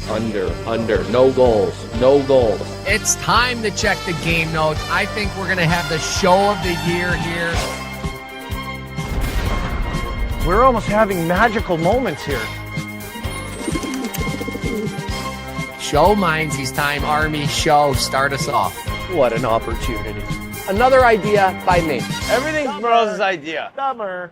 Under. No goals. It's time to check the game notes. I think we're going to have the show of the year here. We're almost having magical moments here. Show Mindsy's time, Army. Show. Start us off. What an opportunity. Another idea by me. Everything's Bros' idea. Summer.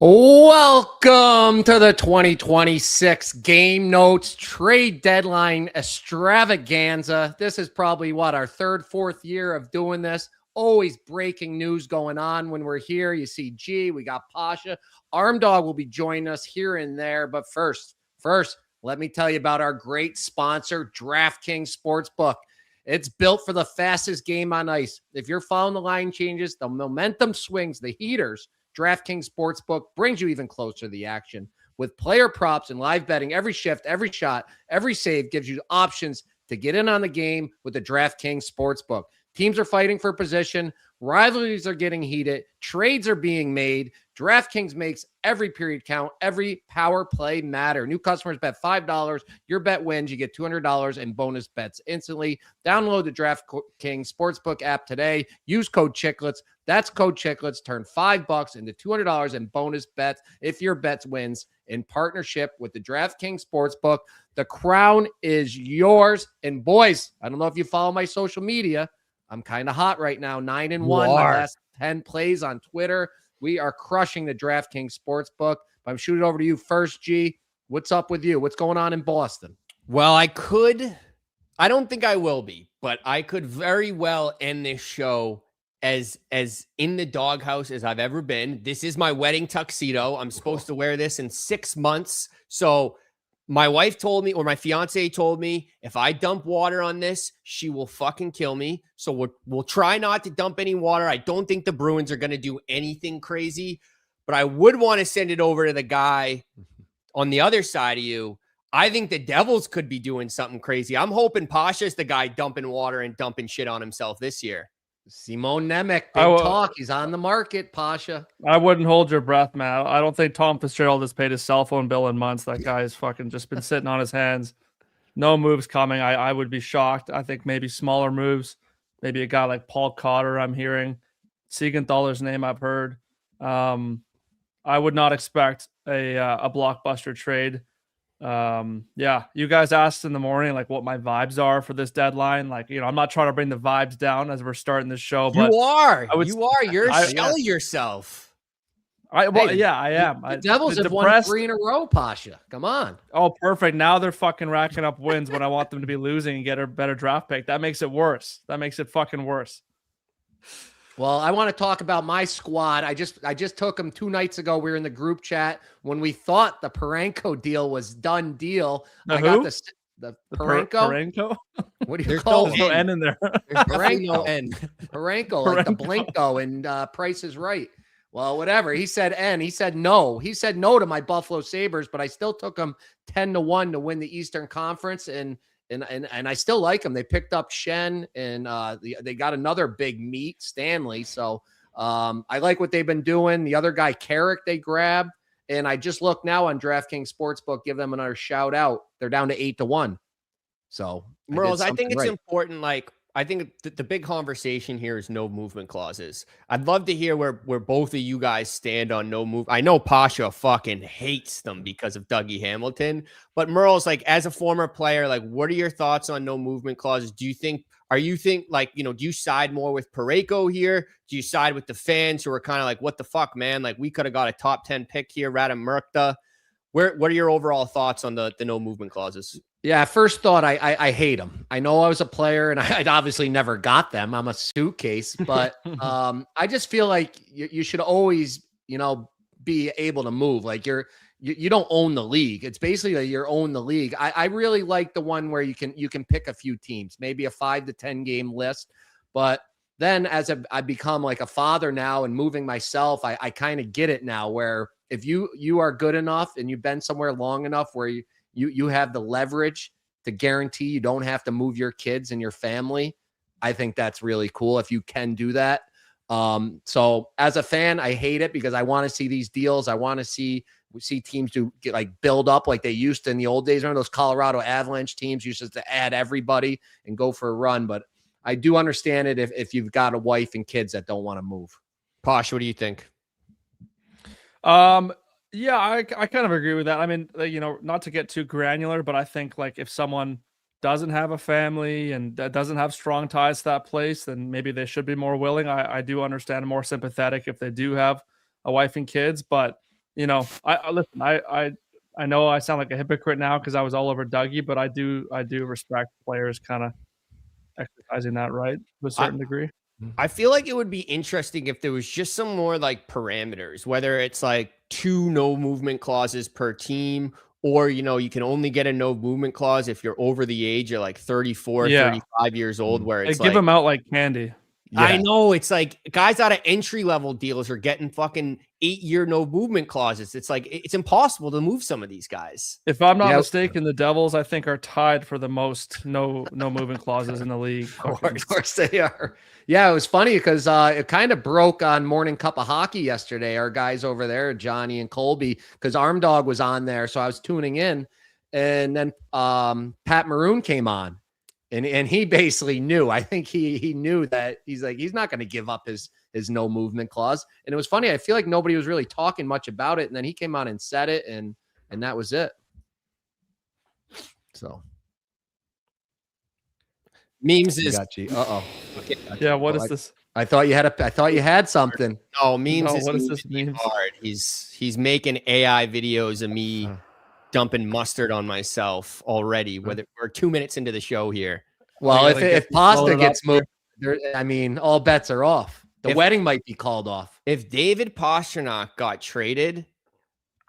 Welcome to the 2026 Game Notes Trade Deadline Extravaganza. This is probably, our third, fourth year of doing this. Always breaking news going on when we're here. You see G, we got Pasha. Armdog will be joining us here and there. But first, let me tell you about our great sponsor, DraftKings Sportsbook. It's built for the fastest game on ice. If you're following the line changes, the momentum swings, the heaters, DraftKings Sportsbook brings you even closer to the action. With player props and live betting, every shift, every shot, every save gives you options to get in on the game with the DraftKings Sportsbook. Teams are fighting for position. Rivalries are getting heated. Trades are being made. DraftKings makes every period count. Every power play matter. New customers bet $5. Your bet wins. You get $200 in bonus bets instantly. Download the DraftKings Sportsbook app today. Use code Chicklets. That's code Chicklets. Turn $5 into $200 in bonus bets if your bets wins in partnership with the DraftKings Sportsbook. The crown is yours. And boys, I don't know if you follow my social media. I'm kind of hot right now. 9-1. My last 10 plays on Twitter. We are crushing the DraftKings Sportsbook. I'm shooting over to you first, G. What's up with you? What's going on in Boston? Well, I don't think I will be, but I could very well end this show as in the doghouse as I've ever been. This is my wedding tuxedo. I'm supposed to wear this in 6 months. So my wife told me, or my fiance told me, if I dump water on this, she will fucking kill me. So we'll try not to dump any water. I don't think the Bruins are going to do anything crazy, but I would want to send it over to the guy on the other side of you. I think the Devils could be doing something crazy. I'm hoping Pasha's the guy dumping water and dumping shit on himself this year. Simone Nemec, talk. He's on the market, Pasha. I wouldn't hold your breath, man. I don't think Tom Fitzgerald has paid his cell phone bill in months. That guy has fucking just been sitting on his hands. No moves coming. I would be shocked. I think maybe smaller moves. Maybe a guy like Paul Cotter, I'm hearing. Siegenthaler's name I've heard. I would not expect a blockbuster trade. You guys asked in the morning like what my vibes are for this deadline. Like, I'm not trying to bring the vibes down as we're starting this show, but You're shelling yourself. I am. The Devils have won 3 in a row, Pasha. Come on. Oh, perfect. Now they're fucking racking up wins when I want them to be losing and get a better draft pick. That makes it worse. That makes it fucking worse. Well, I want to talk about my squad. I just took them 2 nights ago. We were in the group chat when we thought the Parenko deal was done deal. Got the Parenko. Parenko? What do you call it? There's no N in there. Parenko. Parenko, like the Blinko and Price is Right. Well, whatever. He said N. He said no. He said no to my Buffalo Sabres, but I still took them 10-1 to win the Eastern Conference, and I still like them. They picked up Schenn, and they got another big meat, Stanley. So I like what they've been doing. The other guy, Carrick, they grabbed. And I just look now on DraftKings Sportsbook, give them another shout out. They're down to 8-1. So, Merles, I think it's important. Like, I think the big conversation here is no movement clauses. I'd love to hear where both of you guys stand on no move. I know Pasha fucking hates them because of Dougie Hamilton, but Merles, like as a former player, like what are your thoughts on no movement clauses? Do you think do you side more with Parayko here? Do you side with the fans who are kind of like, what the fuck, man? Like we could have got a top 10 pick here, Radim Murkta. What are your overall thoughts on the no movement clauses? Yeah, first thought, I hate them. I know I was a player, and I'd obviously never got them. I'm a suitcase, but I just feel like you should always, be able to move. Like you don't own the league. It's basically like you own the league. I really like the one where you can pick a few teams, maybe a 5 to 10 game list. But then as I become like a father now and moving myself, I kind of get it now where if you are good enough and you've been somewhere long enough where you have the leverage to guarantee you don't have to move your kids and your family, I think that's really cool if you can do that. So as a fan, I hate it because I want to see these deals. I want to see teams build up like they used to in the old days. Remember those Colorado Avalanche teams used to add everybody and go for a run. But I do understand it if you've got a wife and kids that don't want to move. Posh, what do you think? Yeah, I kind of agree with that. I mean, not to get too granular, but I think like if someone doesn't have a family and doesn't have strong ties to that place, then maybe they should be more willing. I do understand and more sympathetic if they do have a wife and kids, but I listen, I know I sound like a hypocrite now because I was all over Dougie, but I do respect players kind of exercising that right to a certain degree. I feel like it would be interesting if there was just some more like parameters, whether it's like 2 no movement clauses per team, or, you can only get a no movement clause if you're over the age of like 34, 35 years old, where it's give them out like candy. Yeah. I know. It's like guys out of entry level deals are getting fucking 8-year no movement clauses. It's like, it's impossible to move some of these guys. If I'm not mistaken, the Devils, I think, are tied for the most no movement clauses in the league. Of course they are. Yeah, it was funny because it kind of broke on Morning Cup of Hockey yesterday. Our guys over there, Johnny and Colby, because Arm Dog was on there. So I was tuning in. And then Pat Maroon came on. And he basically knew. I think he knew that he's not going to give up his no movement clause. And it was funny. I feel like nobody was really talking much about it. And then he came on and said it, and that was it. So memes is uh-oh. Okay. Yeah, what is this? I thought you had something. No, memes is what is this memes? hard. He's making AI videos of me dumping mustard on myself already. Whether we're 2 minutes into the show here. Well, if pasta gets moved, all bets are off. The wedding might be called off. If David Pastrnak got traded,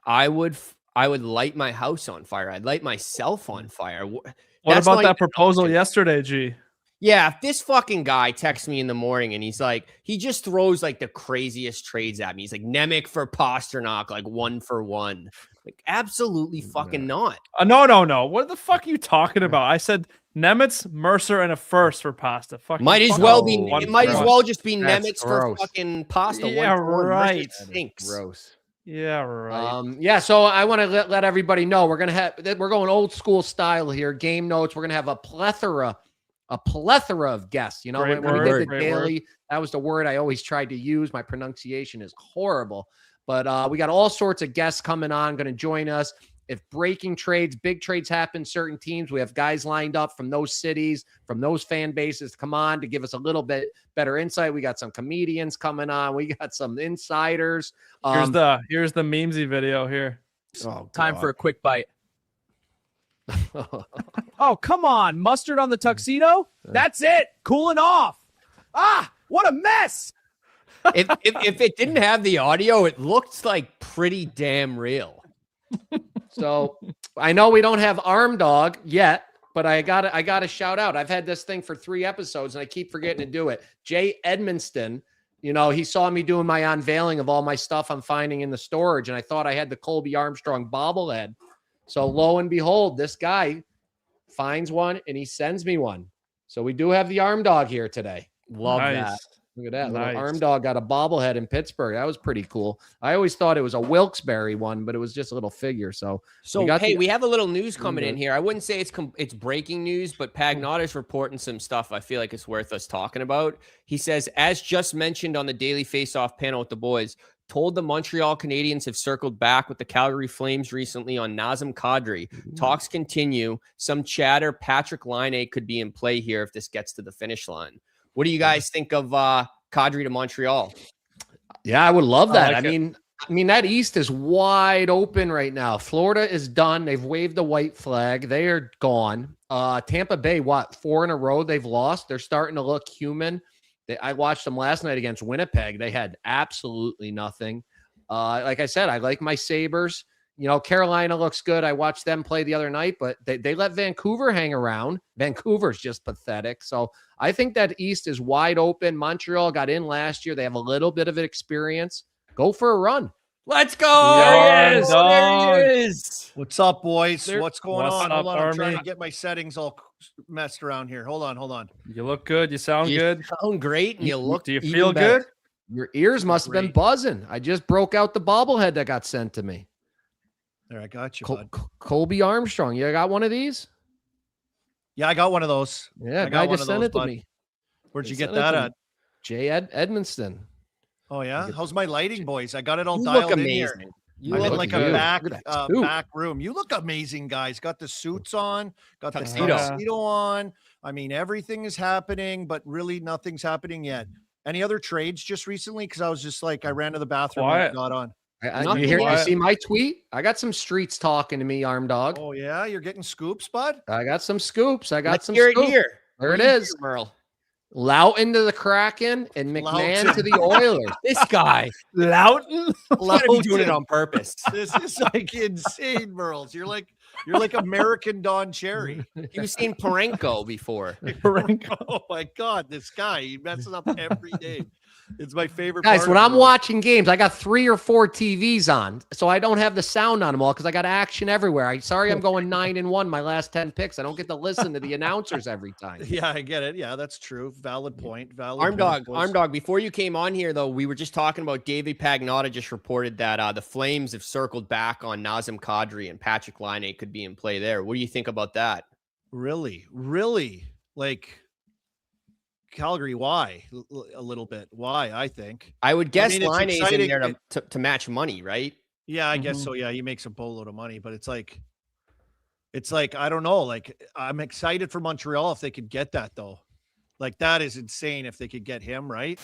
I would light my house on fire. I'd light myself on fire. What about that proposal yesterday, G? Yeah, if this fucking guy texts me in the morning and he's like, he just throws like the craziest trades at me. He's like, Nemec for Pastrnak, like 1-for-1. Like, absolutely fucking not. No. What the fuck are you talking about? I said Nemitz, Mercer, and a first for Pasta. Fucking might as well be. It might as well just be Nemitz for fucking Pasta. Yeah, right. Gross. Yeah, right. So I want to let everybody know we're going old school style here. Game notes. We're gonna have a plethora of guests. When we did the daily, that was the word I always tried to use. My pronunciation is horrible, but we got all sorts of guests coming on, going to join us. If breaking trades, big trades happen, certain teams, we have guys lined up from those cities, from those fan bases to come on to give us a little bit better insight. We got some comedians coming on. We got some insiders. Here's the memesy video here. Time for a quick bite. Oh, come on. Mustard on the tuxedo? That's it. Cooling off. What a mess. If it didn't have the audio, it looked like pretty damn real. So I know we don't have Arm Dog yet, but I got to shout out. I've had this thing for 3 episodes and I keep forgetting to do it. Jay Edmonston, he saw me doing my unveiling of all my stuff I'm finding in the storage, and I thought I had the Colby Armstrong bobblehead. So lo and behold, this guy finds one and he sends me one. So we do have the Arm Dog here today. Love that. Look at that. Nice. Little Arm Dog got a bobblehead in Pittsburgh. That was pretty cool. I always thought it was a Wilkes-Barre one, but it was just a little figure. So we have a little news coming in here. I wouldn't say it's breaking news, but Pagnotta's reporting some stuff I feel like it's worth us talking about. He says, as just mentioned on the Daily Face-Off panel with the boys, told the Montreal Canadiens have circled back with the Calgary Flames recently on Nazem Kadri. Talks continue. Some chatter Patrick Laine could be in play here if this gets to the finish line. What do you guys think of Kadri to Montreal? Yeah, I would love that. I mean, that East is wide open right now. Florida is done. They've waved the white flag. They are gone. Tampa Bay, 4 in a row they've lost. They're starting to look human. I watched them last night against Winnipeg. They had absolutely nothing. Like I said, I like my Sabres. Carolina looks good. I watched them play the other night, but they let Vancouver hang around. Vancouver's just pathetic. So I think that East is wide open. Montreal got in last year. They have a little bit of experience. Go for a run. Let's go. There he is. There he is. What's up, boys? What's going on? Up, Hold on. I'm Army? trying to get my settings all messed around here. Hold on. You look good. You sound good. You sound great, and you look. Do you even feel better. good? Your ears must have been buzzing. I just broke out the bobblehead that got sent to me. There, I got you, bud. Colby Armstrong. You got one of these? Yeah, I got one of those. Yeah, I guy got one just of sent those, it to bud. me. Where'd you He get sent it that to at? me. Jay Edmonston. Oh yeah, how's my lighting, boys? I got it all You dialed look in here. amazing. I'm in look like at a you. back Look at that suit. back room. You look amazing, guys. Got the suits on, got the Tuxedo. tuxedo on. I mean, everything is happening, but really nothing's happening yet. Any other trades just recently? Because I was just like, I ran to the bathroom and Quiet. got on. You hear? You see my tweet? I got some streets talking to me, Arm Dog. Oh yeah, you're getting scoops, bud. I got some scoops. I got Let's some hear scoops. it here. There What it do you is. hear, Merle. Loughton to the Kraken and McMahon Loughton. to the Oilers. This guy. Loughton. Gotta be doing it on purpose. This is like insane, Merles. You're like American Don Cherry. He was seeing Parenko before. Oh my God, this guy, he messes up every day. It's my favorite. Guys, part when of I'm Merle. watching games, I got 3 or 4 TVs on, so I don't have the sound on them all because I got action everywhere. Sorry, I'm going 9-1 my last 10 picks. I don't get to listen to the announcers every time. Yeah, I get it. Yeah, that's true. Valid point. Valid Arm point, Dog, boys. Arm Dog, before you came on here, though, we were just talking about David Pagnotta just reported that the Flames have circled back on Nazem Kadri and Patrick Laine could be in play there. What do you think about that? Really, like Calgary. Why? A little bit. Why? I think. I would guess mean, it's Laine is in exciting. there to match money, right? Yeah, I guess so. Yeah, he makes a boatload of money, but it's like I don't know. Like I'm excited for Montreal if they could get that though. Like that is insane if they could get him, right?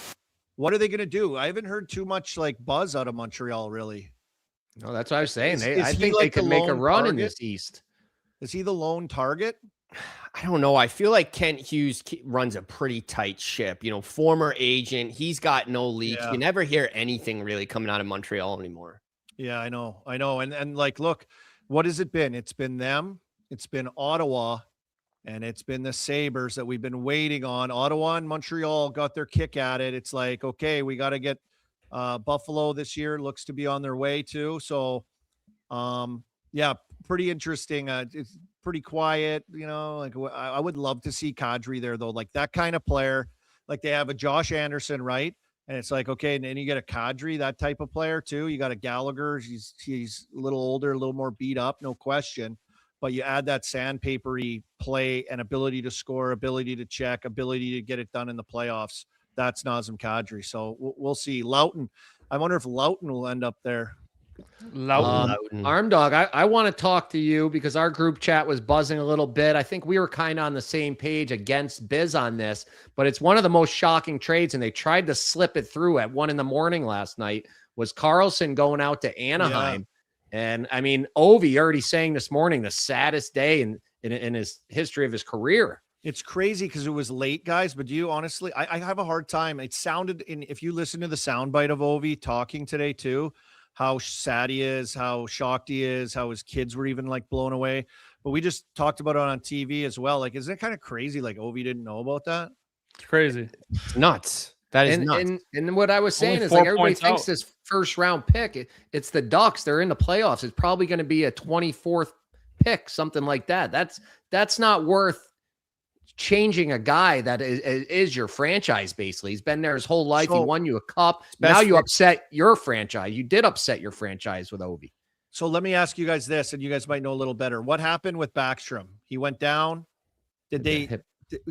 What are they going to do? I haven't heard too much like buzz out of Montreal really. No, that's what I was saying. Is I he think like they the could make a lone run in target? this East. Is he the lone target? I don't know. I feel like Kent Hughes runs a pretty tight ship. You know, former agent. He's got no leaks. Yeah. You never hear anything really coming out of Montreal anymore. Yeah, I know. And like, look, what has it been? It's been them. It's been Ottawa, and it's been the Sabres that we've been waiting on. Ottawa and Montreal got their kick at it. It's like, okay, we got to get Buffalo this year. Looks to be on their way too. So, yeah, pretty interesting. It's pretty quiet, you know. Like I would love to see Kadri there though. Like that kind of player. Like they have a Josh Anderson, right? And it's like, okay, and then you get a Kadri, that type of player too. You got a Gallagher. He's a little older, a little more beat up, no question. But you add that sandpapery play and ability to score, ability to check, ability to get it done in the playoffs. That's Nazem Kadri. So we'll see. Loughton. I wonder if Loughton will end up there. Loughton. Arm Dog, I want to talk to you because our group chat was buzzing a little bit. I think we were kind of on the same page against Biz on this, but it's one of the most shocking trades, and they tried to slip it through at 1 a.m. last night, was Carlson going out to Anaheim. Yeah. And I mean, Ovi already saying this morning, the saddest day in his history of his career. It's crazy because it was late, guys. But do you honestly, I have a hard time. It sounded if you listen to the soundbite of Ovi talking today too, how sad he is, how shocked he is, how his kids were even like blown away. But we just talked about it on TV as well. Like, isn't it kind of crazy? Like Ovi didn't know about that. It's crazy. It's nuts. That is nuts. And what I was saying Only is like 4 everybody points thinks out. this first round pick, it's the Ducks. They're in the playoffs. It's probably going to be a 24th pick, something like that. That's not worth changing a guy that is your franchise. Basically, he's been there his whole life. He won you a cup. Now you upset your franchise. You did upset your franchise with Ovi. So let me ask you guys this, and you guys might know a little better. What happened with Backstrom? He went down.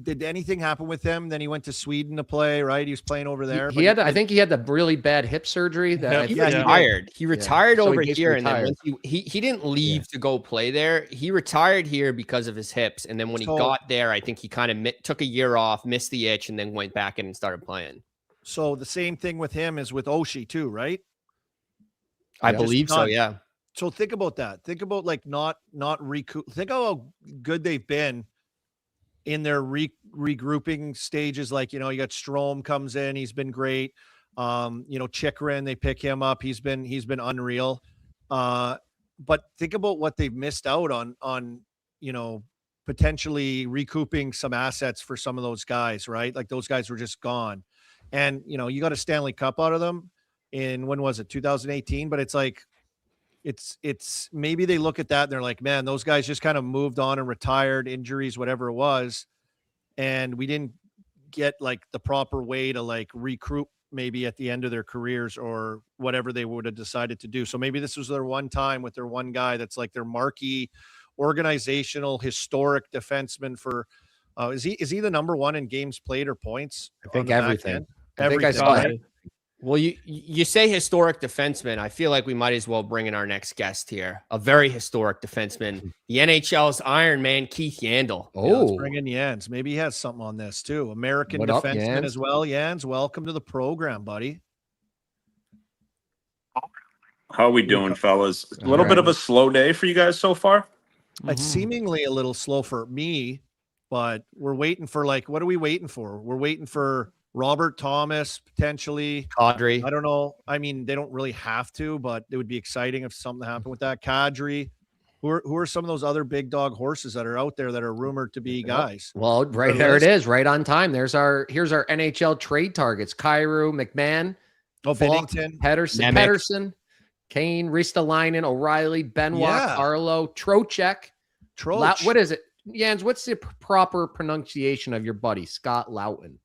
Did anything happen with him? Then he went to Sweden to play, right? He was playing over there. I think he had the really bad hip surgery. That he retired. He retired over here, and then once he didn't leave to go play there. He retired here because of his hips, and then when he got there, I think he kind of took a year off, missed the itch, and then went back in and started playing. So the same thing with him is with Oshie too, right? I believe so. Yeah. So think about that. Think about like not recoup. Think how good they've been in their regrouping stages. Like, you know, you got Strome comes in, he's been great. You know, Chikrin, they pick him up. He's been unreal. But think about what they've missed out on, you know, potentially recouping some assets for some of those guys, right? Like those guys were just gone. And, you know, you got a Stanley Cup out of them in, when was it? 2018. But it's like, it's maybe they look at that and they're like, man, those guys just kind of moved on and retired, injuries, whatever it was. And we didn't get like the proper way to like recruit maybe at the end of their careers or whatever they would have decided to do. So maybe this was their one time with their one guy that's like their marquee organizational historic defenseman for is he the number one in games played or points? I think everything. I think I Everything. saw it. Well, you say historic defenseman. I feel like we might as well bring in our next guest here, a very historic defenseman, the NHL's Iron Man, Keith Yandle. Let's bring in Yands. Maybe he has something on this too. American What up, defenseman Yands? as well. Yands, welcome to the program, buddy. How are we doing, fellas? A little bit of a slow day for you guys so far. It's seemingly a little slow for me, but we're waiting for what are we waiting for? We're waiting for Robert Thomas, potentially. Kadri. I don't know. I mean, they don't really have to, but it would be exciting if something happened with that. Kadri. Who are some of those other big dog horses that are out there that are rumored to be guys? Well, right there it is, right on time. Here's our NHL trade targets: Kyrou, McMahon, Faulk, Binnington, Patterson, Kane, Ristolainen, O'Reilly, Benoit, Arlo, Trocheck. What is it? Jans, what's the proper pronunciation of your buddy, Scott Loughton?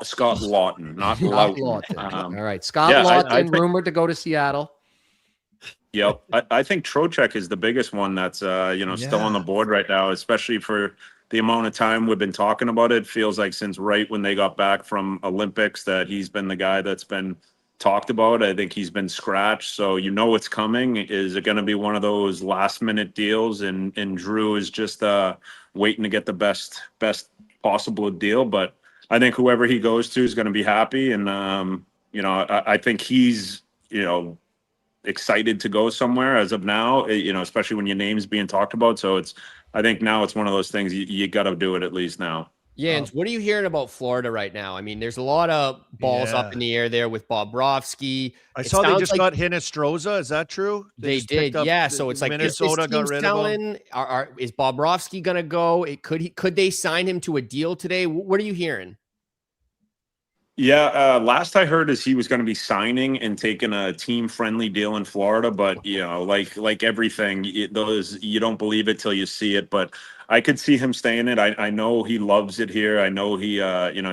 Scott Lawton, not Scott Loughton. Lawton. All right. Scott Lawton, I think, rumored to go to Seattle. Yep. I think Trocheck is the biggest one that's still on the board right now, especially for the amount of time we've been talking about it. Feels like since right when they got back from Olympics that he's been the guy that's been talked about. I think he's been scratched, so it's coming. Is it going to be one of those last minute deals? And Drew is just waiting to get the best possible deal. But I think whoever he goes to is going to be happy, and I think he's excited to go somewhere as of now. Especially when your name's being talked about. So I think now it's one of those things you got to do it at least now. Jans, what are you hearing about Florida right now? I mean, there's a lot of balls up in the air there with Bobrovsky. I saw they just got Hinostroza. Is that true? They did, yeah. So it's like Minnesota got rid of him. Is Bobrovsky going to go? Could they sign him to a deal today? What are you hearing? Yeah, last I heard is he was going to be signing and taking a team-friendly deal in Florida, but like everything, you don't believe it till you see it. But I could see him staying it. I know he loves it here. I know he,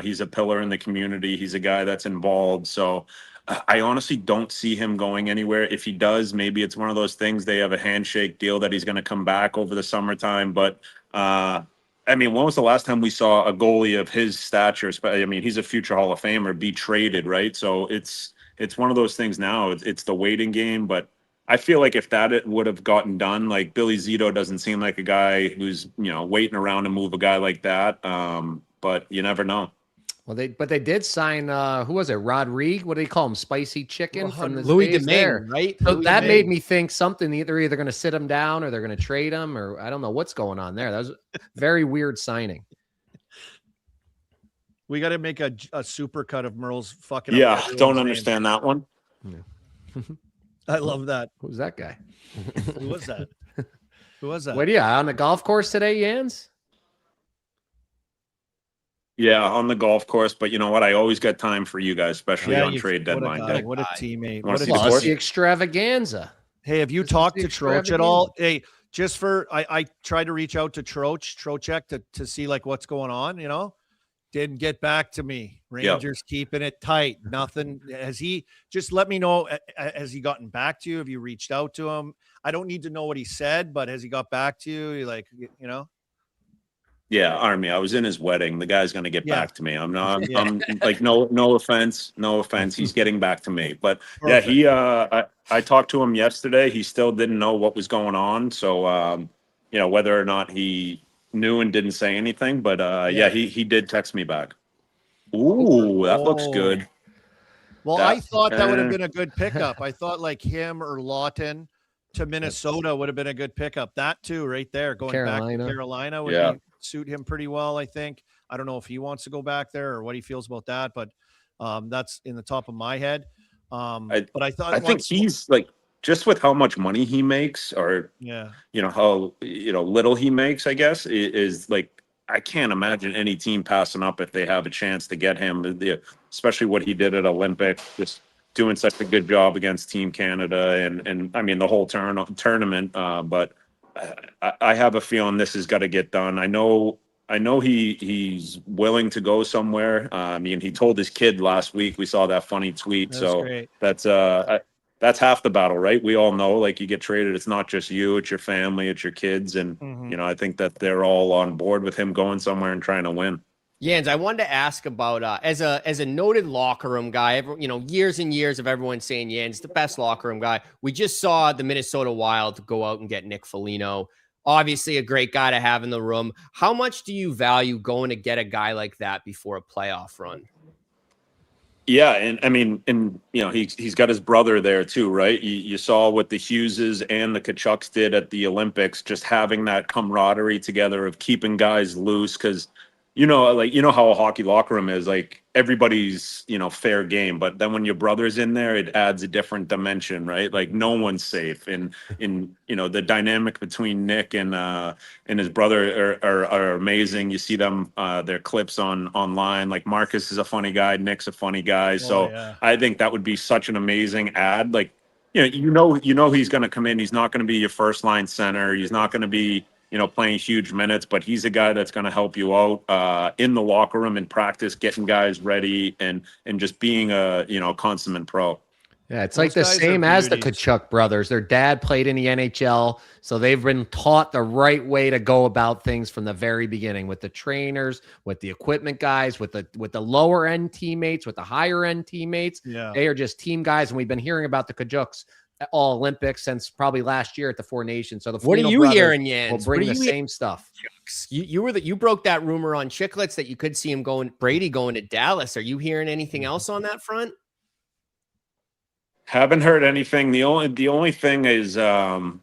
he's a pillar in the community. He's a guy that's involved. So I honestly don't see him going anywhere. If he does, maybe it's one of those things. They have a handshake deal that he's going to come back over the summertime, but. I mean, when was the last time we saw a goalie of his stature? I mean, he's a future Hall of Famer, be traded, right? So it's one of those things now. It's the waiting game, but I feel like if that would have gotten done, like Billy Zito doesn't seem like a guy who's waiting around to move a guy like that. But you never know. Well, they did sign who was it? Rodrigue? What do they call him? Spicy Chicken from the Louis States there, right? So Louis that Domingue. made me think something. Either going to sit him down or they're going to trade him, or I don't know what's going on there. That was a very weird signing. We got to make a super cut of Merle's fucking. Yeah, don't understand that one. Yeah. I love that. Who's that guy? Who was that? Who was that? What are you on the golf course today, Jans? Yeah, on the golf course, but you know what? I always got time for you guys, especially on trade deadline day. What a teammate. Wanna What a see the Plus course? the extravaganza. Hey, have you This is talked the to Troch at all? Hey, just for I tried to reach out to Trocheck to see what's going on, Didn't get back to me. Rangers keeping it tight. Nothing. Has he just let me know? Has he gotten back to you? Have you reached out to him? I don't need to know what he said, but has he got back to you? You Yeah, Army. I was in his wedding. The guy's going to get back to me. I'm like, no offense. He's getting back to me. But yeah, I talked to him yesterday. He still didn't know what was going on. So, whether or not he knew and didn't say anything, but he did text me back. Ooh, that looks good. Well, I thought that would have been a good pickup. I thought him or Lawton to Minnesota would have been a good pickup. That too, right there, going back to Carolina would suit him pretty well. I think. I don't know if he wants to go back there or what he feels about that, but that's in the top of my head. But I think he's just with how much money he makes, or how little he makes, I guess is I can't imagine any team passing up if they have a chance to get him, especially what he did at Olympic, just doing such a good job against Team Canada and I mean the whole tournament. But I have a feeling this has got to get done. I know I know he's willing to go somewhere. I mean, he told his kid last week. We saw that funny tweet. That's so great. that's half the battle, right? We all know, like, you get traded, it's not just you, it's your family, it's your kids, and Mhm. you know, I think that they're all on board with him going somewhere and trying to win. Yans, I wanted to ask about as a noted locker room guy, years and years of everyone saying Yans the best locker room guy. We just saw the Minnesota Wild go out and get Nick Foligno. Obviously, a great guy to have in the room. How much do you value going to get a guy like that before a playoff run? Yeah, and I mean, and you know, he's got his brother there too, right? You saw what the Hugheses and the Kachucks did at the Olympics, just having that camaraderie together of keeping guys loose, because you know how a hockey locker room is, like everybody's, fair game, but then when your brother's in there, it adds a different dimension, right? Like no one's safe, and the dynamic between Nick and his brother are amazing. You see them their clips online. Like Marcus is a funny guy, Nick's a funny guy, so yeah. I think that would be such an amazing ad. Like he's going to come in. He's not going to be your first line center. He's not going to be playing huge minutes, but he's a guy that's going to help you out in the locker room in practice, getting guys ready and just being a consummate pro. Yeah, it's Those like the guys are same as the beauties. Kachuk brothers. Their dad played in the NHL, so they've been taught the right way to go about things from the very beginning, with the trainers, with the equipment guys, with the lower end teammates, with the higher end teammates. Yeah. They are just team guys, and we've been hearing about the Kajuks all Olympics since probably last year at the Four Nations. So the What are Foligno you brothers hearing, will Yans? bring What are the you same stuff. You broke that rumor on Chicklets that you could see him Brady going to Dallas. Are you hearing anything else on that front? Haven't heard anything. The only thing is, I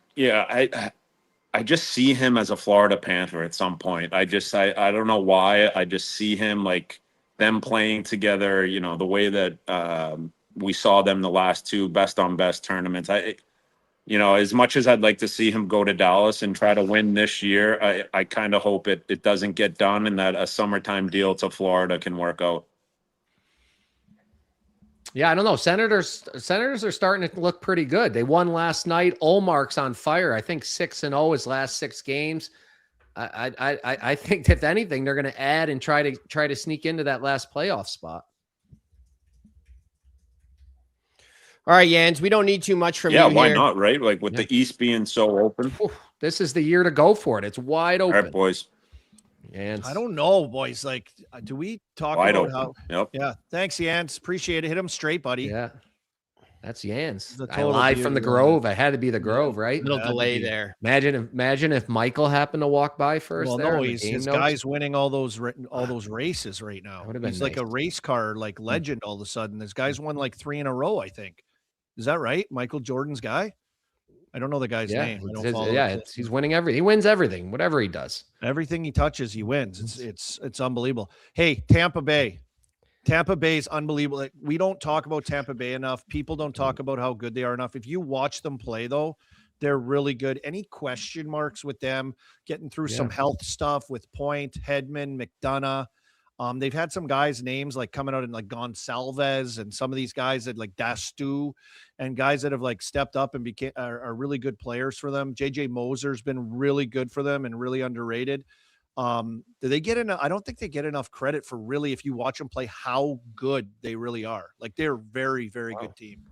just see him as a Florida Panther at some point. I don't know why. I just see him, like, them playing together, the way that we saw them the last two best on best tournaments. As much as I'd like to see him go to Dallas and try to win this year, I kind of hope it doesn't get done, and that a summertime deal to Florida can work out. Yeah, I don't know. Senators are starting to look pretty good. They won last night. Olmark's on fire. I think 6-0 his last 6 games. I think if anything, they're going to add and try to sneak into that last playoff spot. All right, Yans, we don't need too much from you. Yeah, why here. not, right? Like with the East being so open. This is the year to go for it. It's wide open. All right, boys. Yans. I don't know, boys. Like, do we talk Wide about open. how? Yep. Yeah. Thanks, Yans. Appreciate it. Hit him straight, buddy. Yeah. That's Yans. The I total live from the beauty, Grove. I had to be the Grove, right? Little That'd delay be- there. Imagine if Michael happened to walk by first. Well, there no, on the his game notes. guy's winning all those races right now. Would've been He's like a nice. race car like legend all of a sudden. This guy's won like 3 in a row, I think. Is that right? Michael Jordan's guy? I don't know the guy's name. I don't follow it. He's winning everything. He wins everything, whatever he does. Everything he touches, he wins. It's unbelievable. Hey, Tampa Bay. Tampa Bay is unbelievable. Like, we don't talk about Tampa Bay enough. People don't talk about how good they are enough. If you watch them play, though, they're really good. Any question marks with them getting through some health stuff with Point, Hedman, McDonough? They've had some guys' names like coming out in like Gonsalves and some of these guys that like Dastu and guys that have like stepped up and are really good players for them. JJ Moser's been really good for them and really underrated. Do they get enough? I don't think they get enough credit for really, if you watch them play, how good they really are. Like they're a very, very good team.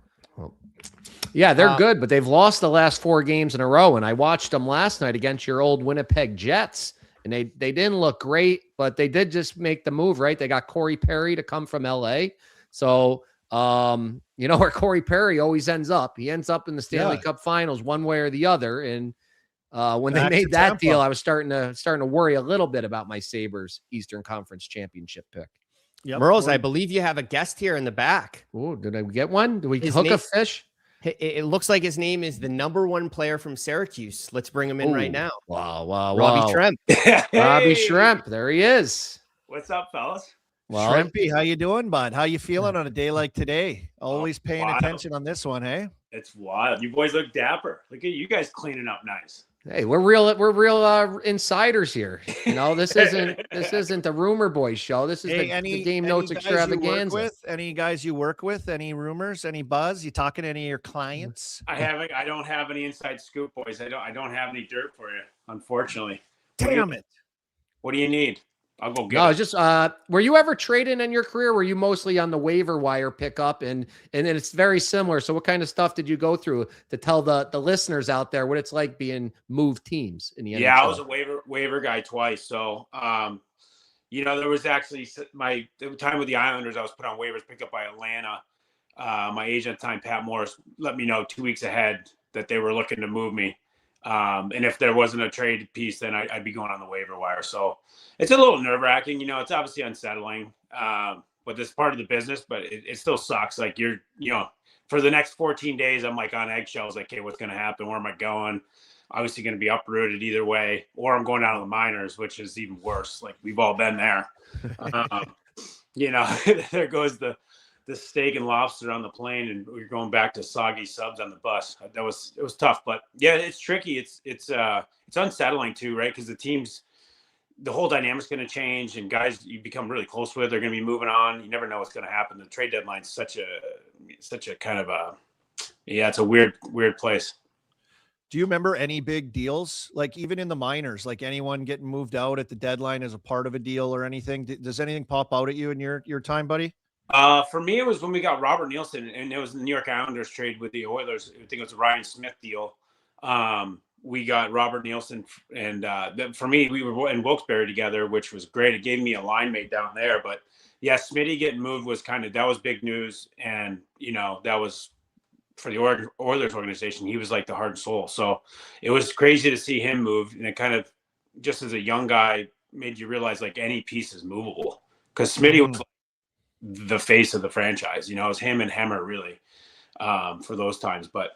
Yeah, they're good, but they've lost the last 4 games in a row. And I watched them last night against your old Winnipeg Jets. And they didn't look great, but they did just make the move, right? They got Corey Perry to come from LA. So, where Corey Perry always ends up. He ends up in the Stanley Cup Finals one way or the other. And when they made that deal, I was starting to worry a little bit about my Sabres Eastern Conference Championship pick. Yep. Merles, I believe you have a guest here in the back. Oh, did I get one? Did we His hook name- a fish? It looks like his name is the #1 player from Syracuse. Let's bring him in right now. Wow. Robbie Schremp. Robbie Schremp. There he is. What's up, fellas? Well, Shrimpy, how you doing, bud? How you feeling on a day like today? Always paying wild. attention on this one, hey? It's wild. You boys look dapper. Look at you guys cleaning up nice. hey, we're real insiders here. This isn't the Rumor Boys show. This is the Game Notes guys you work Extravaganza. with? Any guys you work with? Any rumors? Any buzz? You talking to any of your clients? I don't have any inside scoop, boys. I don't have any dirt for you, unfortunately. Damn it. What do you need? I'll go get No, it. it's just were you ever trading in your career? Were you mostly on the waiver wire pickup and it's very similar. So what kind of stuff did you go through to tell the listeners out there what it's like being moved teams in the NHL? Yeah, I was a waiver guy twice. So there was actually the time with the Islanders, I was put on waivers, picked up by Atlanta. My agent at the time, Pat Morris, let me know 2 weeks ahead that they were looking to move me. And if there wasn't a trade piece, then I'd be going on the waiver wire. So it's a little nerve wracking. It's obviously unsettling, but it's part of the business, but it still sucks. Like for the next 14 days, I'm like on eggshells. Like, okay, what's going to happen? Where am I going? Obviously going to be uprooted either way, or I'm going down to the minors, which is even worse. Like we've all been there. There goes the steak and lobster on the plane, and we're going back to soggy subs on the bus. It was tough, but yeah, it's tricky. It's unsettling too, right? Because the whole dynamic's going to change, and guys you become really close with are going to be moving on. You never know what's going to happen. The trade deadline's such a kind of it's a weird place. Do you remember any big deals, like even in the minors, like anyone getting moved out at the deadline as a part of a deal or anything? Does anything pop out at you in your time, buddy? For me, it was when we got Robert Nielsen, and it was the New York Islanders trade with the Oilers. I think it was a Ryan Smith deal. We got Robert Nielsen, and for me, we were in Wilkes-Barre together, which was great. It gave me a line mate down there. But yeah, Smitty getting moved was that was big news, and that was for the Oilers organization. He was like the heart and soul. So it was crazy to see him move, and it kind of, just as a young guy, made you realize like any piece is movable, because Smitty was the face of the franchise. It was him and Hemmer really for those times. But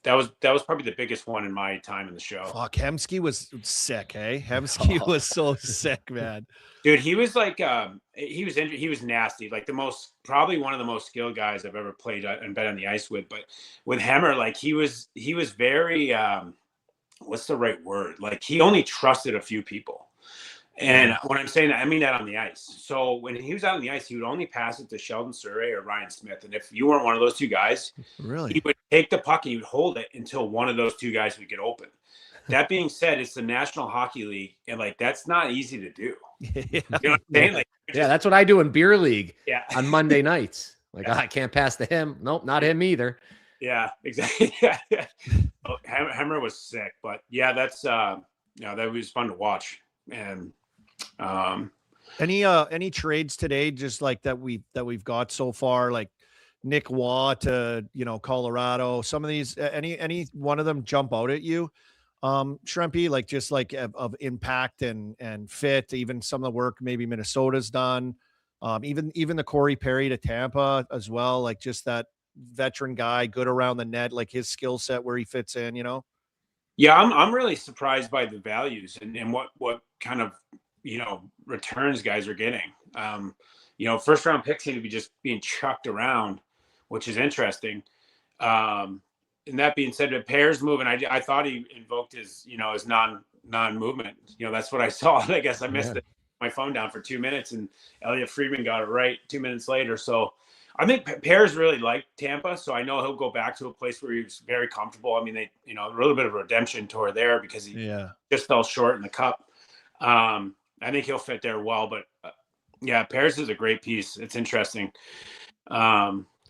that was probably the biggest one in my time in the show. Fuck, Hemsky was sick, hey? Hemsky was so sick, man. Dude, he was like he was injured. He was nasty. Like probably one of the most skilled guys I've ever played and been on the ice with. But with Hemmer, like he was very what's the right word? Like he only trusted a few people. And when I'm saying that, I mean that on the ice. So when he was out on the ice, he would only pass it to Sheldon Surrey or Ryan Smith. And if you weren't one of those two guys, really, he would take the puck and he would hold it until one of those two guys would get open. That being said, it's the National Hockey League, and like that's not easy to do. Yeah. You know what I'm saying? Like, that's what I do in beer league on Monday nights. Like I can't pass to him. Nope, not him either. Yeah, exactly. Oh, Hemmer was sick, but yeah, that's that was fun to watch. And any trades today just like that we've got so far, like Nick Waugh to Colorado, some of these, any one of them jump out at you, Schrempy, like just like of impact and fit, even some of the work maybe Minnesota's done, even the Corey Perry to Tampa as well, like just that veteran guy, good around the net, like his skill set where he fits in, Yeah, I'm really surprised by the values and what kind of returns guys are getting. First round picks seem to be just being chucked around, which is interesting. And that being said, with Pear's moving, I thought he invoked his his non-movement. That's what I saw. I guess I missed my phone down for 2 minutes, and Elliot Friedman got it right 2 minutes later. So I think Pear's really liked Tampa, so I know he'll go back to a place where he was very comfortable. I mean, they, a little bit of a redemption tour there because he just fell short in the Cup. I think he'll fit there well, but Pear's is a great piece. It's interesting.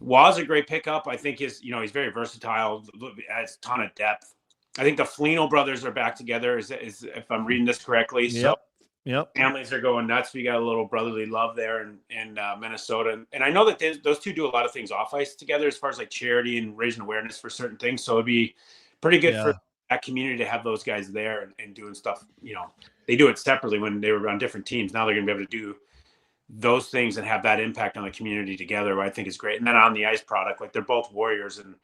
Waugh's a great pickup. I think he's very versatile, adds a ton of depth. I think the Foligno brothers are back together, is if I'm reading this correctly. So Yep. Families are going nuts. We got a little brotherly love there in Minnesota. And I know that those two do a lot of things off ice together as far as like charity and raising awareness for certain things. So it'd be pretty good for that community to have those guys there and doing stuff. They do it separately when they were on different teams. Now they're going to be able to do those things and have that impact on the community together, I think is great. And then on the ice product, like they're both warriors and,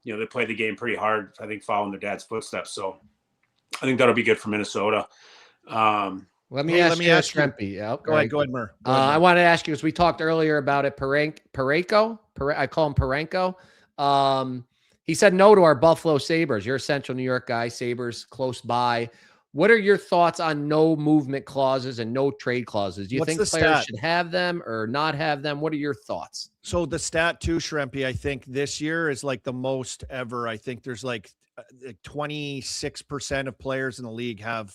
they play the game pretty hard, I think, following their dad's footsteps. So I think that'll be good for Minnesota. Let me ask you, Schrempy. Go ahead, Mur. I want to ask you, because we talked earlier about it, Parayko. I call him Parenko. He said no to our Buffalo Sabres. You're a Central New York guy, Sabres close by. What are your thoughts on no movement clauses and no trade clauses? Do you think players should have them or not have them? What are your thoughts? So the stat too, Schrempy, I think this year is like the most ever. I think there's like 26% of players in the league have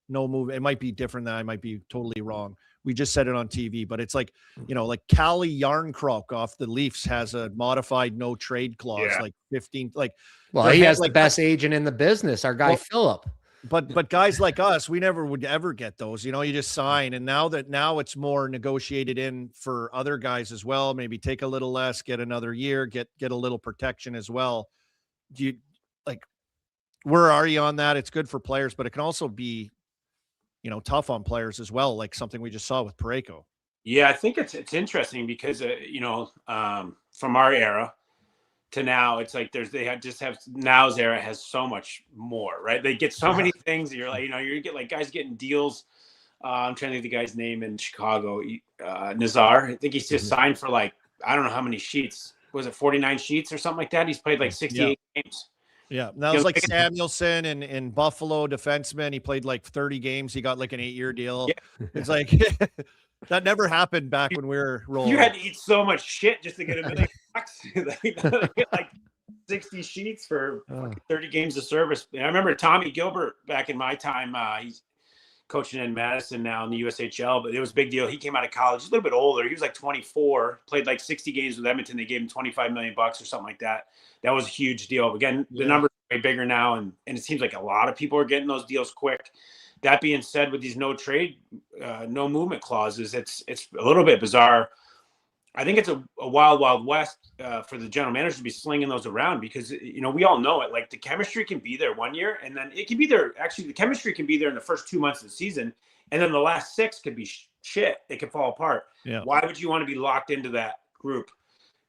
no move. It might be different than I might be totally wrong. We just said it on TV, but it's like, like Calle Yarncroc off the Leafs has a modified no trade clause, like 15, like, well, he has the best agent in the business, our guy Philip. But guys like us, we never would ever get those. You just sign, and now it's more negotiated in for other guys as well. Maybe take a little less, get another year, get a little protection as well. Do you where are you on that? It's good for players, but it can also be, tough on players as well, like something we just saw with Parayko. Yeah, I think it's interesting because from our era to now, it's like now's era has so much more, right? They get so many things that you're like, you get like guys getting deals. I'm trying to think of the guy's name in Chicago, Nazar. I think he's just signed for like, I don't know how many sheets. Was it 49 sheets or something like that? He's played like 68 games. Yeah, that was like Samuelson in Buffalo, defenseman. He played like 30 games. He got like an 8-year deal. Yeah. It's like that never happened back when we were rolling. You had to eat so much shit just to get $1 million. Like 60 sheets for 30 games of service. And I remember Tommy Gilbert back in my time. He's coaching in Madison now in the USHL, but it was a big deal. He came out of college. He's a little bit older. He was like 24, played like 60 games with Edmonton. They gave him $25 million or something like that. That was a huge deal. Again, the numbers are way bigger now, and it seems like a lot of people are getting those deals quick. That being said, with these no trade, no movement clauses, it's a little bit bizarre. I think it's a wild, wild west for the general manager to be slinging those around because, we all know it. Like the chemistry can be there one year, and then it can be there. Actually, the chemistry can be there in the first 2 months of the season, and then the last 6 could be shit. It can fall apart. Yeah. Why would you want to be locked into that group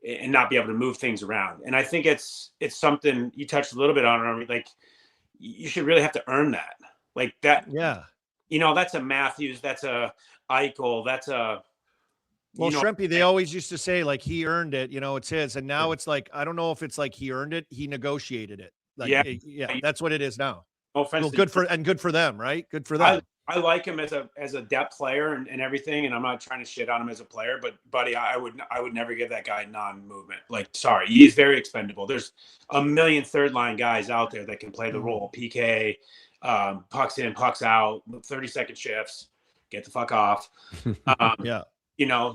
and not be able to move things around? And I think it's something you touched a little bit on. Like you should really have to earn that. Like that. Yeah. That's a Matthews. That's a Eichel. That's a. Well, Schrempy, they always used to say like he earned it, it's his. And now it's like, I don't know if it's like he earned it. He negotiated it. Like, yeah, that's what it is now. No offense. Well, good for them, right? Good for them. I like him as a depth player and everything. And I'm not trying to shit on him as a player, but buddy, I would never give that guy non-movement. Like, sorry, he's very expendable. There's a million third line guys out there that can play the role. PK, pucks in, pucks out, 30-second shifts, get the fuck off. Yeah.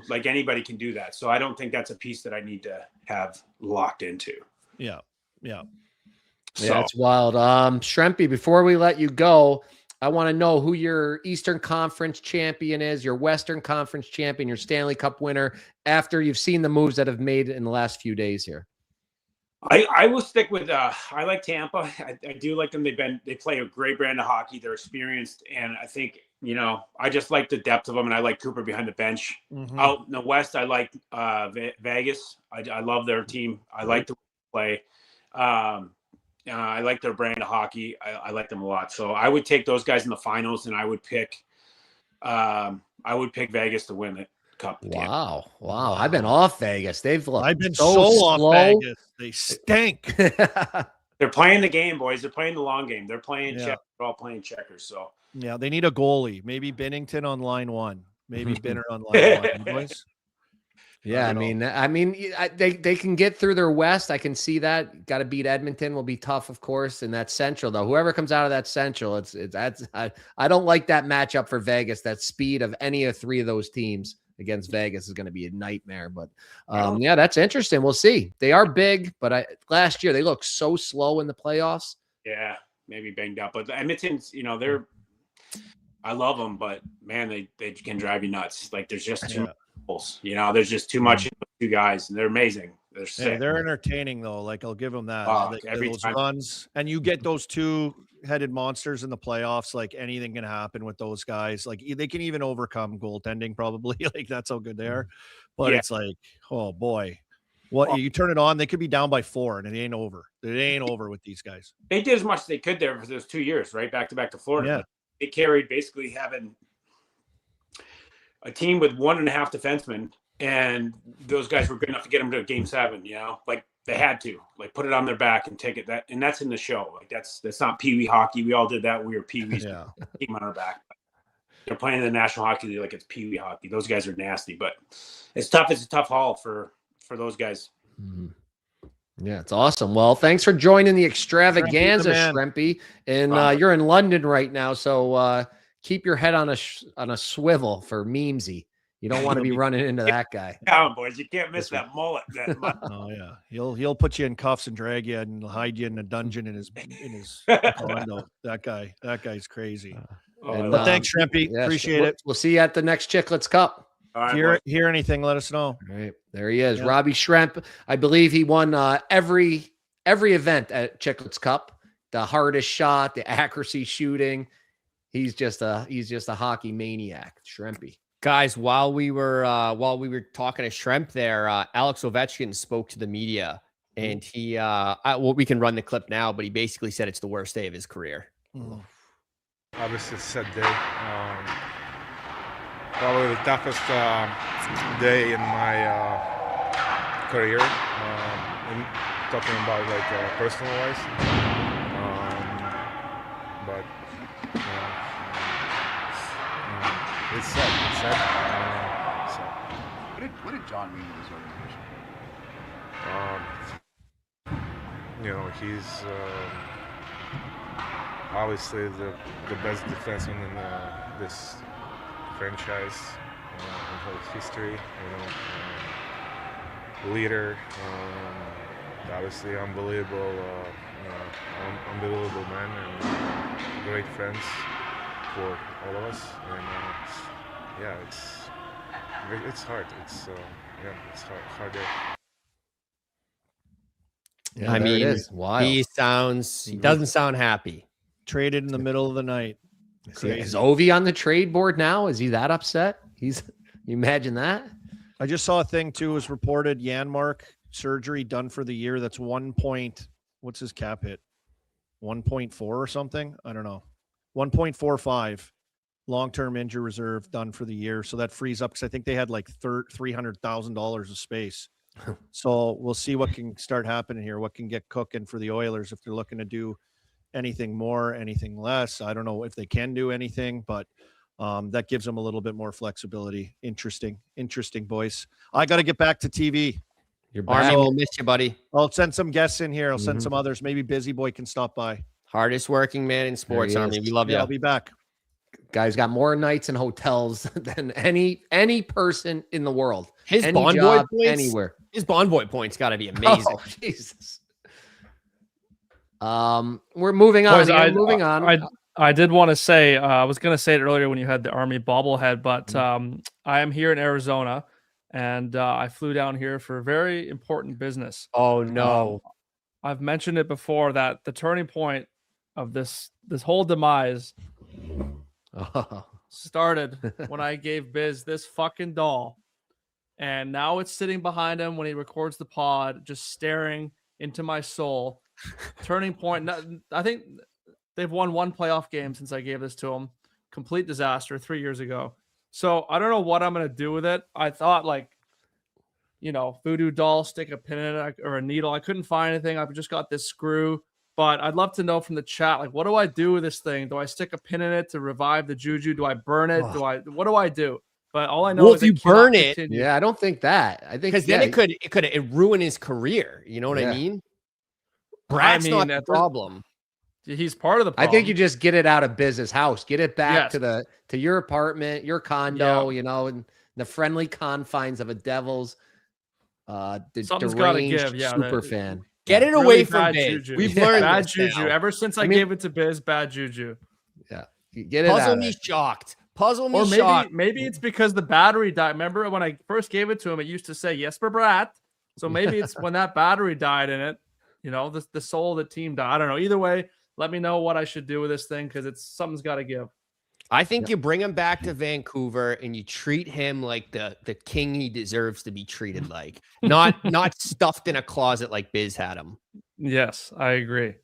Like anybody can do that. So I don't think that's a piece that I need to have locked into. Yeah. Yeah. Yeah, it's wild. Schrempy, before we let you go, I want to know who your Eastern Conference champion is, your Western Conference champion, your Stanley Cup winner, after you've seen the moves that have made in the last few days here. I will stick with I like Tampa. I do like them. They play a great brand of hockey. They're experienced, and I think I just like the depth of them, and I like Cooper behind the bench. Mm-hmm. Out in the West, I like Vegas. I love their team. I like the play. I like their brand of hockey. I like them a lot. So I would take those guys in the finals, and I would pick Vegas to win it. Cup. Wow. I've been off Vegas. I've been so off Vegas. They stink. They're playing the game, boys. They're playing the long game. They're playing checkers. They're all playing checkers. So yeah, they need a goalie. Maybe Binnington on line 1. Maybe Binner on line 1. Boys. Yeah, I mean, they can get through their West. I can see that. Got to beat Edmonton. Will be tough, of course. And that Central, though, whoever comes out of that Central, I don't like that matchup for Vegas. That speed of any of 3 of those teams against Vegas is going to be a nightmare. But yeah, that's interesting. We'll see. They are big, but last year they looked so slow in the playoffs. Yeah, maybe banged up. But the Edmonton's, I love them, but man, they can drive you nuts. Like there's just too much goals. There's just too much in those 2 guys, and they're amazing. They're sick. Yeah, they're entertaining though. Like I'll give them that. Every those time. Runs, and you get those 2-headed monsters in the playoffs. Like anything can happen with those guys. Like they can even overcome goaltending probably. Like that's how good they are. But it's like, oh boy, you turn it on, they could be down by 4, and it ain't over. It ain't over with these guys. They did as much as they could there for those 2 years, right? Back to Florida. Yeah. They carried basically having a team with 1.5 defensemen, and those guys were good enough to get them to Game 7. Like they had to put it on their back and take it. And that's in the show. Like that's not Pee-wee hockey. We all did that. We were Pee-wees. Team on our back. They're playing in the National Hockey League like it's Pee-wee hockey. Those guys are nasty, but it's tough. It's a tough haul for those guys. Mm-hmm. Yeah, it's awesome. Well, thanks for joining the extravaganza, Schrempy. And you're in London right now, so keep your head on a swivel for memesy. You don't want to be running into that guy. Down, boys. You can't miss that mullet. Oh yeah, he'll put you in cuffs and drag you and hide you in a dungeon in his condo. That guy's crazy. But thanks, Schrempy. Appreciate it. We'll see you at the next Chicklets Cup. All right, hear anything, let us know. All right, there he is, Robby Schremp. I believe he won every event at Chicklets Cup. The hardest shot, the accuracy shooting. He's just a hockey maniac, Schrempy. Guys, while we were talking to Schremp there, Alex Ovuchkin spoke to the media, and he we can run the clip now, but he basically said it's the worst day of his career. Obviously, it's a sad day. Probably the toughest day in my career. Talking about like personal wise, but it's sad. It's sad. What did John mean to this organization? He's obviously the best defenseman in this franchise in whole history. Leader, obviously unbelievable man, and great friends for all of us. And it's hard. It's hard day. Yeah, I mean, wild. he doesn't sound happy. Traded in the middle of the night. Is Ovi on the trade board now? Is he that upset? You imagine that? I just saw a thing too. Was reported Yanmark surgery done for the year. That's what's his cap hit? 1.4 or something? I don't know. 1.45 long-term injury reserve done for the year. So that frees up because I think they had like $300,000 of space. So we'll see what can start happening here. What can get cooking for the Oilers if they're looking to do anything more, anything less. I don't know if they can do anything, but that gives them a little bit more flexibility. Interesting, boys. I got to get back to TV. You're back. Army will miss you, buddy. I'll send some guests in here. I'll send some others. Maybe Busy Boy can stop by. Hardest working man in sports, Army. We love you. I'll be back. Guy's got more nights in hotels than any person in the world. His any Bond job, Boy points, anywhere. His Bond Boy points got to be amazing. Oh, Jesus. We're moving on. Boys, moving on. I did want to say, I was going to say it earlier when you had the Army bobblehead, but I am here in Arizona, and I flew down here for very important business. Oh no! I've mentioned it before that the turning point of this whole demise started when I gave Biz this fucking doll, and now it's sitting behind him when he records the pod, just staring into my soul. Turning point. I think they've won one playoff game since I gave this to them. Complete disaster 3 years ago. So I don't know what I'm going to do with it. I thought voodoo doll, stick a pin in it or a needle. I couldn't find anything. I've just got this screw, but I'd love to know from the chat, what do I do with this thing? Do I stick a pin in it to revive the Juju? Do I burn it? What do I do? But all I know is if you burn it, yeah, I don't think that. I think because then it could ruin his career. You know what I mean? Brad's not the problem. He's part of the problem. I think you just get it out of business house. Get it back to your apartment, your condo, in the friendly confines of a Devils something's got to give. Yeah, super fan. Get it away from Biz. Juju. We've learned bad Juju. Ever since I gave it to Biz, bad Juju. Yeah. Get it Puzzle out me shocked. Maybe it's because the battery died. Remember when I first gave it to him, it used to say Jesper Bratt. So maybe it's when that battery died in it. The soul of the team died. I don't know. Either way, let me know what I should do with this thing because something's got to give. I think you bring him back to Vancouver and you treat him like the king he deserves to be treated like, not stuffed in a closet like Biz had him. Yes, I agree.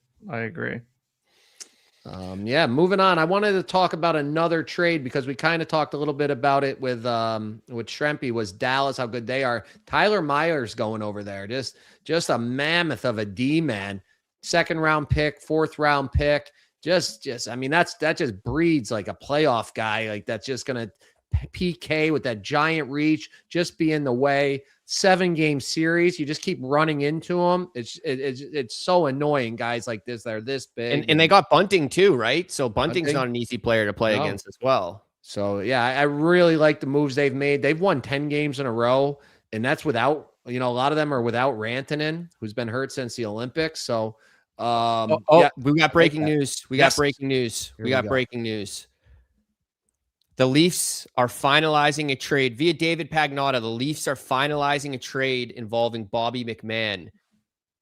Moving on. I wanted to talk about another trade because we kind of talked a little bit about it with Schrempy. Was Dallas, how good they are. Tyler Myers going over there. Just a mammoth of a D man. 2nd round pick, 4th round pick. That just breeds like a playoff guy. Like that's just gonna PK with that giant reach, just be in the way. 7-game series. You just keep running into them. It's so annoying, guys like this that are this big. And they got Bunting too, right? So Bunting's not an easy player to play against as well. So yeah, I really like the moves they've made. They've won 10 games in a row, and that's without, a lot of them are without Rantanen, who's been hurt since the Olympics. So we got breaking news. We got breaking news. We got breaking news. The Leafs are finalizing a trade via David Pagnotta. The Leafs are finalizing a trade involving Bobby McMann.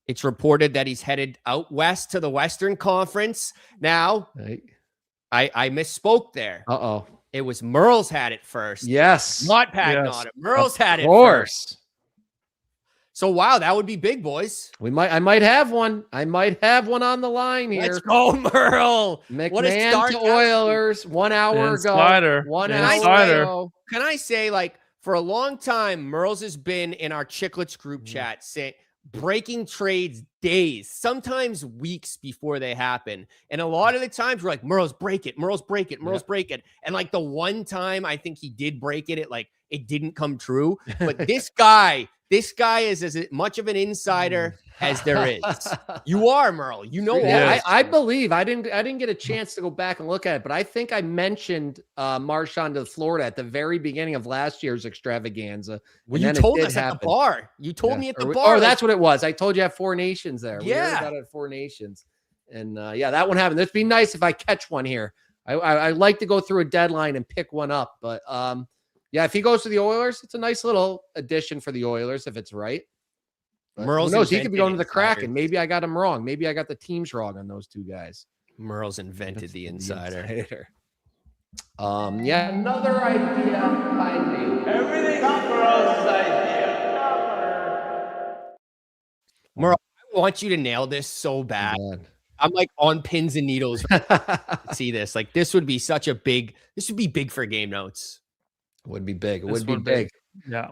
It's reported that he's headed out west to the Western Conference. Now, I misspoke there. Uh-oh. It was Merle's had it first. Yes. Not Pagnotta. Yes. Merle's had it first. So, wow, that would be big, boys. I might have one. I might have one on the line here. Let's go, Merle. McMann what a start to Oilers 1 hour Insider. ago. 1 Insider. hour ago. Can I say, like, for a long time, Merle's has been in our Chicklets group chat saying breaking trades days, sometimes weeks before they happen. And a lot of the times we're like, Merle's break it, Merle's break it, Merle's break it. And like the one time I think he did break it, it didn't come true. But this guy is as much of an insider as there is. You are, Merle. You know that. I believe I didn't get a chance to go back and look at it, but I think I mentioned Marchand to Florida at the very beginning of last year's extravaganza. Well, you told us at the bar. You told me at the bar. Oh, that's what it was. I told you at Four Nations there. Yeah. We got it at Four Nations. And that one happened. It'd be nice if I catch one here. I like to go through a deadline and pick one up, but if he goes to the Oilers, it's a nice little addition for the Oilers if it's right. Merle's who knows? He could be going to the Kraken. Maybe I got him wrong. Maybe I got the teams wrong on those two guys. Merle's invented the insider. Another idea by me. Everything Merle's idea. Merle, I want you to nail this so bad. I'm like on pins and needles to see this. Like this would be big for game notes. Would be big. It would be big. Yeah.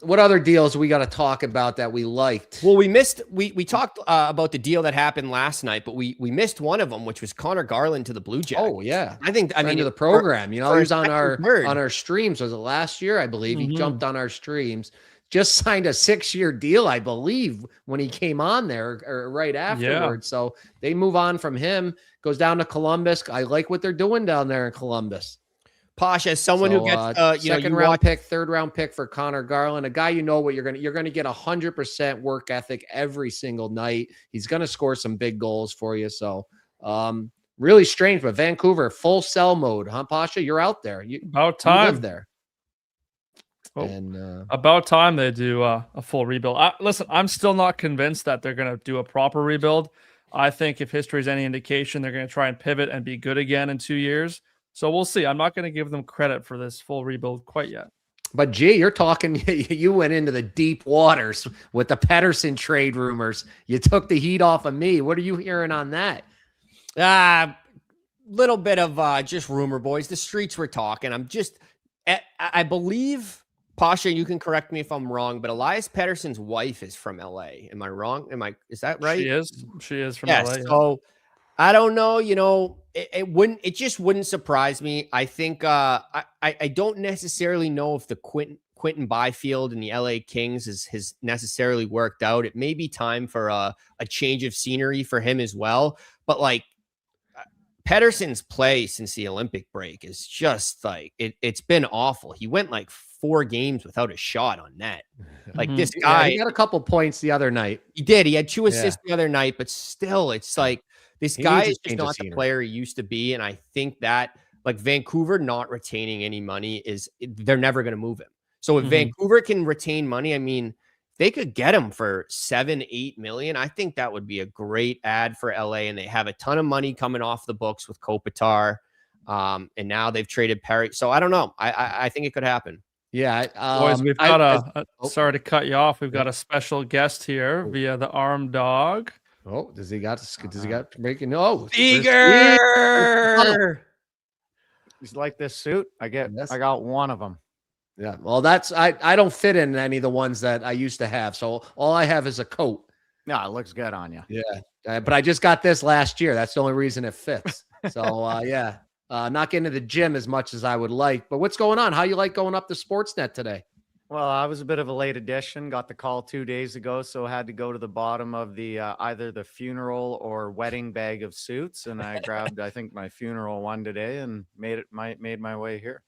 What other deals we got to talk about that we liked? Well, we talked about the deal that happened last night, but we missed one of them, which was Connor Garland to the Blue Jackets. Oh yeah. I mean to the program, he was on our streams. Was it last year? I believe he jumped on our streams. Just signed a 6-year deal, I believe, when he came on there or right afterwards. Yeah. So they move on from him, goes down to Columbus. I like what they're doing down there in Columbus. Pasha, someone who gets second round pick, third round pick for Connor Garland, a guy you're gonna get 100% work ethic every single night. He's gonna score some big goals for you. So really strange, but Vancouver full sell mode, huh, Pasha? You're out there. About time. You live there. Oh, and about time they do a full rebuild. Listen, I'm still not convinced that they're going to do a proper rebuild. I think if history is any indication, they're going to try and pivot and be good again in 2 years. So we'll see. I'm not going to give them credit for this full rebuild quite yet. But gee, you're talking, you went into the deep waters with the Patterson trade rumors. You took the heat off of me. What are you hearing on that? Little bit of just rumor, boys. The streets were talking. I believe, Pasha, you can correct me if I'm wrong, but Elias Pettersson's wife is from LA. Am I wrong? Is that right? She is from LA. So I don't know, it just wouldn't surprise me. I think I don't necessarily know if the Quentin Byfield and the LA Kings has necessarily worked out. It may be time for a change of scenery for him as well. But like Pettersson's play since the Olympic break is just like it's been awful. He went like 4 games without a shot on net. Like this guy, he got a couple points the other night. He did. He had 2 assists the other night, but still, it's like this guy is just not the player he used to be. And I think that like Vancouver not retaining any money they're never going to move him. So if Vancouver can retain money, I mean, they could get him for 7-8 million. I think that would be a great ad for LA. And they have a ton of money coming off the books with Kopitar. And now they've traded Perry. So I don't know. I think it could happen. Yeah. Boys, we've got sorry to cut you off. We've got a special guest here via the Arm Dog. Oh, does he got breaking? Oh, Eager. He's like this suit. I got one of them. Yeah. Well, I don't fit in any of the ones that I used to have. So all I have is a coat. No, it looks good on you. Yeah. But I just got this last year. That's the only reason it fits. So not getting to the gym as much as I would like. But what's going on? How you like going up to Sportsnet today? Well, I was a bit of a late addition. Got the call 2 days ago, so had to go to the bottom of the either the funeral or wedding bag of suits, and I grabbed, I think, my funeral one today and made my way here.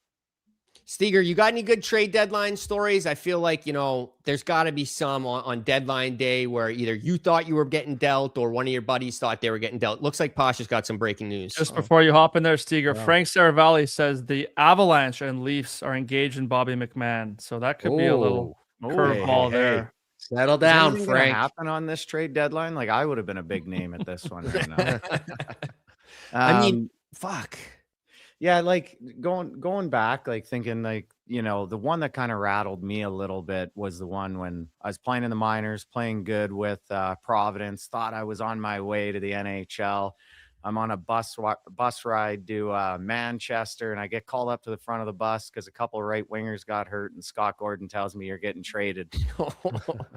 Steger, you got any good trade deadline stories? I feel like, there's got to be some on deadline day where either you thought you were getting dealt or one of your buddies thought they were getting dealt. Looks like Pasha's got some breaking news. Just before you hop in there, Steger, Frank Saravalli says the Avalanche and Leafs are engaged in Bobby McMahon. So that could be a little curveball there. Settle down, Is Frank. happen on this trade deadline? Like, I would have been a big name at this one right now. I mean, fuck. Yeah, like going back, like thinking like, the one that kind of rattled me a little bit was the one when I was playing in the minors, playing good with Providence, thought I was on my way to the NHL. I'm on a bus ride to Manchester, and I get called up to the front of the bus because a couple of right wingers got hurt, and Scott Gordon tells me you're getting traded.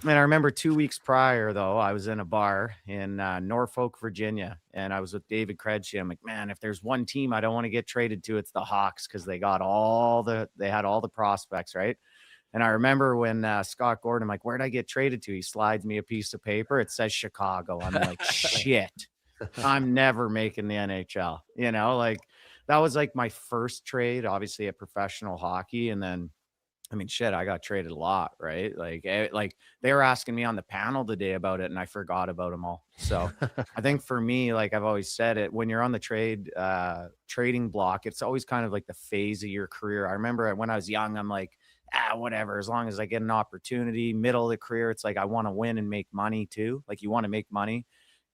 Man, I remember 2 weeks prior, though, I was in a bar in Norfolk, Virginia, and I was with David Kretschy. I'm like, man, if there's one team I don't want to get traded to, it's the Hawks, because they had all the prospects, right? And I remember when Scott Gordon, I'm like, where'd I get traded to? He slides me a piece of paper. It says Chicago. I'm like, shit. I'm never making the NHL, like that was like my first trade, obviously at professional hockey. And then, I mean, shit, I got traded a lot, right? Like they were asking me on the panel today about it and I forgot about them all. So I think for me, like I've always said it, when you're on the trading block, it's always kind of like the phase of your career. I remember when I was young, I'm like, whatever, as long as I get an opportunity. Middle of the career, it's like, I want to win and make money too. Like you want to make money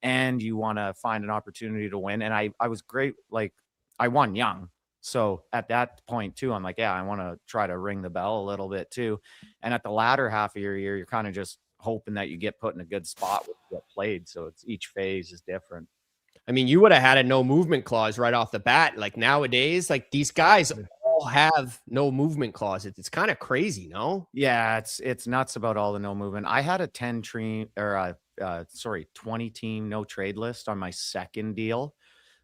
and you want to find an opportunity to win. And I was great. Like I won young. So at that point too, I'm like, I want to try to ring the bell a little bit too. And at the latter half of your year, you're kind of just hoping that you get put in a good spot with what played. So it's each phase is different. I mean, you would have had a no movement clause right off the bat. Like nowadays, like these guys all have no movement clauses. It's kind of crazy, no? Yeah, it's nuts about all the no movement. I had a 20 team no trade list on my second deal.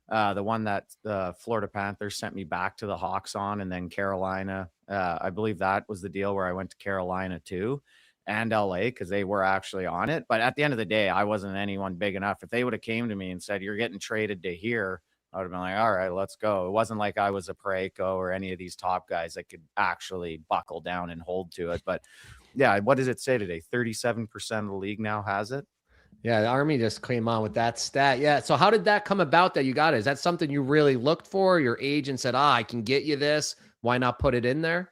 The one that the Florida Panthers sent me back to the Hawks on, and then Carolina. I believe that was the deal where I went to Carolina too, and LA, because they were actually on it. But at the end of the day, I wasn't anyone big enough. If they would have came to me and said, you're getting traded to here, I would have been like, all right, let's go. It wasn't like I was a Parayko or any of these top guys that could actually buckle down and hold to it. But yeah, what does it say today? 37% of the league now has it. Yeah, the Army just came on with that stat. Yeah. So how did that come about that you got it? Is that something you really looked for? Your agent said, I can get you this. Why not put it in there?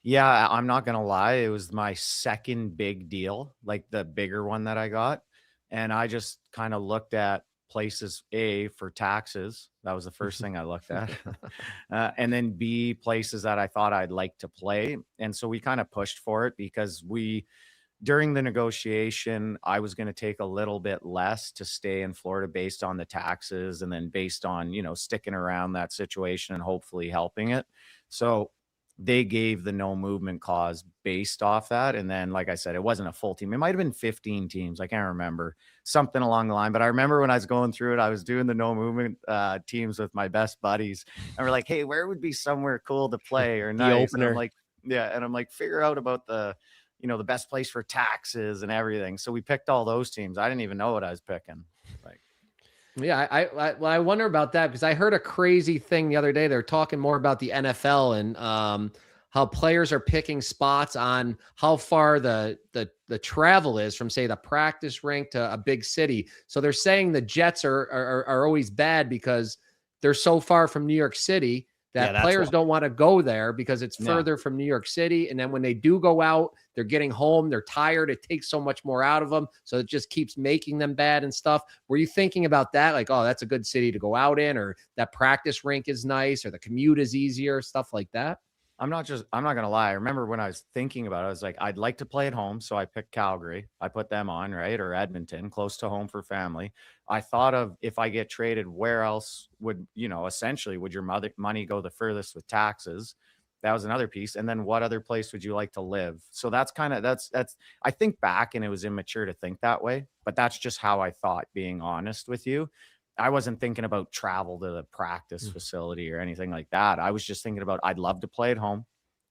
Yeah, I'm not going to lie. It was my second big deal, like the bigger one that I got. And I just kind of looked at places, A, for taxes. That was the first thing I looked at. And then B, places that I thought I'd like to play. And so we kind of pushed for it because during the negotiation, I was going to take a little bit less to stay in Florida based on the taxes and then based on, sticking around that situation and hopefully helping it. So they gave the no movement clause based off that. And then, like I said, it wasn't a full team. It might've been 15 teams. I can't remember, something along the line, but I remember when I was going through it, I was doing the no movement teams with my best buddies. And we're like, hey, where would be somewhere cool to play or nice? And I'm like, yeah. And I'm like, figure out about the best place for taxes and everything. So we picked all those teams. I didn't even know what I was picking. Like, yeah, I wonder about that because I heard a crazy thing the other day. They're talking more about the NFL and how players are picking spots on how far the travel is from, say, the practice rink to a big city. So they're saying the Jets are always bad because they're so far from New York City that players don't want to go there because it's further from New York City. And then when they do go out, they're getting home, they're tired. It takes so much more out of them. So it just keeps making them bad and stuff. Were you thinking about that? Like, oh, that's a good city to go out in, or that practice rink is nice, or the commute is easier, stuff like that? I'm not going to lie. I remember when I was thinking about it, I was like, I'd like to play at home. So I picked Calgary. I put them on, right? Or Edmonton, close to home for family. I thought of, if I get traded, where else would, essentially would your money go the furthest with taxes? That was another piece. And then what other place would you like to live? So that's I think back, and it was immature to think that way, but that's just how I thought, being honest with you. I wasn't thinking about travel to the practice facility or anything like that. I was just thinking about, I'd love to play at home.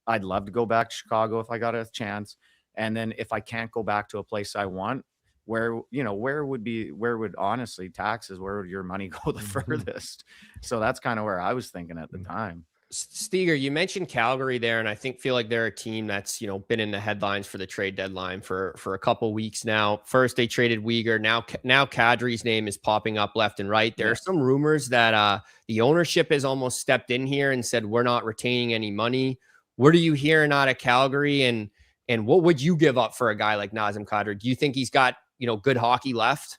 I'd love to go back to Chicago if I got a chance. And then if I can't go back to a place I want, where would honestly taxes, where would your money go the furthest? So that's kind of where I was thinking at the time. Steger, you mentioned Calgary there, and I feel like they're a team that's, been in the headlines for the trade deadline for a couple weeks now. First, they traded Weegar. Now Kadri's name is popping up left and right. There are some rumors that the ownership has almost stepped in here and said, we're not retaining any money. What are you hearing out of Calgary? And what would you give up for a guy like Nazem Kadri? Do you think he's got, good hockey left?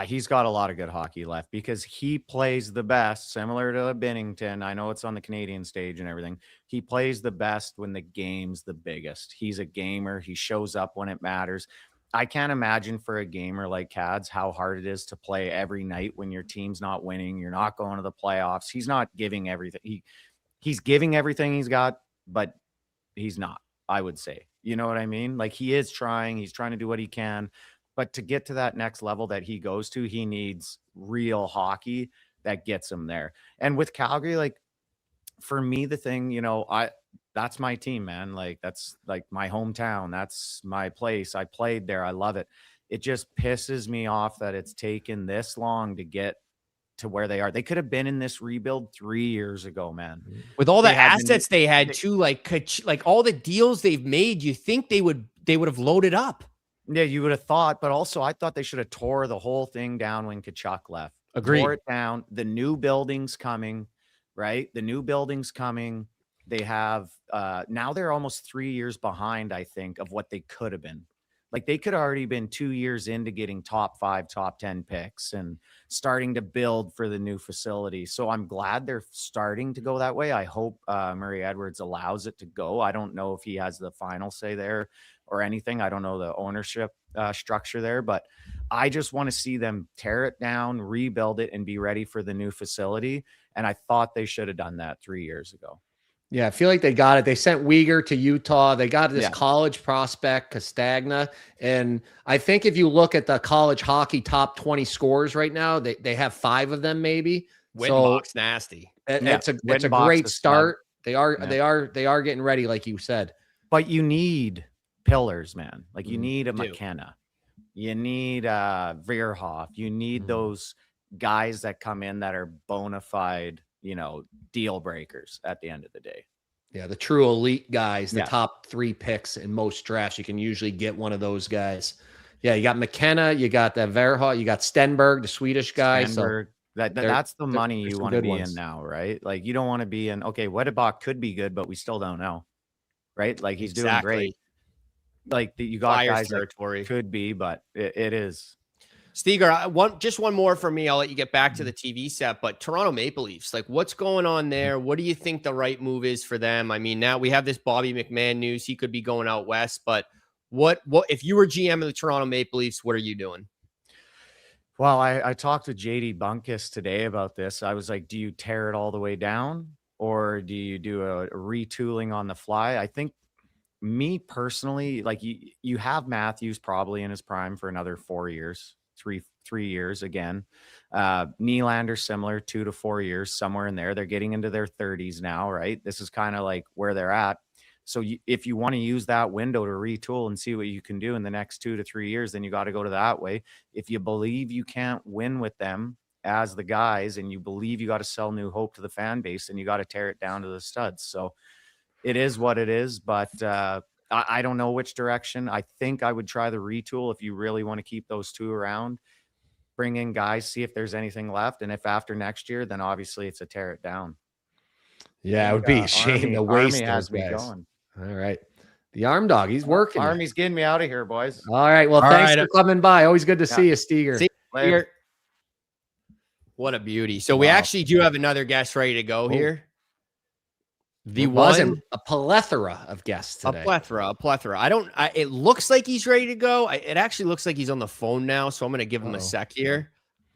He's got a lot of good hockey left because he plays the best, similar to Binnington. I know it's on the Canadian stage and everything. He plays the best when the game's the biggest. He's a gamer. He shows up when it matters. I can't imagine for a gamer like Cads how hard it is to play every night when your team's not winning. You're not going to the playoffs. He's not giving everything. He's giving everything he's got, but he's not, I would say. You know what I mean? Like, he is trying. He's trying to do what he can. But to get to that next level that he goes to, he needs real hockey that gets him there. And with Calgary, like, for me, the thing, that's my team, man. Like, that's like my hometown. That's my place. I played there. I love it. It just pisses me off that it's taken this long to get to where they are. They could have been in this rebuild 3 years ago, man. With all the assets they had too, like all the deals they've made, you think they would have loaded up. Yeah, you would have thought, but also I thought they should have tore the whole thing down when Tkachuk left. Agreed. Tore it down. The new building's coming, right? The new building's coming. They have now they're almost 3 years behind, I think, of what they could have been. Like, they could have already been 2 years into getting top 5, top 10 picks and starting to build for the new facility. So I'm glad they're starting to go that way. I hope Murray Edwards allows it to go. I don't know if he has the final say there or anything. I don't know the ownership structure there, but I just want to see them tear it down, rebuild it, and be ready for the new facility. And I thought they should have done that 3 years ago. Yeah, I feel like they got it. They sent Weegar to Utah. They got this college prospect, Castagna. And I think if you look at the college hockey top 20 scores right now, they have 5 of them maybe. Wittenbach's nasty. It's a great start. They are getting ready, like you said. But you need pillars, man. Like, you need a McKenna. You need Veerhoff. You need those guys that come in that are bona fide, deal breakers at the end of the day. Yeah, the true elite guys, the top 3 picks in most drafts. You can usually get one of those guys. Yeah, you got McKenna, you got the Verhoff, you got Stenberg, the Swedish guy. Stenberg. So that's the money you want to be in now, right? Like, you don't want to be in, okay, Wettebach could be good, but we still don't know, right? Like, he's doing great. Like, you got guys territory that could be, but it is. Steger, just one more for me. I'll let you get back to the TV set, but Toronto Maple Leafs, like, what's going on there? What do you think the right move is for them? I mean, now we have this Bobby McMahon news. He could be going out west, but what if you were GM of the Toronto Maple Leafs, what are you doing? Well, I talked to JD Bunkus today about this. I was like, do you tear it all the way down, or do you do a retooling on the fly? I think, me personally, like, you have Matthews probably in his prime for another 4 years. 3 years again. Nylander similar, 2 to 4 years, somewhere in there. They're getting into their 30s now, right? This is kind of like where they're at. So if you want to use that window to retool and see what you can do in the next 2 to 3 years, then you got to go to that way. If you believe you can't win with them as the guys, and you believe you got to sell new hope to the fan base, then you got to tear it down to the studs. So it is what it is, but I don't know which direction. I think I would try the retool if you really want to keep those 2 around. Bring in guys, see if there's anything left. And if after next year, then obviously it's a tear it down. Yeah, it would be a shame to waste those guys. Going. All right. The arm dog, he's working. Army's getting me out of here, boys. All right. Well, thanks for coming by. Always good to see you, Steger. See you. What a beauty. So we actually do have another guest ready to go here. A plethora of guests today. A plethora. It looks like he's ready to go. It actually looks like he's on the phone now, so I'm going to give him a sec here.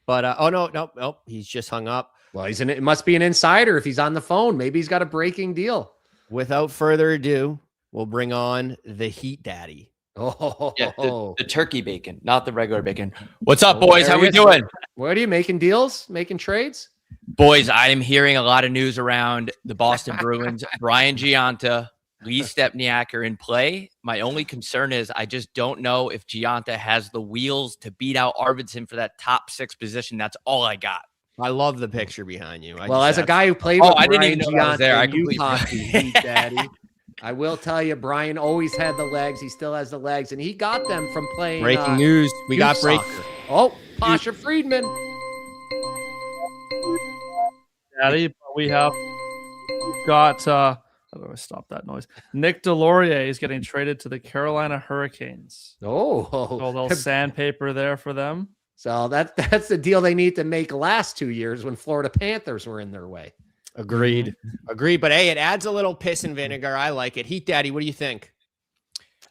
But no, he's just hung up. Well, it must be an insider if he's on the phone. Maybe he's got a breaking deal. Without further ado, we'll bring on the Heat Daddy. Oh, yeah, the turkey bacon, not the regular bacon. What's up, boys? How we doing? What are you making deals? Making trades? Boys, I am hearing a lot of news around the Boston Bruins. Brian Giunta Lee Stepniak are in play. My only concern is I just don't know if Gianta has the wheels to beat out Arvidsson for that top 6 position. That's all I got. I love the picture behind you. Well, as a guy who played with I didn't Brayden even know that was there. I Schenn in completely Utah, forgot. Daddy, I will tell you, Brian always had the legs. He still has the legs, and he got them from playing. Breaking news. We got break. soccer. Oh, Pasha Friedman. Daddy, we've got how do I stop that noise? Nick Delorier is getting traded to the Carolina Hurricanes. Oh, So a little sandpaper there for them. So that's the deal they need to make last 2 years when Florida Panthers were in their way. Agreed. But hey, it adds a little piss and vinegar. I like it. Heat Daddy, what do you think?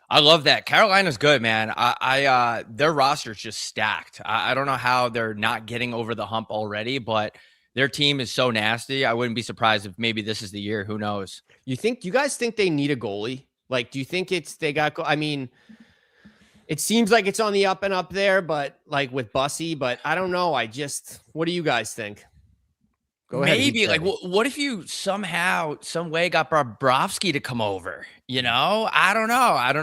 I love that. Carolina's good, man. I their roster's just stacked. I don't know how they're not getting over the hump already, but their team is so nasty. I wouldn't be surprised if maybe this is the year. Who knows? You guys think they need a goalie? Like, do you think I mean, it seems like it's on the up and up there, but like with Bussy, but I don't know. What do you guys think? Go ahead. Maybe like, what if you somehow, some way got Bobrovsky to come over? You know, I don't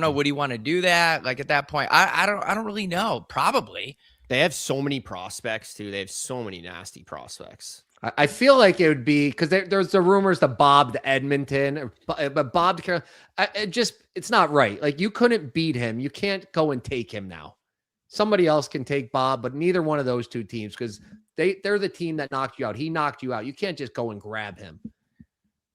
know. Would he want to do that? Like at that point, I don't really know. Probably. They have so many prospects too. They have so many nasty prospects. I feel like it would be because there's the rumors to Bob to Edmonton, but Bob to Carolina. It's not right. Like you couldn't beat him. You can't go and take him now. Somebody else can take Bob, but neither one of those two teams because they're the team that knocked you out. He knocked you out. You can't just go and grab him.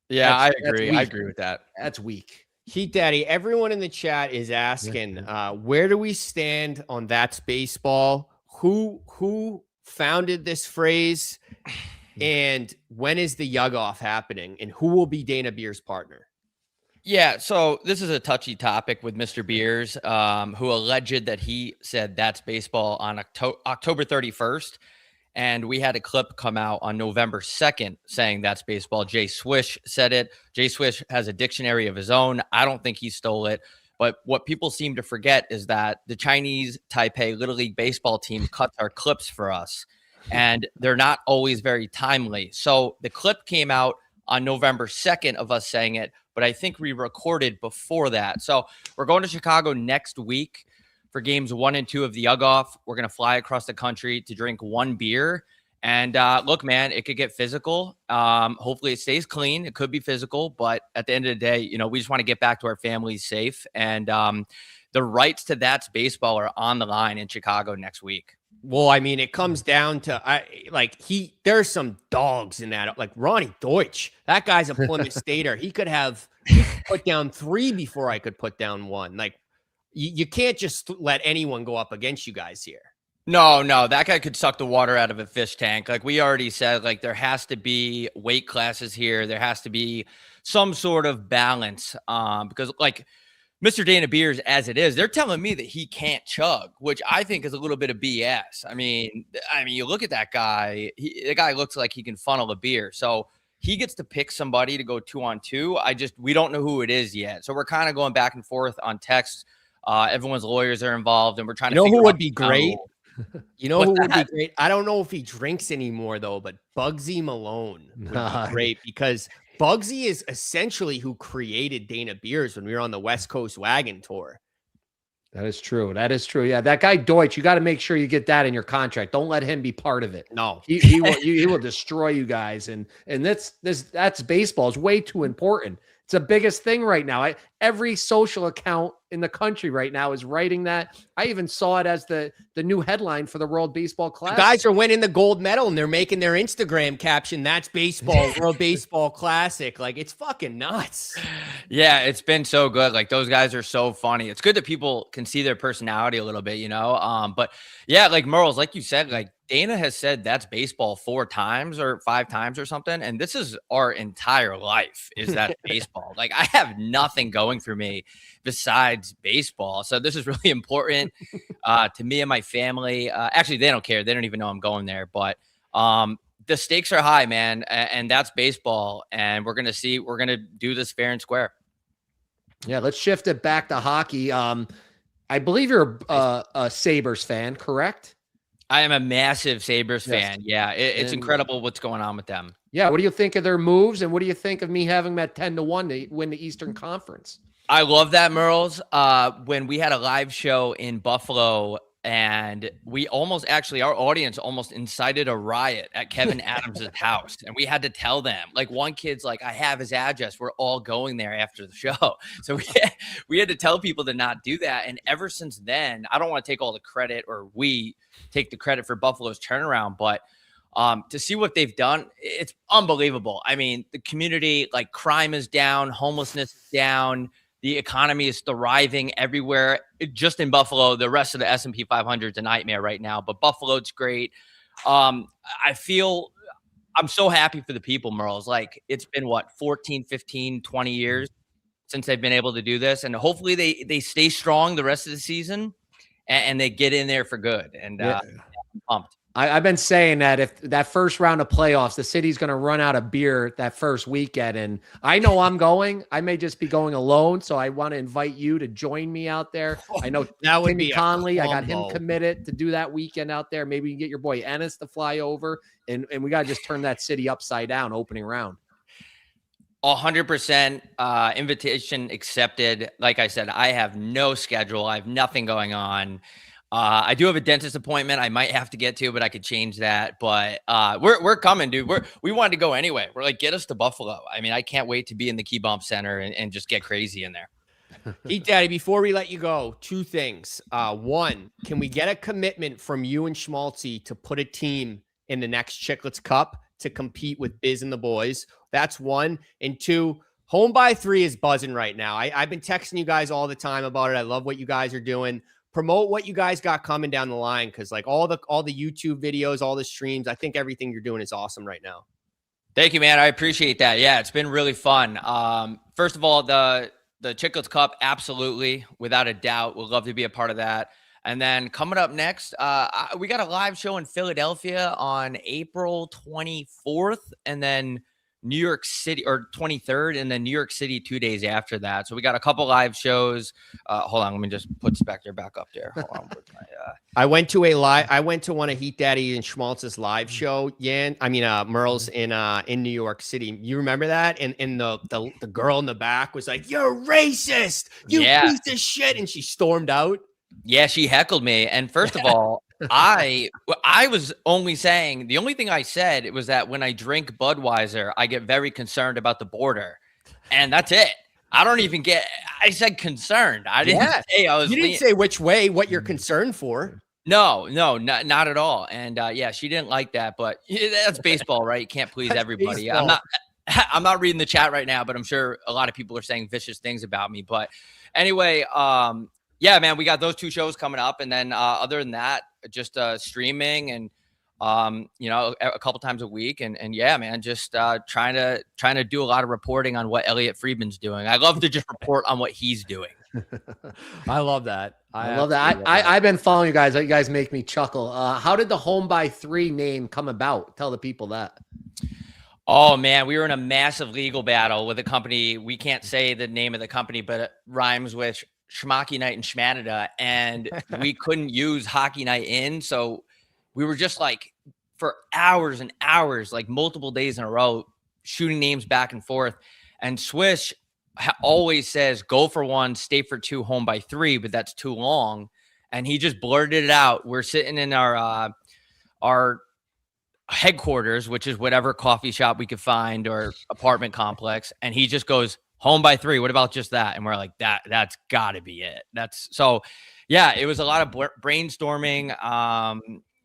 Yeah, I agree. I agree with that. That's weak. Heat Daddy, everyone in the chat is asking, where do we stand on That's Baseball? Who founded this phrase? And when is the Yug-Off happening? And who will be Dana Beer's partner? Yeah, so this is a touchy topic with Mr. Beers, who alleged that he said That's Baseball on October 31st. And we had a clip come out on November 2nd saying That's Baseball. Jay Swish said it. Jay Swish has a dictionary of his own. I don't think he stole it. But what people seem to forget is that the Chinese Taipei Little League baseball team cuts our clips for us. And they're not always very timely. So the clip came out on November 2nd of us saying it, but I think we recorded before that. So we're going to Chicago next week for games 1 and 2 of the Yug-Off. We're going to fly across the country to drink 1 beer. And look, man, it could get physical. Hopefully it stays clean. It could be physical, but at the end of the day, you know, we just want to get back to our families safe. And the rights to That's Baseball are on the line in Chicago next week. Well, I mean, it comes down to there's some dogs in that, like Ronnie Deutsch. That guy's a Plymouth Stater. He could put down 3 before I could put down 1. Like you can't just let anyone go up against you guys here. No, that guy could suck the water out of a fish tank. Like we already said, like there has to be weight classes here. There has to be some sort of balance because like Mr. Dana Beers, as it is, they're telling me that he can't chug, which I think is a little bit of BS. I mean, you look at that guy. The guy looks like he can funnel a beer. So he gets to pick somebody to go 2-on-2. We don't know who it is yet. So we're kind of going back and forth on text. Everyone's lawyers are involved, and we're trying to. You know who would be great? You know who would be great? I don't know if he drinks anymore though, but Bugsy Malone would be great because Bugsy is essentially who created Dana Beers when we were on the West Coast Wagon Tour. That is true. Yeah, that guy Deutsch, you got to make sure you get that in your contract. Don't let him be part of it. No, he will destroy you guys. And that's baseball is way too important. It's the biggest thing right now. Every social account in the country right now is writing that. I even saw it as the new headline for the World Baseball Classic. The guys are winning the gold medal and they're making their Instagram caption, That's Baseball, World Baseball Classic. Like, it's fucking nuts. Yeah, it's been so good. Like, those guys are so funny. It's good that people can see their personality a little bit, you know? But yeah, like Merles, like you said, like Dana has said That's Baseball 4 times or 5 times or something. And this is our entire life is That's Baseball. Like, I have nothing going for me besides baseball. So this is really important to me and my family. Actually, they don't care. They don't even know I'm going there. But the stakes are high, man. And that's baseball. And we're going to do this fair and square. Yeah, let's shift it back to hockey. I believe you're a Sabres fan, correct? I am a massive Sabres fan. Yeah, it's incredible what's going on with them. Yeah, what do you think of their moves, and what do you think of me having them at 10-1 to win the Eastern Conference? I love that, Merles. When we had a live show in Buffalo, and we almost actually, our audience almost incited a riot at Kevin Adams' house. And we had to tell them, like, one kid's like, I have his address. We're all going there after the show. So we had to tell people to not do that. And ever since then, I don't want to take all the credit, or we take the credit for Buffalo's turnaround, but to see what they've done, it's unbelievable. I mean, the community, like, crime is down, homelessness is down. The economy is thriving everywhere. Just in Buffalo, the rest of the S&P 500 is a nightmare right now, but Buffalo's great. I feel I'm so happy for the people, Merles. Like, it's been, 14, 15, 20 years since they've been able to do this. And hopefully they stay strong the rest of the season and they get in there for good. And I'm pumped. I've been saying that if that first round of playoffs, the city's going to run out of beer that first weekend. And I know I'm going. I may just be going alone. So I want to invite you to join me out there. I know that would Timmy be Conley. I got him committed to do that weekend out there. Maybe you can get your boy Ennis to fly over. And we got to just turn that city upside down opening round. 100% invitation accepted. Like I said, I have no schedule. I have nothing going on. I do have a dentist appointment I might have to get to, but I could change that. But we're coming, dude. We wanted to go anyway. We're like, get us to Buffalo. I mean, I can't wait to be in the Key Bump Center and just get crazy in there. Heatdaddy, before we let you go, two things. One, can we get a commitment from you and Schmaltzy to put a team in the next Chicklets Cup to compete with Biz and the boys? That's one. And two, Home by 3 is buzzing right now. I've been texting you guys all the time about it. I love what you guys are doing. Promote what you guys got coming down the line, because like all the YouTube videos, all the streams, I think everything you're doing is awesome right now. Thank you, man. I appreciate that. Yeah, it's been really fun. First of all, the Chicklets Cup, absolutely, without a doubt, would love to be a part of that. And then coming up next, we got a live show in Philadelphia on April 24th, and then New York City, or 23rd, and then New York City 2 days after that. So we got a couple live shows. Hold on, let me just put Spectre back up there. Hold on. I went to one of Heatdaddy and Schmaltz's live show, Merle's in New York City. You remember that? And the girl in the back was like, "You're racist, you piece of shit," and she stormed out. Yeah, she heckled me. And first of all, I was only saying, the only thing I said was that when I drink Budweiser, I get very concerned about the border. And that's it. I said concerned. I didn't say I was. You didn't say which way, what you're concerned for. No, not at all. And she didn't like that, but that's baseball, right? You can't please everybody. Baseball. I'm not reading the chat right now, but I'm sure a lot of people are saying vicious things about me. But anyway, yeah, man, we got those two shows coming up. And then other than that, just streaming and, a couple times a week. And yeah, man, just trying to do a lot of reporting on what Elliot Friedman's doing. I love to just report on what he's doing. I love that. I love that. I've been following you guys. You guys make me chuckle. How did the Home by 3 name come about? Tell the people that. Oh, man, we were in a massive legal battle with a company. We can't say the name of the company, but it rhymes with Schmocky Night and Schmanada, and we couldn't use Hockey Night In. So we were just like for hours and hours, like multiple days in a row, shooting names back and forth. And Swish always says, go for 1, stay for 2, Home by 3, but that's too long. And he just blurted it out. We're sitting in our headquarters, which is whatever coffee shop we could find or apartment complex. And he just goes, Home by 3. What about just that? And we're like, that's gotta be it. Yeah, it was a lot of brainstorming.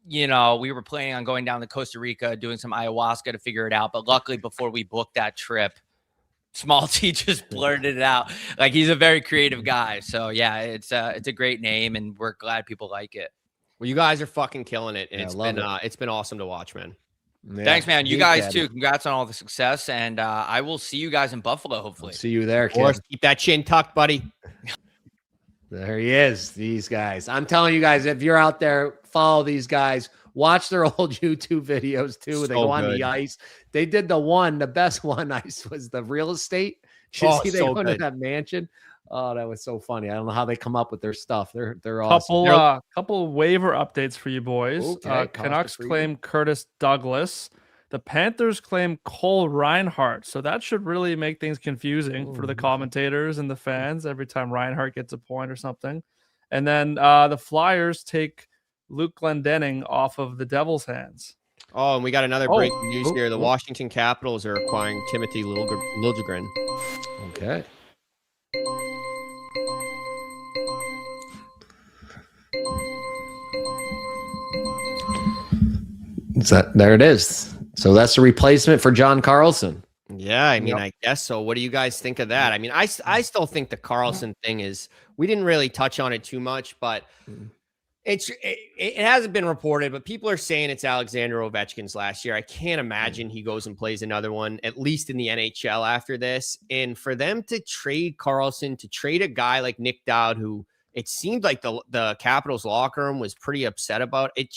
We were planning on going down to Costa Rica, doing some ayahuasca to figure it out. But luckily, before we booked that trip, Small T just blurted it out. Like, he's a very creative guy. So yeah, it's a great name, and we're glad people like it. Well, you guys are fucking killing it. And it's been awesome to watch, man. Yeah. Thanks, man. You guys too. Congrats on all the success, and I will see you guys in Buffalo. Hopefully, see you there. Kid. Or keep that chin tucked, buddy. There he is. These guys. I'm telling you guys, if you're out there, follow these guys. Watch their old YouTube videos too. They go on the ice. They did the best one ice was the real estate. They go to that mansion. Oh, that was so funny. I don't know how they come up with their stuff. They're awesome. Couple waiver updates for you boys. Okay, Canucks claim Curtis Douglas. The Panthers claim Cole Reinhardt, so that should really make things confusing for the commentators and the fans every time Reinhardt gets a point or something. And then the Flyers take Luke Glendening off of the Devils' hands. Oh, and we got another breaking news here. The Washington Capitals are acquiring Timothy Liljegren. Okay. There it is. So that's a replacement for John Carlson. Yeah, I mean, I guess so. What do you guys think of that? I mean, I still think the Carlson thing is, we didn't really touch on it too much, but it hasn't been reported, but people are saying it's Alexander Ovechkin's last year. I can't imagine he goes and plays another one, at least in the NHL after this. And for them to trade Carlson, to trade a guy like Nick Dowd, who it seemed like the Capitals locker room was pretty upset about, it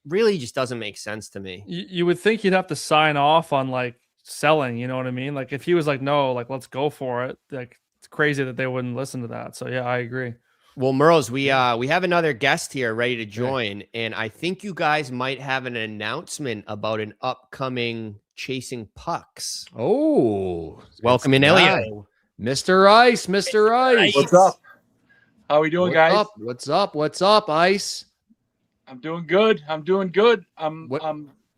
really just doesn't make sense to me. You would think you'd have to sign off on like selling, you know what I mean? Like if he was like, no, like let's go for it. Like it's crazy that they wouldn't listen to that. So yeah, I agree. Well, Merles, we have another guest here ready to join, and I think you guys might have an announcement about an upcoming Chasing Pucks. Oh, welcome in, Elliot. Mr. Ice, Mr. Ice. What's up? How we doing, guys? What's up, Ice? I'm doing good. I'm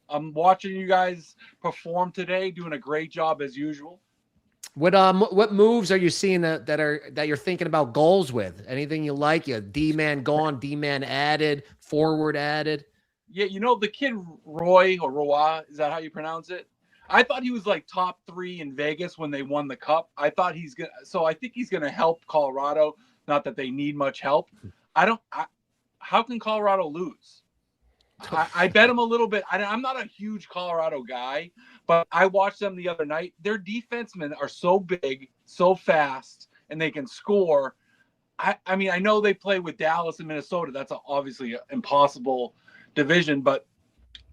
watching you guys perform today, doing a great job as usual. What moves are you seeing that you're thinking about goals with? Anything you like? You D-man gone, D-man added, forward added. Yeah, you know the kid Roy, is that how you pronounce it? I thought he was like top 3 in Vegas when they won the cup. I think he's gonna help Colorado. Not that they need much help. How can Colorado lose? I bet him a little bit. I'm not a huge Colorado guy, but I watched them the other night. Their defensemen are so big, so fast, and they can score. I mean, I know they play with Dallas and Minnesota. That's obviously an impossible division, but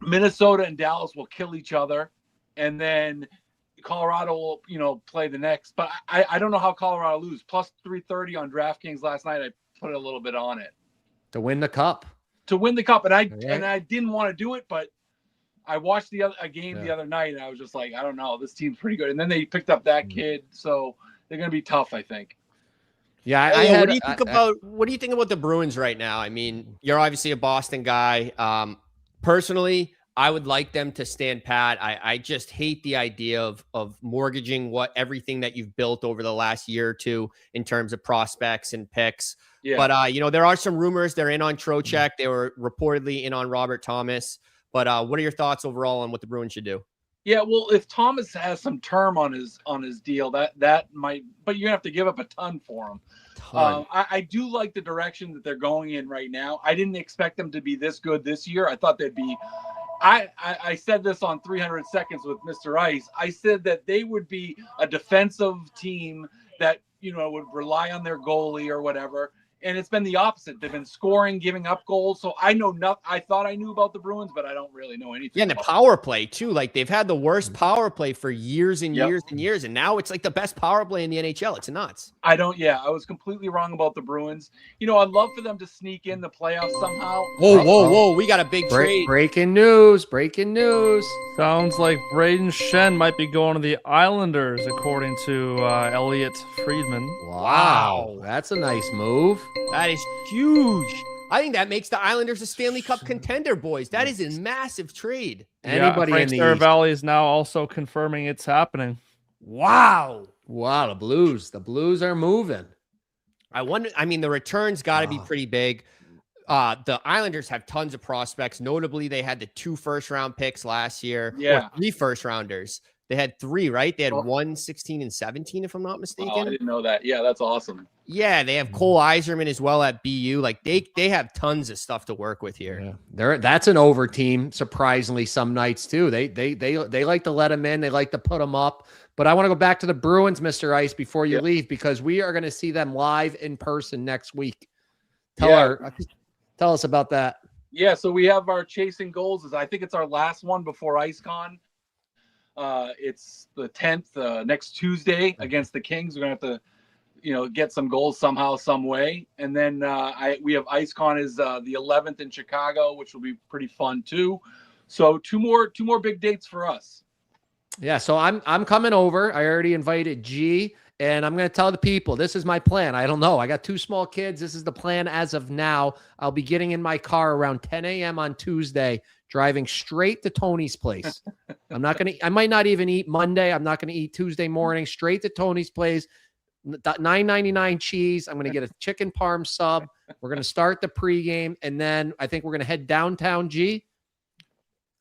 Minnesota and Dallas will kill each other, and then Colorado will, play the next. But I don't know how Colorado lose. Plus 330 on DraftKings last night. I put a little bit on it to win the cup. And I didn't want to do it, but I watched a game the other night, and I was just like, I don't know, this team's pretty good. And then they picked up that kid, so they're going to be tough, I think. Yeah, what do you think about the Bruins right now? I mean, you're obviously a Boston guy. Personally, I would like them to stand pat. I just hate the idea of mortgaging everything that you've built over the last year or two in terms of prospects and picks. Yeah. But there are some rumors they're in on Trocheck. They were reportedly in on Robert Thomas. But what are your thoughts overall on what the Bruins should do? Yeah, well, if Thomas has some term on his deal, that might, but you're gonna have to give up a ton for him. I do like the direction that they're going in right now. I didn't expect them to be this good this year. I thought they'd be. I said this on 300 Seconds with Mr. Ice. I said that they would be a defensive team that would rely on their goalie or whatever. And it's been the opposite. They've been scoring, giving up goals. So I know nothing. I thought I knew about the Bruins, but I don't really know anything. Yeah, and the power play too. Like they've had the worst power play for years and years and years, and now it's like the best power play in the NHL. It's nuts. I was completely wrong about the Bruins. I'd love for them to sneak in the playoffs somehow. Whoa! We got a big trade. Breaking news! Sounds like Brayden Schenn might be going to the Islanders, according to Elliot Friedman. Wow, that's a nice move. That is huge. I think that makes the Islanders a Stanley Cup contender, boys. That is a massive trade. Anybody in the Valley is now also confirming it's happening. Wow, the Blues are moving. I wonder. I mean, the returns got to be pretty big. The Islanders have tons of prospects. Notably, they had the 2 first-round picks last year. Yeah, 3 first-rounders. They had 3, right? They had 1, 16, and 17, if I'm not mistaken. Oh, I didn't know that. Yeah, that's awesome. Yeah, they have Cole Yzerman as well at BU. Like they have tons of stuff to work with here. Yeah. That's an over team. Surprisingly, some nights too. They like to let them in. They like to put them up. But I want to go back to the Bruins, Mr. Ice, before you leave, because we are going to see them live in person next week. Tell us about that. Yeah, so we have our Chasing Goals. I think it's our last one before IceCon. It's the 10th, next Tuesday against the Kings. We're gonna have to, get some goals somehow, some way. And then we have IceCon is the 11th in Chicago, which will be pretty fun too. So two more big dates for us. Yeah, so I'm coming over. I already invited G, and I'm going to tell the people, this is my plan. I don't know. I got 2 small kids. This is the plan as of now. I'll be getting in my car around 10 a.m. on Tuesday, driving straight to Tony's place. I might not even eat Monday. I'm not going to eat Tuesday morning, straight to Tony's place. $9.99 cheese. I'm going to get a chicken parm sub. We're going to start the pregame, and then I think we're going to head downtown, G.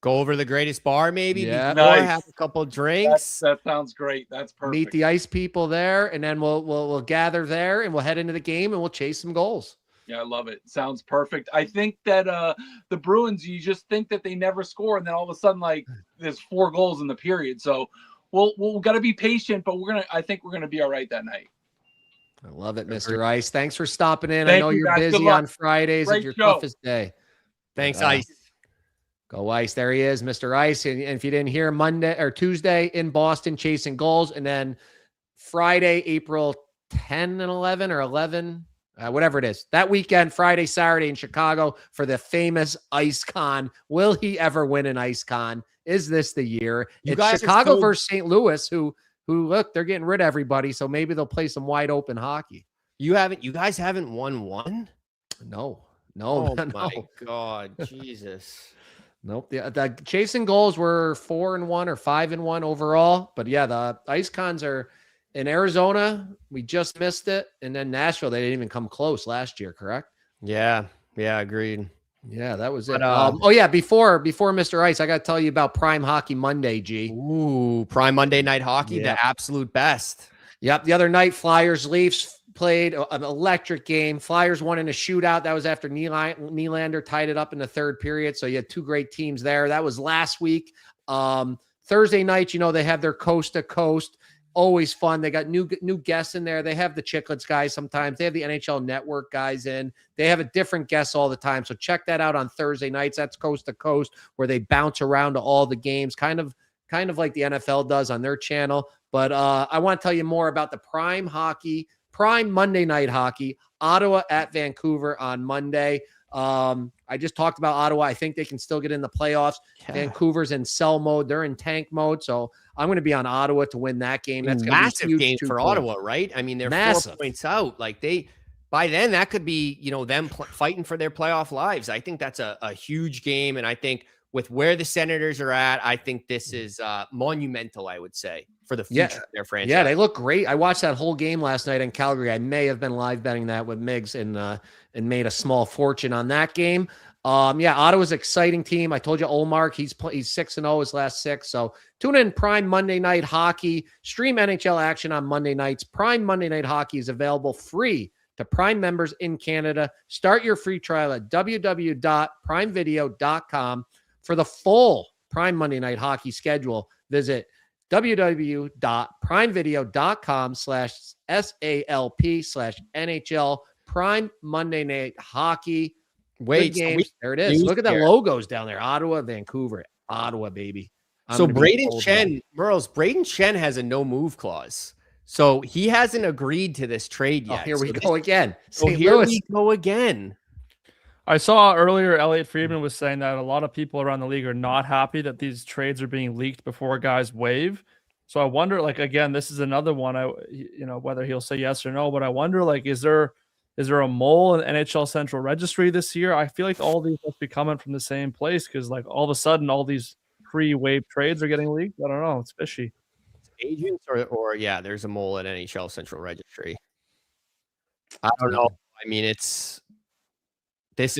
Go over to the greatest bar, maybe. Yeah. Before, Nice. have a couple drinks. That sounds great. That's perfect. Meet the ice people there, and then we'll gather there, and we'll head into the game, and we'll chase some goals. Yeah, I love it. Sounds perfect. I think that the Bruins, you just think that they never score, and then all of a sudden, like, there's 4 goals in the period. So we'll got to be patient, but I think we're gonna be all right that night. I love it, Mr. Ice. Thanks for stopping in. Thank I know you, you're guys. Good busy luck. on Fridays. Great It's your show. toughest day. Thanks, Ice. Go Ice. There he is, Mr. Ice. And if you didn't hear, Monday or Tuesday in Boston chasing goals, and then Friday, April 10 and 11 or 11, whatever it is, that weekend, Friday, Saturday in Chicago for the famous Ice Con. Will he ever win an Ice Con? Is this the year? You It's guys are Chicago so- versus St. Louis, who look, they're getting rid of everybody, so maybe they'll play some wide open hockey. You guys haven't won one? No. Oh no. my God, Jesus. Nope. The chasing goals were 4-1 or 5-1 overall. But yeah, the Ice Cons are in Arizona. We just missed it. And then Nashville, they didn't even come close last year, correct? Yeah, agreed. Yeah, that was But, it. Before Mr. Ice, I got to tell you about Prime Hockey Monday, G. Ooh, Prime Monday Night Hockey, Yeah. the absolute best. Yep. The other night, Flyers Leafs played an electric game. Flyers won in a shootout. That was after Nylander tied it up in the third period. So you had 2 great teams there. That was last week. Thursday night, they have their coast to coast. Always fun. They got new guests in there. They have the Chicklets guys sometimes. They have the NHL Network guys in. They have a different guest all the time. So check that out on Thursday nights. That's coast to coast, where they bounce around to all the games, kind of like the NFL does on their channel. But I want to tell you more about the Prime Monday Night Hockey, Ottawa at Vancouver on Monday. I just talked about Ottawa. I think they can still get in the playoffs. Yeah. Vancouver's in sell mode. They're in tank mode. So I'm going to be on Ottawa to win that game. That's going to be a massive huge game for 2 points. Ottawa, right? I mean, they're Massive. 4 points out. Like by then that could be, them fighting for their playoff lives. I think that's a huge game. And I think with where the Senators are at, I think this is monumental, I would say, for the future of their franchise. Yeah, they look great. I watched that whole game last night in Calgary. I may have been live betting that with Miggs and made a small fortune on that game. Ottawa's an exciting team. I told you Olmark, he's 6-0 his last 6. So tune in Prime Monday Night Hockey. Stream NHL action on Monday nights. Prime Monday Night Hockey is available free to Prime members in Canada. Start your free trial at www.primevideo.com. For the full Prime Monday Night Hockey schedule, visit www.primevideo.com/SALP/NHL Prime Monday Night Hockey. Wait, games. There it is. Look at the logos down there. Ottawa, Vancouver. Ottawa, baby. So Brayden Schenn has a no move clause. So he hasn't agreed to this trade yet. Here we go again. We go again. I saw earlier Elliot Friedman was saying that a lot of people around the league are not happy that these trades are being leaked before guys waive. So I wonder, again, this is another one. Whether he'll say yes or no, but I wonder, is there a mole in the NHL Central Registry this year? I feel like all these must be coming from the same place because, all of a sudden, all these pre-waive trades are getting leaked. I don't know. It's fishy. Agents or there's a mole at NHL Central Registry. I don't know. I mean, this is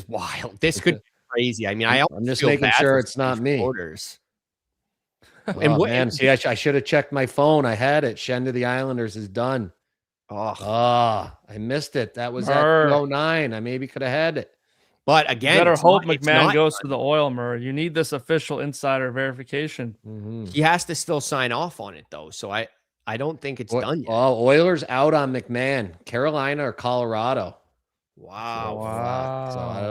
wild. This could be crazy. I mean, I'm just making sure it's not me. Orders. See, I should have checked my phone. I had it. Schenn to the Islanders is done. I missed it. That was at 2:09. I maybe could have had it. But again, better hope McMahon goes to the oil, Murray. You need this official insider verification. Mm-hmm. He has to still sign off on it, though. So I don't think it's done yet. Oh, Oilers out on McMahon. Carolina or Colorado? Wow. So I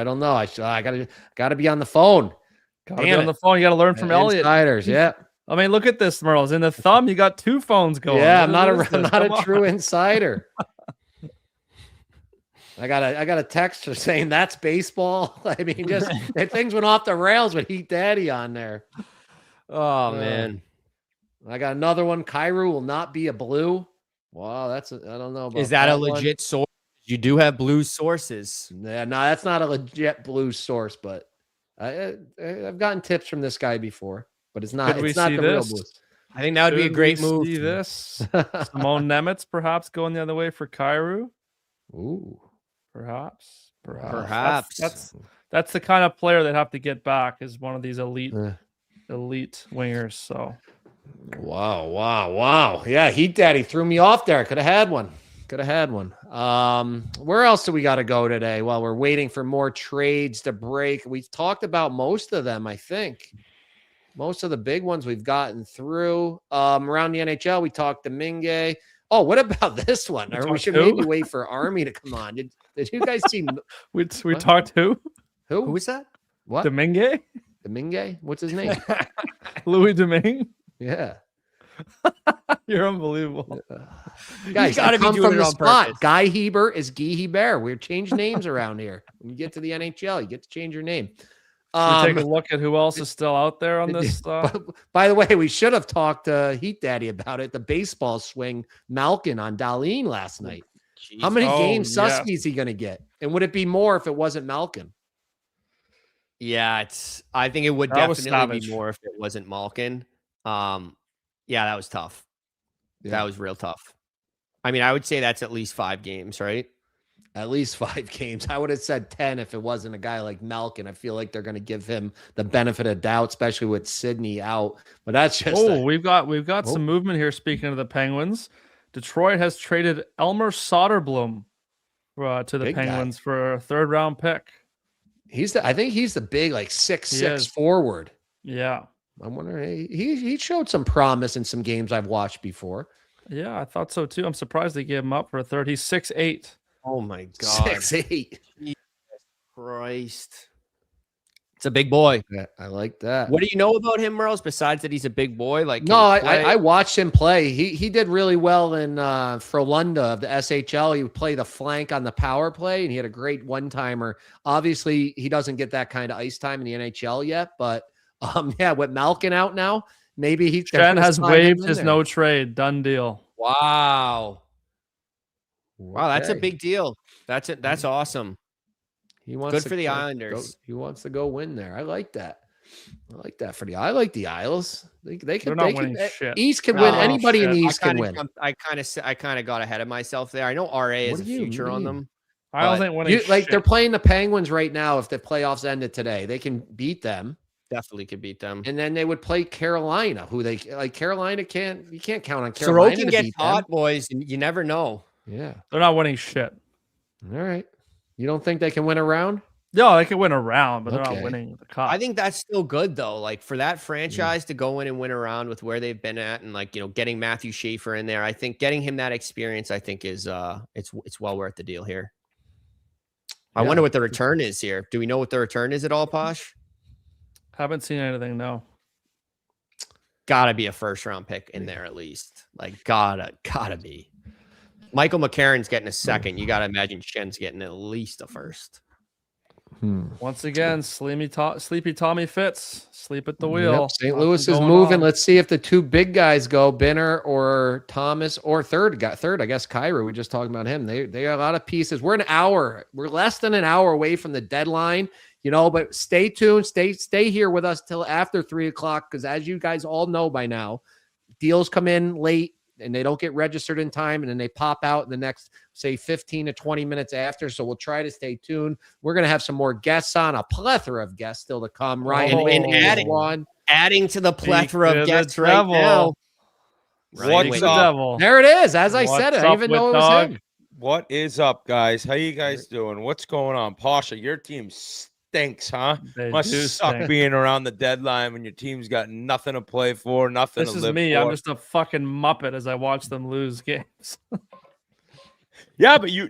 don't know. I gotta be on the phone. Gotta be on the phone. You gotta learn from Elliot. Insiders, yeah. I mean, look at this, Merle's in the thumb. You got 2 phones going. Yeah, I'm not a true insider. I got a text saying that's baseball. I mean, just things went off the rails with Heatdaddy on there. Oh man. I got another one. Kyrou will not be a Blue. Wow, I don't know about Is that a one. legit source? You do have Blues sources. Yeah, no, that's not a legit Blues source, but I've gotten tips from this guy before, but it's not. It's not the real Blues. I think that would be a great move. See this? Simone Nemitz perhaps going the other way for Kyrou. Ooh, perhaps. That's the kind of player they'd have to get back is one of these elite wingers. So, wow. Yeah, Heatdaddy threw me off there. Could have had one. Where else do we got to go today? While we're waiting for more trades to break, we've talked about most of them. I think most of the big ones we've gotten through. Around the NHL, we talked Domingue. Oh, what about this one? Or we should maybe wait for Army to come on. Did you guys see? we talked who? Who was that? What? Domingue? What's his name? Louis Domingue? Yeah. You're unbelievable. Guys, gotta come from the spot. Purpose. Guy Heber is Guy Hebert. We're changing names around here. When you get to the NHL, you get to change your name. Take a look at who else is still out there on this. By the way, we should have talked to Heatdaddy about it. The baseball swing Malkin on Dahlin last night. Jeez. How many games Susky is he going to get? And would it be more if it wasn't Malkin? Yeah, I think it would definitely be more if it wasn't Malkin. Yeah, that was tough. Yeah. That was real tough. I mean, I would say that's at least 5 games, right? At least 5 games. I would have said 10 if it wasn't a guy like Malkin. I feel like they're going to give him the benefit of doubt, especially with Sidney out. But that's just we've got some movement here. Speaking of the Penguins, Detroit has traded Elmer Soderblom to the Penguins for a 3rd-round pick. I think he's the big 6'6" forward. Yeah. I'm wondering, he showed some promise in some games I've watched before. Yeah, I thought so too. I'm surprised they gave him up for a 3rd. He's 6'8". Oh my God. 6'8". Jesus Christ. It's a big boy. Yeah, I like that. What do you know about him, Merles, besides that he's a big boy? I watched him play. He did really well in Frölunda of the SHL. He would play the flank on the power play, and he had a great one-timer. Obviously, he doesn't get that kind of ice time in the NHL yet, but with Malkin out now, maybe Schenn has waived his no trade. Done deal. Wow, that's a big deal. That's it. That's awesome. He wants good for the Islanders. He wants to go win there. I like that. I like the Isles. They can. Shit. East can win. Anybody in the East can win. I kind of got ahead of myself there. I know RA has a future on them. I don't think winning. They're playing the Penguins right now. If the playoffs ended today, they can beat them. Definitely could beat them. And then they would play Carolina, who they Carolina you can't count on Carolina. Sorokin gets hot, boys, and you never know. Yeah. They're not winning shit. All right. You don't think they can win a round? No, they can win a round, but they're not winning the cup. I think that's still good though. For that franchise to go in and win a round with where they've been at, and getting Matthew Schaefer in there, I think getting him that experience, I think is it's well worth the deal here. I wonder what the return is here. Do we know what the return is at all, Posh? Haven't seen anything. No. Gotta be a 1st-round pick in there at least. Gotta be. Michael McCarron's getting a 2nd. You gotta imagine Schenn's getting at least a 1st. Once again, Sleepy Tommy Fitz. Sleep at the wheel. Yep, St. Louis is moving. Let's see if the 2 big guys go, Binner or Thomas, or third, I guess Kyrou. We just talked about him. They got a lot of pieces. We're less than an hour away from the deadline. But stay tuned. Stay here with us till after 3:00, because as you guys all know by now, deals come in late and they don't get registered in time, and then they pop out in the next, say, 15 to 20 minutes after. So we'll try to stay tuned. We're going to have some more guests on, a plethora of guests still to come. Ryan, adding to the plethora of guests right now. What's up? There it is. As I said, I didn't even know it was him. What is up, guys? How you guys doing? What's going on? Pasha, your team stinks, huh? Must suck being around the deadline when your team's got nothing to play for, nothing to live for. This is me. I'm just a fucking muppet as I watch them lose games. Yeah, but you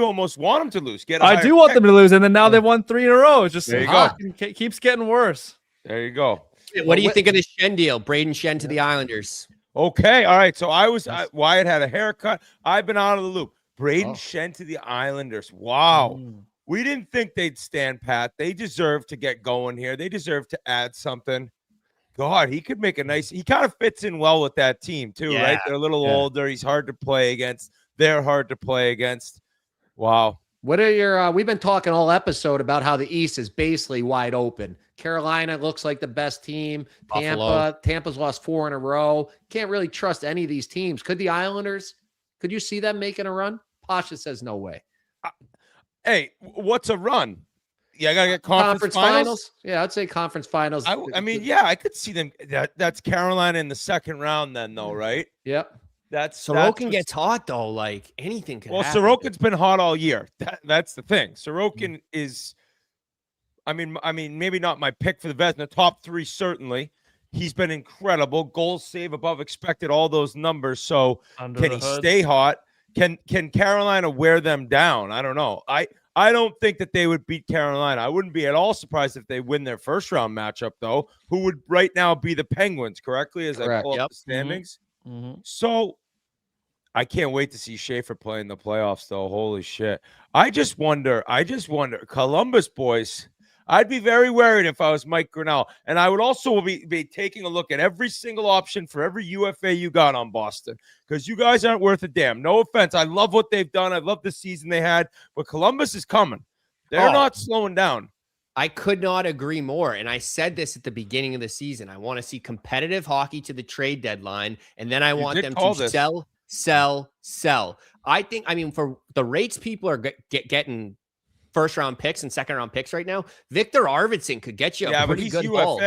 almost want them to lose. I do want them to lose, and then now they've won 3 in a row. It's just there you go. It keeps getting worse. There you go. What do you think of the Schenn deal? Brayden Schenn to the Islanders. Okay, all right. So Wyatt had a haircut. I've been out of the loop. Brayden Schenn to the Islanders. Wow. We didn't think they'd stand pat. They deserve to get going here. They deserve to add something. God, he could make a nice. He kind of fits in well with that team too, right? They're a little older. He's hard to play against. They're hard to play against. Wow. What are your? We've been talking all episode about how the East is basically wide open. Carolina looks like the best team. Tampa's lost 4 in a row. Can't really trust any of these teams. Could the Islanders? Could you see them making a run? Pasha says no way. Hey, what's a run? Yeah, I gotta get conference finals. Yeah, I'd say conference finals. I mean, yeah, I could see them. That's Carolina in the second round, then, though, right? Yep. Sorokin gets hot though. Like anything can happen. Sorokin's been hot all year. That's the thing. Sorokin is. I mean, maybe not my pick for the Vezina. Top 3 certainly. He's been incredible. Goals save above expected. All those numbers. So can he stay hot? Can Carolina wear them down? I don't know. I don't think that they would beat Carolina. I wouldn't be at all surprised if they win their first round matchup, though, who would right now be the Penguins, correctly, as I pull up the standings. So I can't wait to see Schaefer play in the playoffs, though. Holy shit. I just wonder, Columbus boys, I'd be very worried if I was Mike Grinnell. And I would also be taking a look at every single option for every UFA you got on Boston, because you guys aren't worth a damn. No offense. I love what they've done. I love the season they had. But Columbus is coming. They're not slowing down. I could not agree more. And I said this at the beginning of the season. I want to see competitive hockey to the trade deadline. And then I want them to sell. I mean, for the rates people are getting first-round picks and second-round picks right now, Victor Arvidsson could get you a pretty good haul.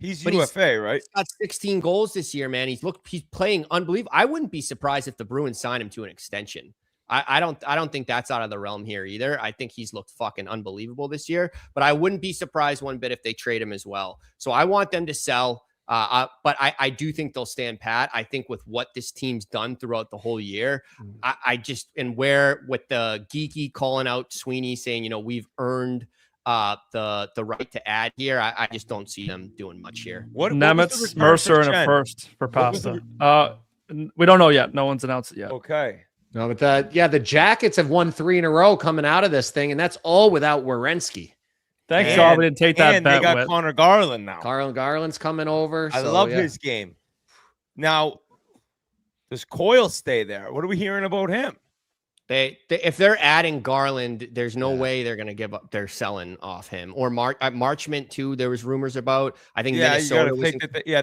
He's UFA, right? He's got 16 goals this year, man. He's playing unbelievable. I wouldn't be surprised if the Bruins sign him to an extension. I don't think that's out of the realm here either. I think he's looked fucking unbelievable this year, but I wouldn't be surprised one bit if they trade him as well. So I want them to sell. But I do think they'll stand pat. I think with what this team's done throughout the whole year, with the geeky calling out Sweeney saying, we've earned the right to add here, I just don't see them doing much here. Nemitz, Mercer, and a first for Pasta. We don't know yet. No one's announced it yet. Okay. No, but the Jackets have won 3 in a row coming out of this thing, and that's all without Werenski. Thanks, John. We didn't take that and bet. They got Connor Garland now. Garland's coming over. I love his game. Now, does Coyle stay there? What are we hearing about him? If they're adding Garland, there's no way they're going to give up. They're selling off him or Marchment too. There was rumors about. I think Minnesota.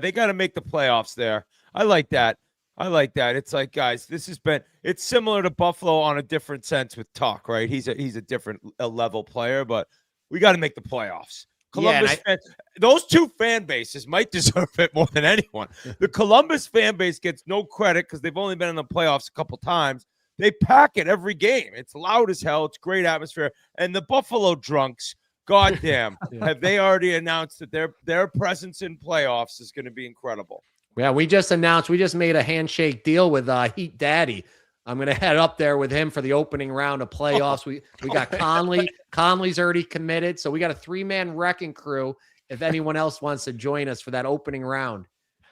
They got to make the playoffs there. I like that. It's like, guys, it's similar to Buffalo on a different sense with Tuck, right? He's a different level player, but we got to make the playoffs. Columbus fans, those two fan bases might deserve it more than anyone. The Columbus fan base gets no credit because they've only been in the playoffs a couple times. They pack it every game. It's loud as hell. It's great atmosphere. And the Buffalo drunks, goddamn, have they already announced that their presence in playoffs is going to be incredible? Yeah, we just made a handshake deal with Heatdaddy. I'm going to head up there with him for the opening round of playoffs. We got Conley. Conley's already committed. So we got a 3-man wrecking crew if anyone else wants to join us for that opening round.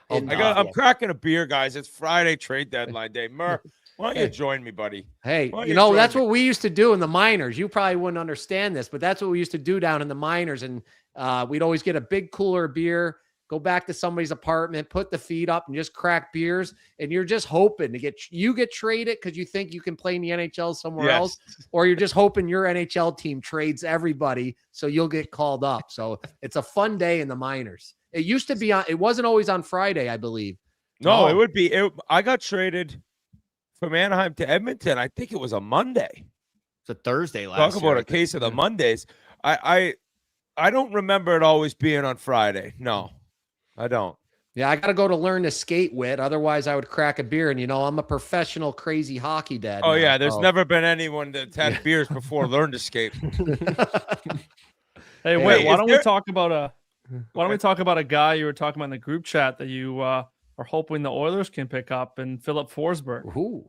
I'm cracking a beer, guys. It's Friday trade deadline day. Murr, why don't you join me, buddy? Hey, that's what we used to do in the minors. You probably wouldn't understand this, but that's what we used to do down in the minors. And we'd always get a big cooler of beer, go back to somebody's apartment, put the feet up, and just crack beers. And you're just hoping to get traded because you think you can play in the NHL somewhere else, or you're just hoping your NHL team trades everybody so you'll get called up. So it's a fun day in the minors. It used to be it wasn't always on Friday, I believe. No, it would be. I got traded from Anaheim to Edmonton. I think it was a Monday. It's a Thursday last year. Talk about a case of the Mondays. I don't remember it always being on Friday. No. I don't. Yeah, I got to go to learn to skate with. Otherwise, I would crack a beer. And, I'm a professional crazy hockey dad. Oh, yeah. There's never been anyone that's had beers before learned to skate. Hey, wait. Why don't we talk about a guy you were talking about in the group chat that you are hoping the Oilers can pick up, and Philip Forsberg? Ooh.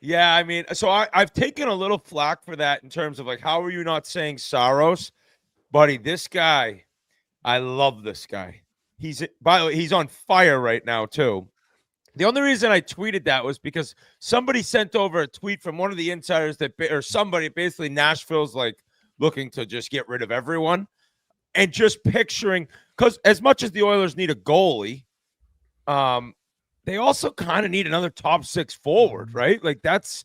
Yeah, I mean, so I've taken a little flack for that in terms of, like, how are you not saying Saros? Buddy, this guy, I love this guy. By the way, he's on fire right now too. The only reason I tweeted that was because somebody sent over a tweet from one of the insiders or somebody, basically Nashville's like looking to just get rid of everyone, and just picturing, because as much as the Oilers need a goalie, they also kind of need another top 6 forward, right? Like that's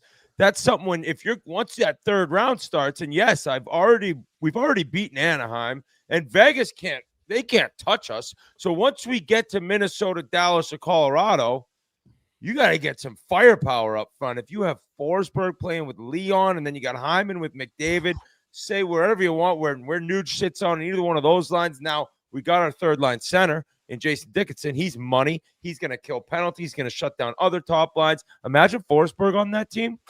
something when once that third round starts, and yes, we've already beaten Anaheim, and Vegas can't touch us. So once we get to Minnesota, Dallas, or Colorado, you got to get some firepower up front. If you have Forsberg playing with Leon, and then you got Hyman with McDavid, say wherever you want, where Nuge sits on either one of those lines. Now we got our third line center in Jason Dickinson. He's money. He's going to kill penalties. He's going to shut down other top lines. Imagine Forsberg on that team.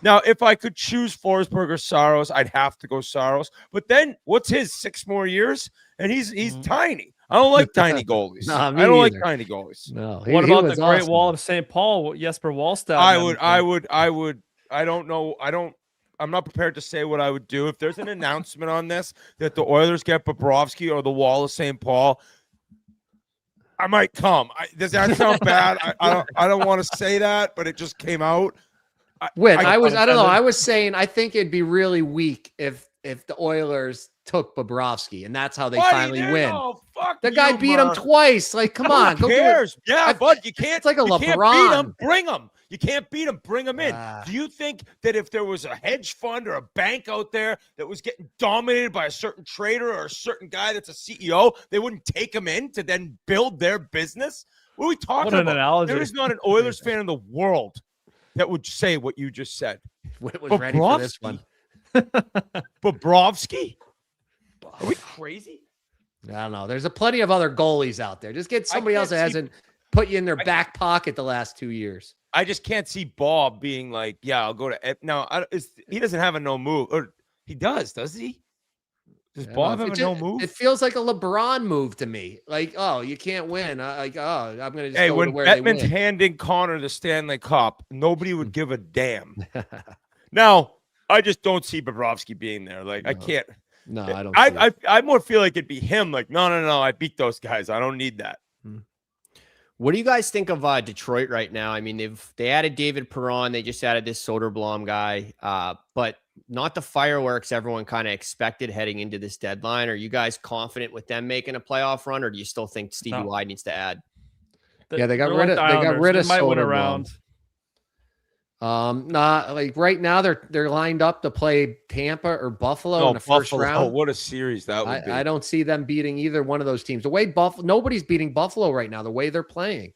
Now, if I could choose Forsberg or Saros, I'd have to go Saros. But then what's his 6 more years? And he's tiny. I don't like tiny goalies. Nah, I don't like tiny goalies. No. What about the Great Wall of St. Paul, Jesper Wallstedt? I don't know. I'm not prepared to say what I would do. If there's an announcement on this that the Oilers get Bobrovsky or the Wall of St. Paul, I might come. Does that sound bad? I don't want to say that, but it just came out. I don't know. I was saying I think it'd be really weak if the Oilers took Bobrovsky, and that's how they finally win. The guy beat him twice. Like, come on, who cares? Yeah, but you can't. It's like a LeBron. Can't beat him. Bring him. You can't beat him. Bring him in. Do you think that if there was a hedge fund or a bank out there that was getting dominated by a certain trader or a certain guy that's a CEO, they wouldn't take him in to then build their business? What are we talking about? Analogy. There is not an Oilers fan in the world that would say what you just said. Whit was ready for this one. Bobrovsky? Are we crazy? I don't know. There's plenty of other goalies out there. Just get somebody else that hasn't put you in their back pocket the last 2 years. I just can't see Bob being like, yeah, I'll go to now. He doesn't have a no move, or he does he? Does Bob have a no move? It feels like a LeBron move to me. Like, oh, you can't win. I'm going to just go when to where Bettman's they win. handing Connor the Stanley Cup, nobody would give a damn. Now, I just don't see Bobrovsky being there. Like, I can't. No, I don't. I more feel like it'd be him. Like, no, I beat those guys. I don't need that. What do you guys think of Detroit right now? I mean, they added David Perron. They just added this Soderblom guy, but not the fireworks everyone kind of expected heading into this deadline. Are you guys confident with them making a playoff run, or do you still think Stevie Y needs to add? Yeah, they got rid of might win a Soderblom. round. Not like right now they're lined up to play Tampa or Buffalo in the first round. Oh, what a series that would be. I don't see them beating either one of those teams. The way nobody's beating Buffalo right now, the way they're playing.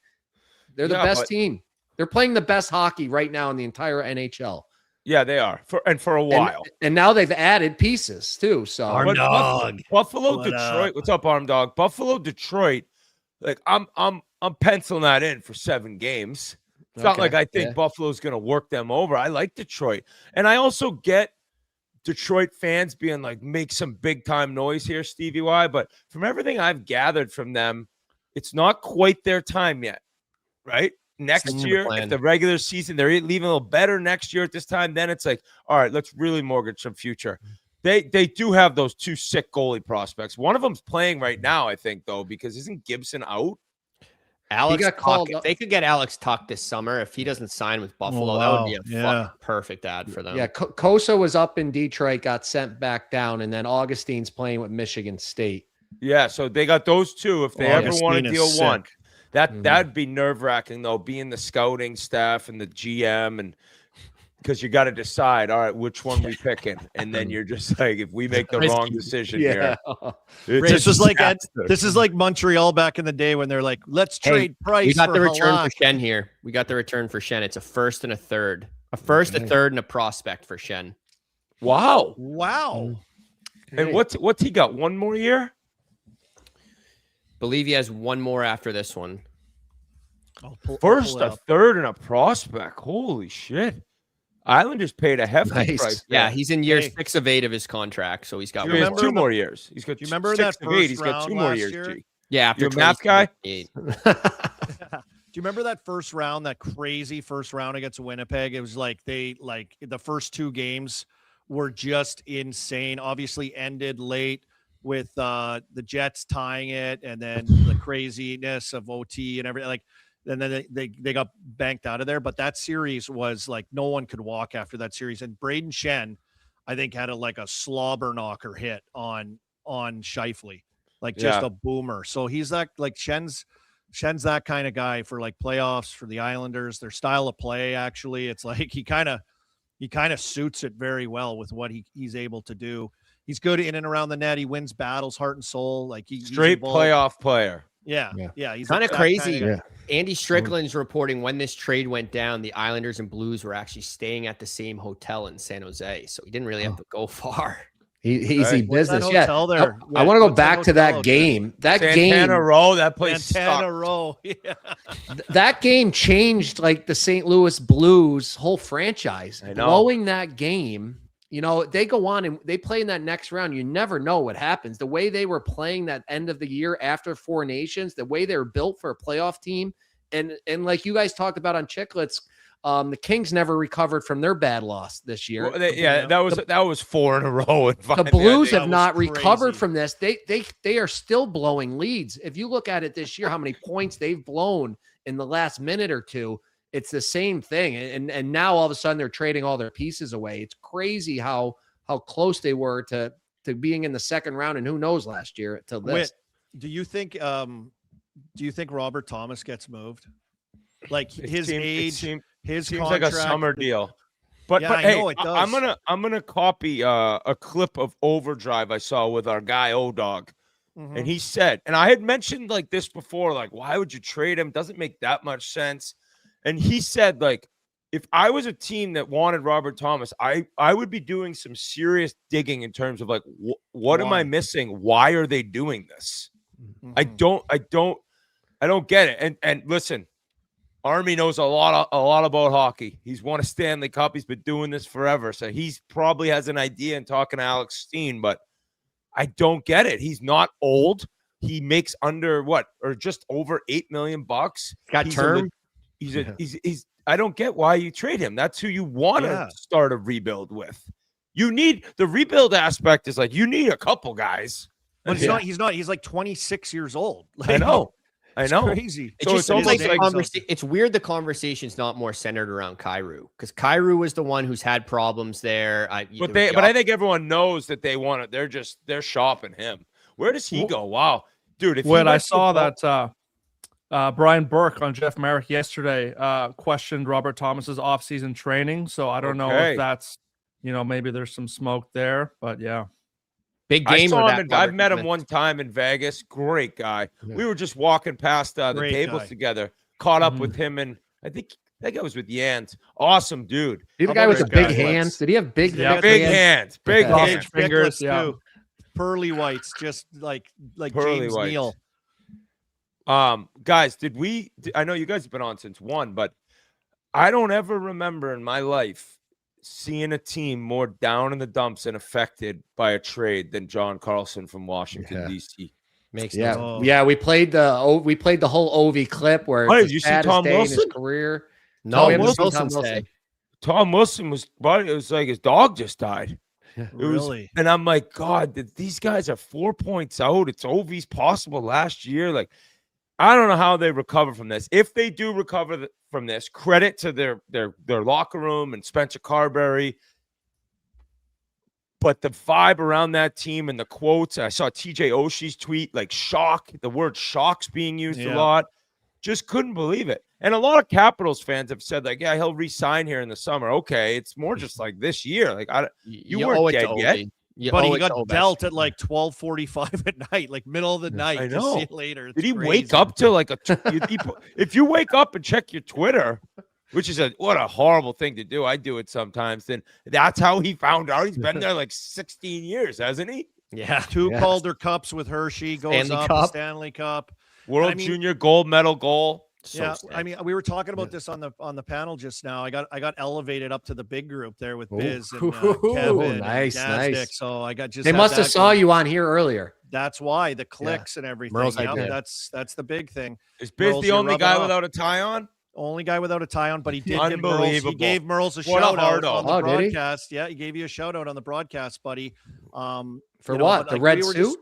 They're the best team. They're playing the best hockey right now in the entire NHL. Yeah, they are. For a while. And now they've added pieces too. So Arm Dog. Buffalo, Detroit. What's up, Arm Dog? Buffalo, Detroit. Like I'm penciling that in for 7 games. It's not like I think Buffalo's going to work them over. I like Detroit. And I also get Detroit fans being like, make some big time noise here, Stevie Y. But from everything I've gathered from them, it's not quite their time yet, right? Next year, if the regular season, they're leaving a little better next year at this time, then it's like, all right, let's really mortgage some future. They do have those 2 sick goalie prospects. One of them's playing right now, I think, though, because isn't Gibson out? Alex Tuck, if they could get Alex Tuck this summer, if he doesn't sign with Buffalo, that would be a fucking perfect ad for them. Yeah, Kosa was up in Detroit, got sent back down, and then Augustine's playing with Michigan State. Yeah, so they got those 2 if they ever want to deal one. That'd be nerve-wracking, though, being the scouting staff and the GM, and because you got to decide, all right, which one we picking, and then you're just like, if we make the wrong decision here, this is like Montreal back in the day when they're like, let's trade Price. We got the return for Schenn here. We got the return for Schenn. It's a first and a third, a third, and a prospect for Schenn. Wow. And what's he got? 1 more year? Believe he has 1 more after this one. First, a third, and a prospect. Holy shit. Islanders paid a hefty price. Yeah, he's in year 6 of 8 of his contract, so he's got 2 more years. He's got. Do you remember 6 that of 8. first He's got round 2 more last years. year? G. Yeah, after you a math guy. Do you remember that first round? That crazy first round against Winnipeg. It was like the first 2 games were just insane. Obviously, ended late with the Jets tying it, and then the craziness of OT and everything. Like and then they got banked out of there. But that series was like no one could walk after that series. And Brayden Schenn, I think, had a slobber knocker hit on Scheifele, like just a boomer. So he's that like Schenn's that kind of guy for like playoffs for the Islanders. Their style of play, actually, it's like he kind of suits it very well with what he's able to do. He's good in and around the net. He wins battles, heart and soul. Like straight playoff player. Yeah. He's kind of crazy. Kind of Andy Strickland's reporting when this trade went down, the Islanders and Blues were actually staying at the same hotel in San Jose, so he didn't really have to go far. Easy business. Yeah. There? I want to go back to that game. Santana Row, that place Santana Row. Yeah. That game changed like the St. Louis Blues whole franchise. I know. Blowing that game, they go on and they play in that next round. You never know what happens. The way they were playing that end of the year after Four Nations, the way they were built for a playoff team, and like you guys talked about on Chicklets, the Kings never recovered from their bad loss this year. Well, that was 4 in a row. The Blues have not recovered from this. They are still blowing leads. If you look at it this year, how many points they've blown in the last minute or two, it's the same thing. And now all of a sudden they're trading all their pieces away. It's crazy how close they were to being in the second round, and who knows last year till this. Whit, do you think Robert Thomas gets moved? Like his age, his seems contract, like a summer deal. But I hey, know it does. I'm gonna copy a clip of Overdrive I saw with our guy O-Dog. Mhm. And he said, and I had mentioned like this before, like, why would you trade him? Doesn't make that much sense. And he said, like, if I was a team that wanted Robert Thomas, I would be doing some serious digging in terms of like, what am I missing? Why are they doing this? Mm-hmm. I don't get it. And listen, Army knows a lot about hockey. He's won a Stanley Cup. He's been doing this forever. So he's probably has an idea in talking to Alex Steen, but I don't get it. He's not old. He makes under or just over $8 million. Got term. He's I don't get why you trade him. That's who you want to start a rebuild with. You need the rebuild aspect is like you need a couple guys. But he's not. He's like 26 years old. Like, I know. It's crazy. It's it's weird the conversation's not more centered around Kyrou, because Kyrou was the one who's had problems there. But I think everyone knows that they want it. They're shopping him. Where does he go? Wow, dude. When I saw that Brian Burke on Jeff Merrick yesterday questioned Robert Thomas's offseason training, so I don't know if that's maybe there's some smoke there, but yeah. Big game. I've met him one time in Vegas. Great guy. Yeah. We were just walking past the tables together, caught up with him, and I think that guy was with Yands. Awesome dude. The guy with the big hands. Did he have big? Yeah, big hands. Big hands. Fingers. Yeah. Pearly whites, just like Pearly James whites. Neal. Guys, I know you guys have been on since 1, but I don't ever remember in my life seeing a team more down in the dumps and affected by a trade than John Carlson from Washington D.C. Makes sense. sense. Yeah, we played the whole Ovi clip where did you see Tom Wilson in his career. No, Tom Wilson was it was like his dog just died. Really? And I'm like, God, these guys are 4 points out. It's Ovi's possible last year. Like, I don't know how they recover from this. If they do recover from this, credit to their locker room and Spencer Carberry. But the vibe around that team and the quotes, I saw TJ Oshie's tweet, like shock. The word shock's being used a lot. Just couldn't believe it. And a lot of Capitals fans have said, like, yeah, he'll re-sign here in the summer. Okay, it's more just like this year. Like, you weren't dead yet. But he got dealt at like 12:45 at night, like middle of the night. I know. See you later. It's Did he crazy. wake up to like if you wake up and check your Twitter, which is what a horrible thing to do. I do it sometimes. Then that's how he found out. He's been there like 16 years, hasn't he? Yeah. Two Calder Cups with Hershey, goes Stanley up Cup. the Stanley Cup. World Junior gold medal goal. Yeah, I mean, we were talking about this on the panel just now. I got elevated up to the big group there with Biz and Kevin. Nice, and nice. So I got They must have saw you on here earlier. That's why the clicks and everything. Merle's That's the big thing. Is Biz the only guy without a tie on? Only guy without a tie on, but he did give Unbelievable. he gave Merle's a What a shout out hardo. on the Oh, did he? broadcast. Yeah, he gave you a shout out on the broadcast, buddy. For what? The red suit?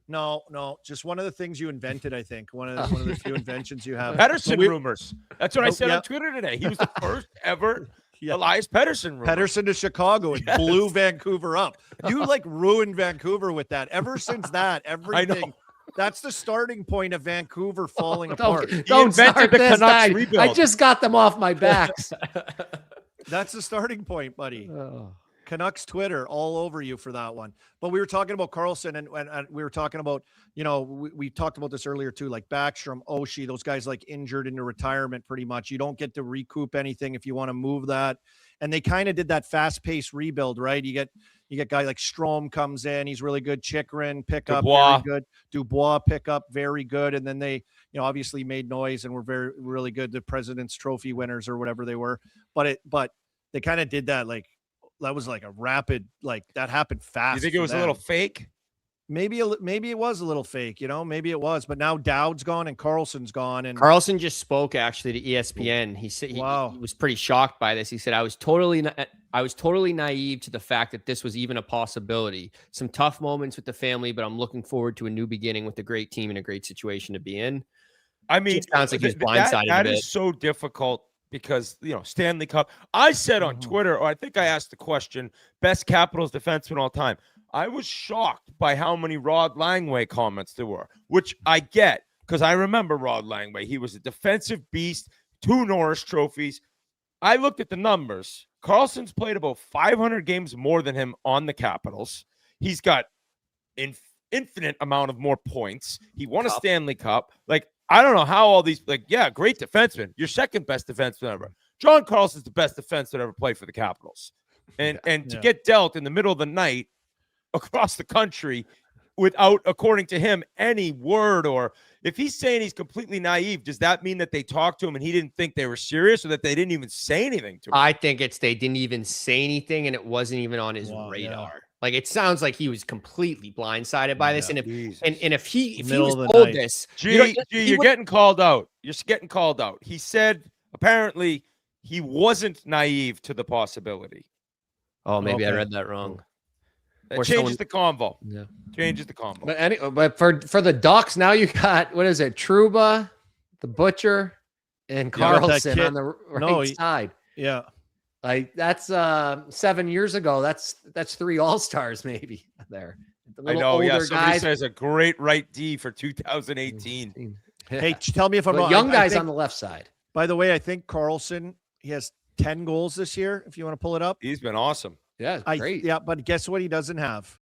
No. Just one of the things you invented, I think. One of the few inventions you have. Patterson rumors. That's what I said yeah. on Twitter today. He was the first ever Elias Patterson rumor. Patterson to Chicago and blew Vancouver up. You like ruined Vancouver with that. Ever since that, everything. That's the starting point of Vancouver falling apart. Don't start this, I just got them off my backs. That's the starting point, buddy. Oh. Canucks Twitter all over you for that one. But we were talking about Carlson and we were talking about, we talked about this earlier too, like Backstrom, Oshie, those guys like injured into retirement pretty much. You don't get to recoup anything if you want to move that. And they kind of did that fast-paced rebuild, right? You get guy like Strome comes in, he's really good. Chikrin pick up, very good. Dubois pick up, very good. And then they, obviously made noise and were really good. The President's Trophy winners or whatever they were. But they kind of did that like. That was like a rapid, like that happened fast. You think it was a little fake? Maybe it was a little fake, maybe it was, but now Dowd's gone and Carlson's gone. And Carlson just spoke actually to ESPN. He said he was pretty shocked by this. He said, I was totally naive to the fact that this was even a possibility. Some tough moments with the family, but I'm looking forward to a new beginning with a great team and a great situation to be in. I mean, it sounds like he's blindsided that a bit. is so difficult. Because, Stanley Cup. I said on Twitter, or I think I asked the question, best Capitals defenseman all time. I was shocked by how many Rod Langway comments there were, which I get because I remember Rod Langway. He was a defensive beast, 2 Norris trophies. I looked at the numbers. Carlson's played about 500 games more than him on the Capitals. He's got infinite amount of more points. He won a Stanley Cup. I don't know how all these, great defenseman. Your second best defenseman ever. John Carlson's the best defenseman ever played for the Capitals. And to get dealt in the middle of the night across the country without, according to him, any word, or if he's saying he's completely naive, does that mean that they talked to him and he didn't think they were serious, or that they didn't even say anything to him? I think they didn't even say anything and it wasn't even on his radar. Yeah. Like, it sounds like he was completely blindsided by this. And if he was of told night. this, You're getting called out. You're getting called out. He said apparently he wasn't naive to the possibility. Oh, maybe I read that wrong. That changes the convo. Yeah. Changes the convo. But for the Ducks, now you got, what is it? Trouba, the Butcher, and Carlson on the right side. Yeah. Like that's 7 years ago. That's 3 All-Stars maybe there. I know. Yeah. Somebody says a great right D for 2018. Hey, tell me if I'm wrong. Young guys on the left side. By the way, I think Carlson, he has 10 goals this year. If you want to pull it up, he's been awesome. Yeah, great. But guess what? He doesn't have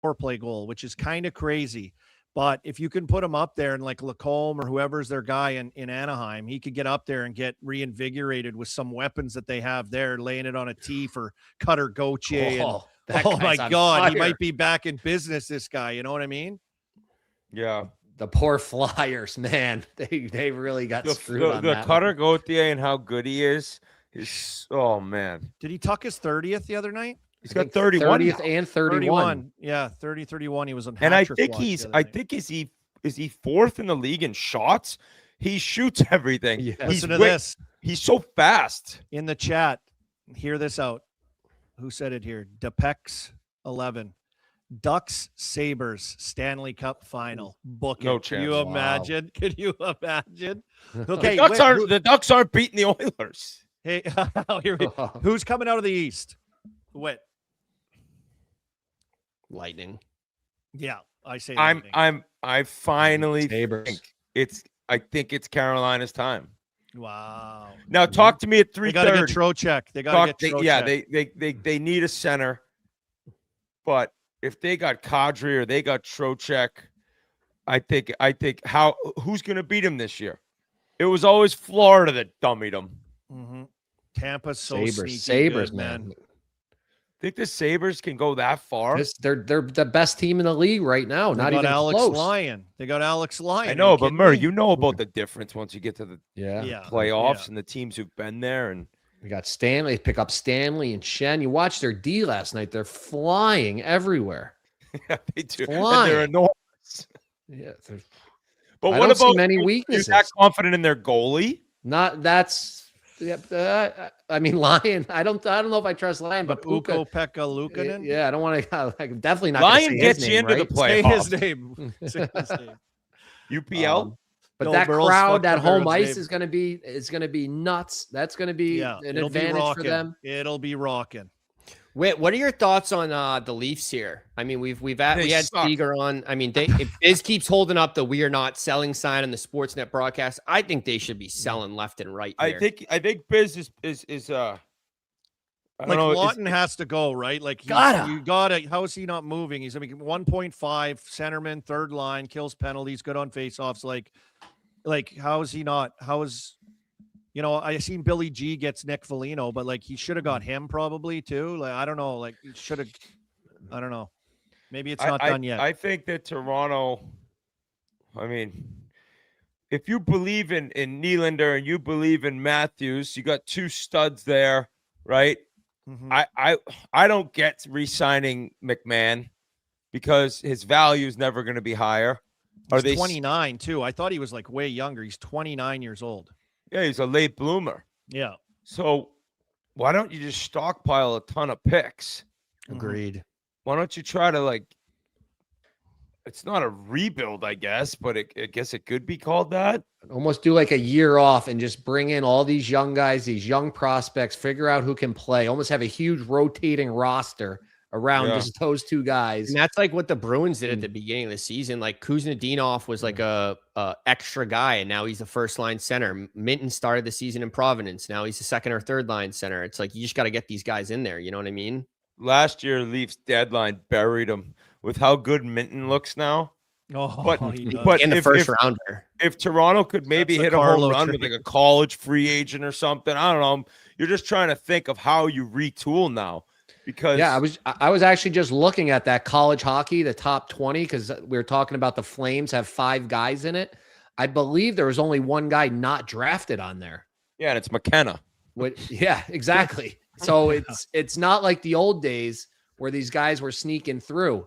power play goal, which is kind of crazy. But if you can put him up there and like Lacombe or whoever's their guy in Anaheim, he could get up there and get reinvigorated with some weapons that they have there, laying it on a tee for Cutter Gauthier. Oh my God, fire. He might be back in business, this guy. You know what I mean? Yeah. The poor Flyers, man. They really got screwed on that. The Cutter Gauthier and how good he is, oh, man. Did he tuck his 30th the other night? He's got 31. 30th and 31. Yeah, 30, 31. He was on. And I think is he fourth in the league in shots? He shoots everything. Yeah. Listen to this. He's so fast. In the chat, hear this out. Who said it here? Depex 11. Ducks Sabres Stanley Cup final. Book it. No chance. Can you imagine? Wow. Can you imagine? Okay, the Ducks aren't beating the Oilers. Hey, who's coming out of the East? What? Lightning. Yeah, I say. I finally Sabres. I think it's Carolina's time. Wow. Now talk to me at 3:30. They got to get Trocheck. They got to get Trocheck. Yeah, they need a center. But if they got Kadri or they got Trocheck, I think who's going to beat him this year? It was always Florida that dummied them. Mm-hmm. Tampa's so Sabres, good, man. Think the Sabres can go that far? They're the best team in the league right now. They not got even Alex close. Lyon. They got Alex Lyon. I know, but Murray, you know about the difference once you get to the playoffs and the teams who've been there. And we got Stanley. Pick up Stanley and Schenn. You watched their D last night. They're flying everywhere. Yeah, they do. Flying. And they're enormous. Yeah. But I what don't about see many weaknesses? You're not confident in their goalie? That's I mean, Lion. I don't know if I trust Lion, but Puka. Ukko-Pekka Luukkonen. Yeah, I don't want to. I'm definitely not. Lion say gets his you name, into right? the Say playoffs. his name. Say his name. UPL. But Bill that Burrell's crowd, fucked that up home everyone's ice name. is gonna be nuts. That's gonna be an it'll be advantage for rocking. them. It'll be rocking. Wait, what are your thoughts on the Leafs here? I mean, we had suck. Seager on. I mean, if Biz keeps holding up the "we are not selling" sign on the Sportsnet broadcast, I think they should be selling left and right. Here. I think Biz is I don't know, Lawton has to go, right? Like you gotta. How is he not moving? He's 1.5 centerman, third line, kills penalties, good on faceoffs. Like how is he not? How is I seen Billy G gets Nick Foligno, but like he should have got him probably too. Like I don't know. Like he should have. I don't know. Maybe it's not done yet. I think that Toronto. I mean, if you believe in Nylander and you believe in Matthews, you got two studs there, right? Mm-hmm. I don't get re-signing McMahon because his value is never going to be higher. He's 29 too. I thought he was like way younger. He's 29 years old. Yeah, he's a late bloomer. Yeah. So why don't you just stockpile a ton of picks? Agreed. Why don't you try to it's not a rebuild, I guess, but I guess it could be called that. Almost do like a year off and just bring in all these young guys, these young prospects, figure out who can play, almost have a huge rotating roster around just those two guys. And that's like what the Bruins did at the beginning of the season. Like Kuznetsov was like a extra guy, and now he's the first line center. Minton started the season in Providence. Now he's the second or third line center. It's like you just got to get these guys in there. You know what I mean? Last year, Leafs deadline buried him with how good Minton looks now. But in the first rounder. If Toronto could maybe hit a home run with like a college free agent or something, I don't know. You're just trying to think of how you retool now. Because I was actually just looking at that college hockey, the top 20, because we were talking about the Flames have 5 guys in it. I believe there was only one guy not drafted on there. Yeah, and it's McKenna. Yeah, exactly. So it's not like the old days where these guys were sneaking through.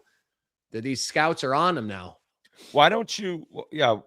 That these scouts are on them now. Why don't you? Yeah,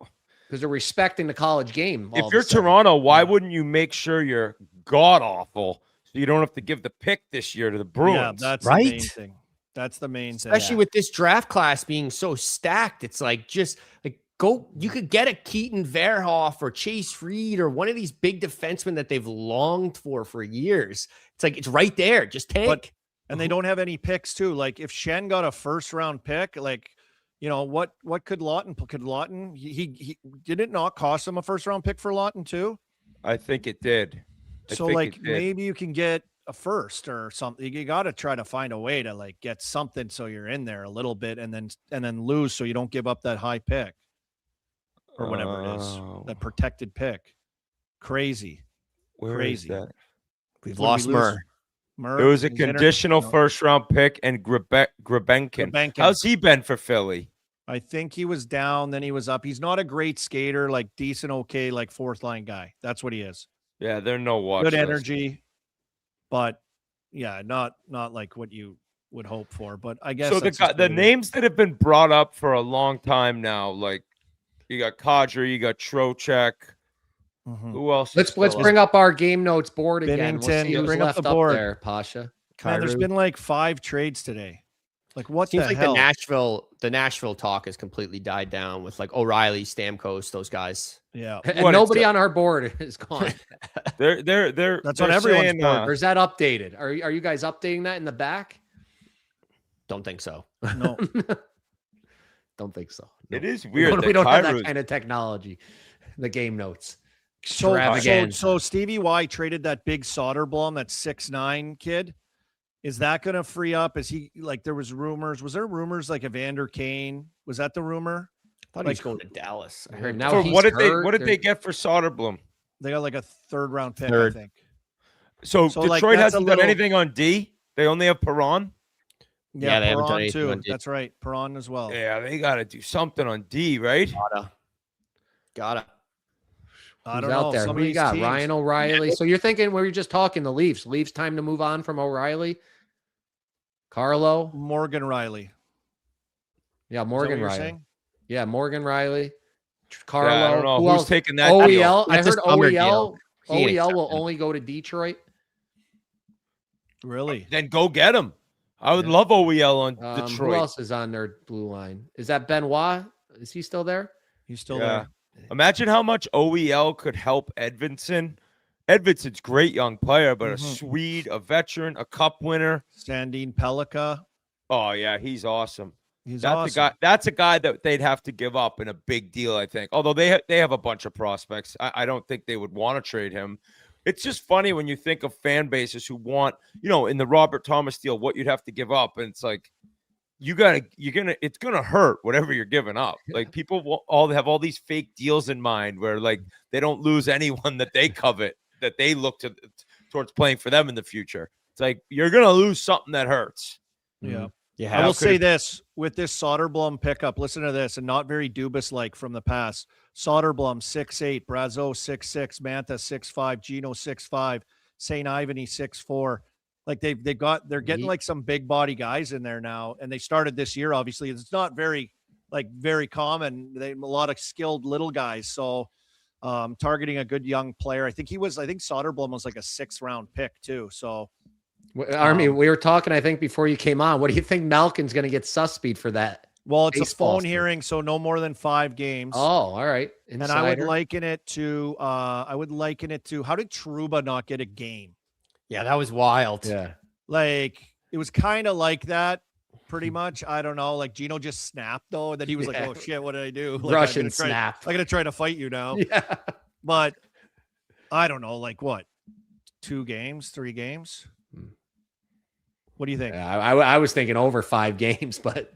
because they're respecting the college game. If you're Toronto, why wouldn't you make sure you're god awful so you don't have to give the pick this year to the Bruins? Yeah, that's the main thing. That's the main thing. Especially with this draft class being so stacked, it's like just like go. You could get a Keaton Verhoff or Chase Reed or one of these big defensemen that they've longed for years. It's like it's right there. Just tank. And they don't have any picks too. Like if Schenn got a first round pick, like what could Lawton? Could Lawton? He did it not cost him a first round pick for Lawton too? I think it did. Maybe you can get a first or something. You got to try to find a way to like get something so you're in there a little bit and then lose so you don't give up that high pick or whatever it is, that protected pick. Crazy. Is that? We've lost Murr. It was a conditional first round pick and Grebenkin. How's he been for Philly? I think he was down, then he was up. He's not a great skater, like decent, okay, like fourth line guy. That's what he is. Yeah, they're no watch. Good energy, but yeah, not like what you would hope for. But I guess so. The names that have been brought up for a long time now, like you got Kadri, you got Trocheck. Mm-hmm. Who else? Let's bring up our game notes board again. Binnington, We'll see who's bring left up the board there, Pasha. Man, there's been like 5 trades today. Like what Seems the like hell? the Nashville talk has completely died down with like O'Reilly, Stamkos, those guys. Yeah, and nobody on our board is gone. They're that's on everyone's saying, board. Or is that updated? Are you guys updating that in the back? Don't think so. No, don't think so. No. It is weird. We don't have that kind of technology. The game notes. So Stevie Y traded that big Soderblom, that 6'9" kid. Is that going to free up? Is he like, there was rumors. Was there rumors like Evander Kane? Was that the rumor? I thought he was going to Dallas. I heard now. What did they get for Soderblom? They got like a 3rd round pick, I think. So Detroit hasn't done anything on D. They only have Perron. Yeah, they haven't done Perron anything too. on D. That's right. Perron as well. Yeah, they got to do something on D, right? Gotta. I Who's don't out know. there? Some Who of you these got? teams- Ryan O'Reilly. So you're thinking we were just talking the Leafs. Leafs time to move on from O'Reilly. Carlo. Morgan Riley. Yeah, Morgan Riley. Saying? Yeah, Morgan Riley. Carlo. Yeah, I don't know Who who's else? taking that. OEL. Deal. I heard That's a summer OEL. deal. OEL will only go to Detroit. Really? Then go get him. I would love OEL on Detroit. Who else is on their blue line? Is that Benoit? Is he still there? He's still there. Imagine how much OEL could help Edvinsson. Edvinsson's great young player, but a Swede, a veteran, a cup winner. Sandin Pellikka. Oh, yeah, he's awesome. That's awesome. A guy. That's a guy that they'd have to give up in a big deal, I think. Although they have a bunch of prospects. I don't think they would want to trade him. It's just funny when you think of fan bases who want, in the Robert Thomas deal, what you'd have to give up. And it's like, it's going to hurt whatever you're giving up. Like people will have all these fake deals in mind where like they don't lose anyone that they covet, that they look towards playing for them in the future. It's like, you're going to lose something that hurts. Yeah. I will say this with this Soderblom pickup. Listen to this, and not very Dubas like from the past. Soderblom 6'8", Brazeau 6'6", Mantha 6'5", Gino 6'5", St. Ivany 6'4". Like they're getting like some big body guys in there now, and they started this year. Obviously, it's not very common. They a lot of skilled little guys. So targeting a good young player. I think Soderblom was like a 6th round pick too. So. Army, we were talking, I think, before you came on. What do you think Malkin's going to get susspeed for that? Well, it's a phone hearing, so no more than 5 games. Oh, all right. Insider. And I would liken it to how did Trouba not get a game? Yeah, that was wild. Yeah. Like, it was kind of like that, pretty much. I don't know. Like, Gino just snapped, though, and then he was like, oh, shit, what did I do? Like, Russian snap. I'm going to try to fight you now. Yeah. But, I don't know, like what? 2 games? 3 games? What do you think? I was thinking over 5 games, but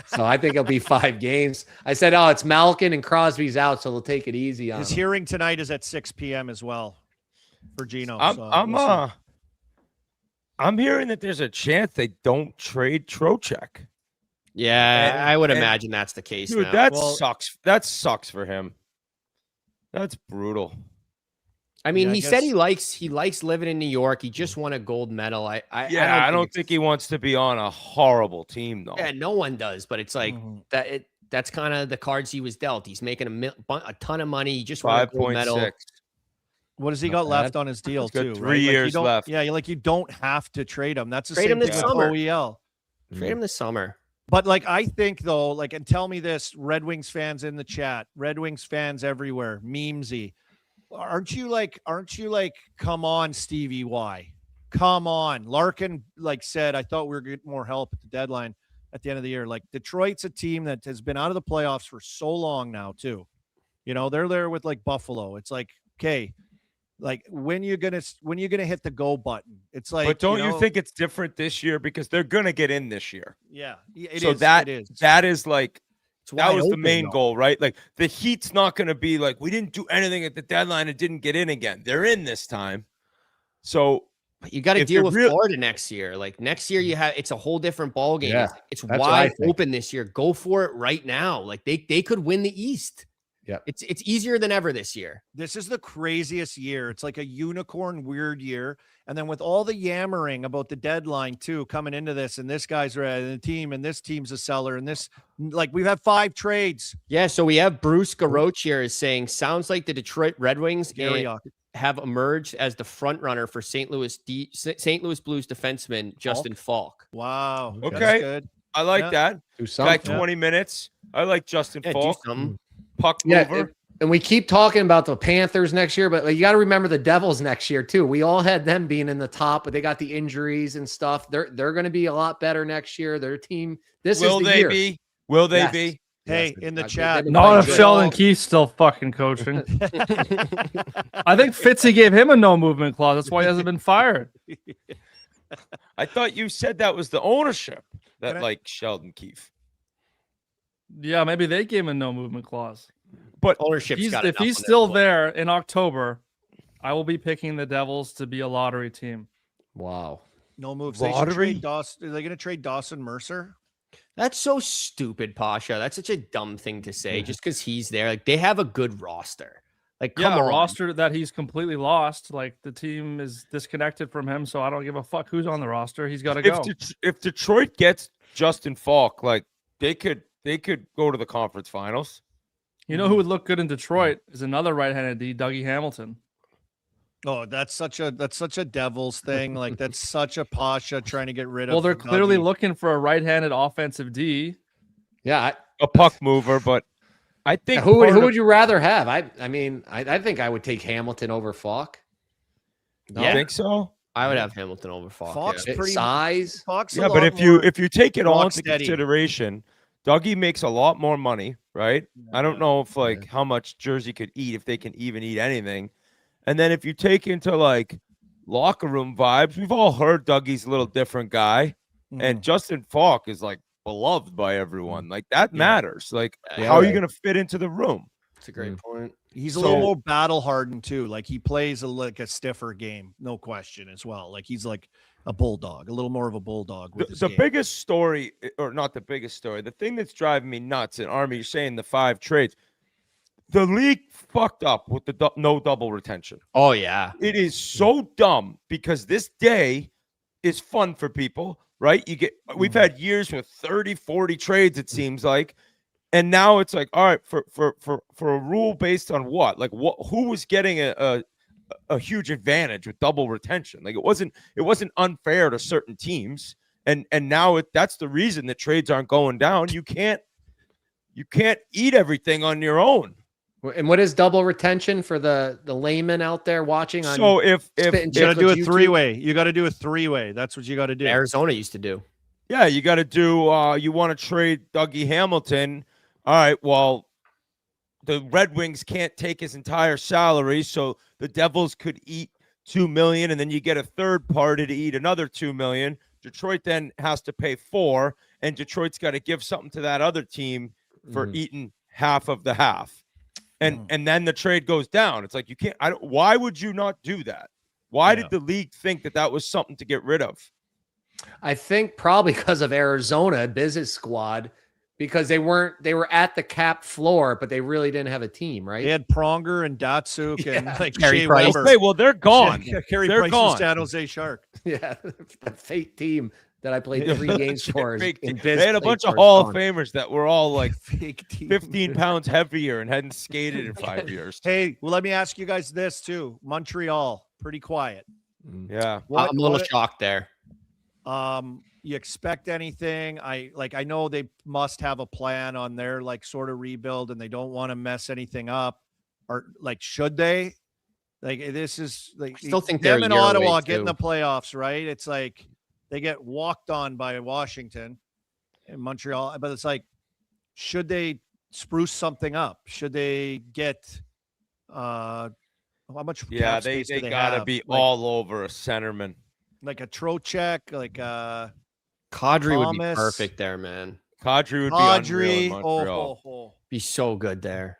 so I think it'll be 5 games. I said, oh, it's Malkin and Crosby's out, so they'll take it easy on his him. hearing tonight is at 6 p.m. as well for Gino. I'm hearing that there's a chance they don't trade Trocheck. Yeah, I would imagine that's the case. Dude, now. Sucks. That sucks for him. That's brutal. I mean, he said he likes living in New York. He just won a gold medal. I don't think he wants to be on a horrible team, though. Yeah, no one does. But it's like that's kind of the cards he was dealt. He's making a ton of money. He just won a gold medal. What has he got left on his deal too? 3 years left. Yeah, you don't have to trade him. That's the trade same him this thing summer. with OEL. Trade him this summer. But I think though, and tell me this, Red Wings fans in the chat, Red Wings fans everywhere, memesy. Aren't you like, come on, Stevie Y. Come on. Larkin said, I thought we were getting more help at the deadline at the end of the year. Like Detroit's a team that has been out of the playoffs for so long now too. They're there with Buffalo. It's like, okay, when you gonna hit the go button? It's like, but don't you think it's different this year because they're gonna get in this year? Yeah, it is. That is like, that was the main goal, right? Like the Heat's not going to be like, we didn't do anything at the deadline and didn't get in again. They're in this time. So but you got to deal with Florida next year. Like next year it's a whole different ball game. Yeah, it's wide open this year. Go for it right now. Like they could win the East. Yeah. It's easier than ever this year. This is the craziest year. It's like a unicorn weird year. And then with all the yammering about the deadline too, coming into this, and this guy's ready, and the team, and this team's a seller, and this, we've had 5 trades. Yeah. So we have Bruce Garoche here is saying, sounds like the Detroit Red Wings have emerged as the front runner for St. Louis Blues defenseman Justin Faulk. Wow. Okay. That's good. I like that. Do something. 20 minutes. I like Justin Faulk. Puck mover. And we keep talking about the Panthers next year, but you got to remember the Devils next year too. We all had them being in the top, but they got the injuries and stuff. They're going to be a lot better next year. Their team. Will they be? Will they be? Hey, in the chat. Not if Sheldon Keefe's still fucking coaching. I think Fitzy gave him a no movement clause. That's why he hasn't been fired. I thought you said that was the ownership that like Sheldon Keefe. Yeah, maybe they gave him a no movement clause. But ownership, if he's still there in October, I will be picking the Devils to be a lottery team. Wow. No moves. Lottery? Are they going to trade Dawson Mercer? That's so stupid, Pasha. That's such a dumb thing to say just because he's there. Like, they have a good roster. Like, come on. A roster that he's completely lost. Like, the team is disconnected from him, so I don't give a fuck who's on the roster. He's got to go. If Detroit gets Justin Faulk, they could go to the conference finals. You know who would look good in Detroit is another right-handed D, Dougie Hamilton. Oh, that's such a Devils thing. Like that's such a Pasha trying to get rid of. Well, they're clearly Dougie. looking for a right-handed offensive D. Yeah. A puck mover, but I think Who part of- would you rather have? I think I would take Hamilton over Faulk. No? You think so? I would have Hamilton over Faulk. Faulk's yeah. pretty size. Faulk's a Yeah, but lot if you take it all rock into steady. consideration, Dougie makes a lot more money, right? I don't know if like how much Jersey could eat, if they can even eat anything. And then if you take into like locker room vibes, we've all heard Dougie's a little different guy, and Justin Faulk is like beloved by everyone. Like that matters. Like how are you going to fit into the room? That's a great point. He's a little more battle hardened too. Like he plays like a stiffer game, no question as well. Like he's like a bulldog, a little more of a bulldog. With his The game. biggest story, or not the biggest story, the thing that's driving me nuts in Army, you're saying the 5 trades. The league fucked up with the no double retention. Oh, yeah. It is so dumb because this day is fun for people, right? We've had years with 30, 40 trades, it seems like. And now it's like, all right, for a rule based on what? Like who was getting a huge advantage with double retention? Like it wasn't unfair to certain teams. And now that's the reason that trades aren't going down. You can't eat everything on your own. And what is double retention for the layman out there watching? On So if you got to do a 3-way, you got to do a 3-way. That's what you got to do. Arizona used to do. Yeah, you got to do. You want to trade Dougie Hamilton? All right. Well, the Red Wings can't take his entire salary, so the Devils could eat $2 million, and then you get a third party to eat another $2 million. Detroit then has to pay $4 million, and Detroit's got to give something to that other team for eating half of the half. And then the trade goes down. It's like you can't. Why would you not do that? Why did the league think that was something to get rid of? I think probably because of Arizona business squad, because they were at the cap floor, but they really didn't have a team, right? They had Pronger and Datsuk and like Carey Shea Price. Weber. Okay, well they're gone. Carey They're Price gone. and San Jose Shark. Yeah, the fake team that I played 3 games for. They had a bunch of Hall of Famers that were all like 15 pounds heavier and hadn't skated in 5 years. Hey, well, let me ask you guys this too. Montreal, pretty quiet. Yeah, I'm a little shocked there. You expect anything? I know they must have a plan on their like sort of rebuild, and they don't want to mess anything up. Or like, should they? Like, this is like I still think them they're in a year Ottawa away, getting too. the playoffs, right? It's like they get walked on by Washington in Montreal, but it's like, should they spruce something up? Should they get how much? Yeah, cap they space do gotta have? be Like, all over a centerman. like a Trocheck, like Kadri would be Thomas. perfect there, man. Kadri would be unreal in Kadri. Montreal. Be so good there.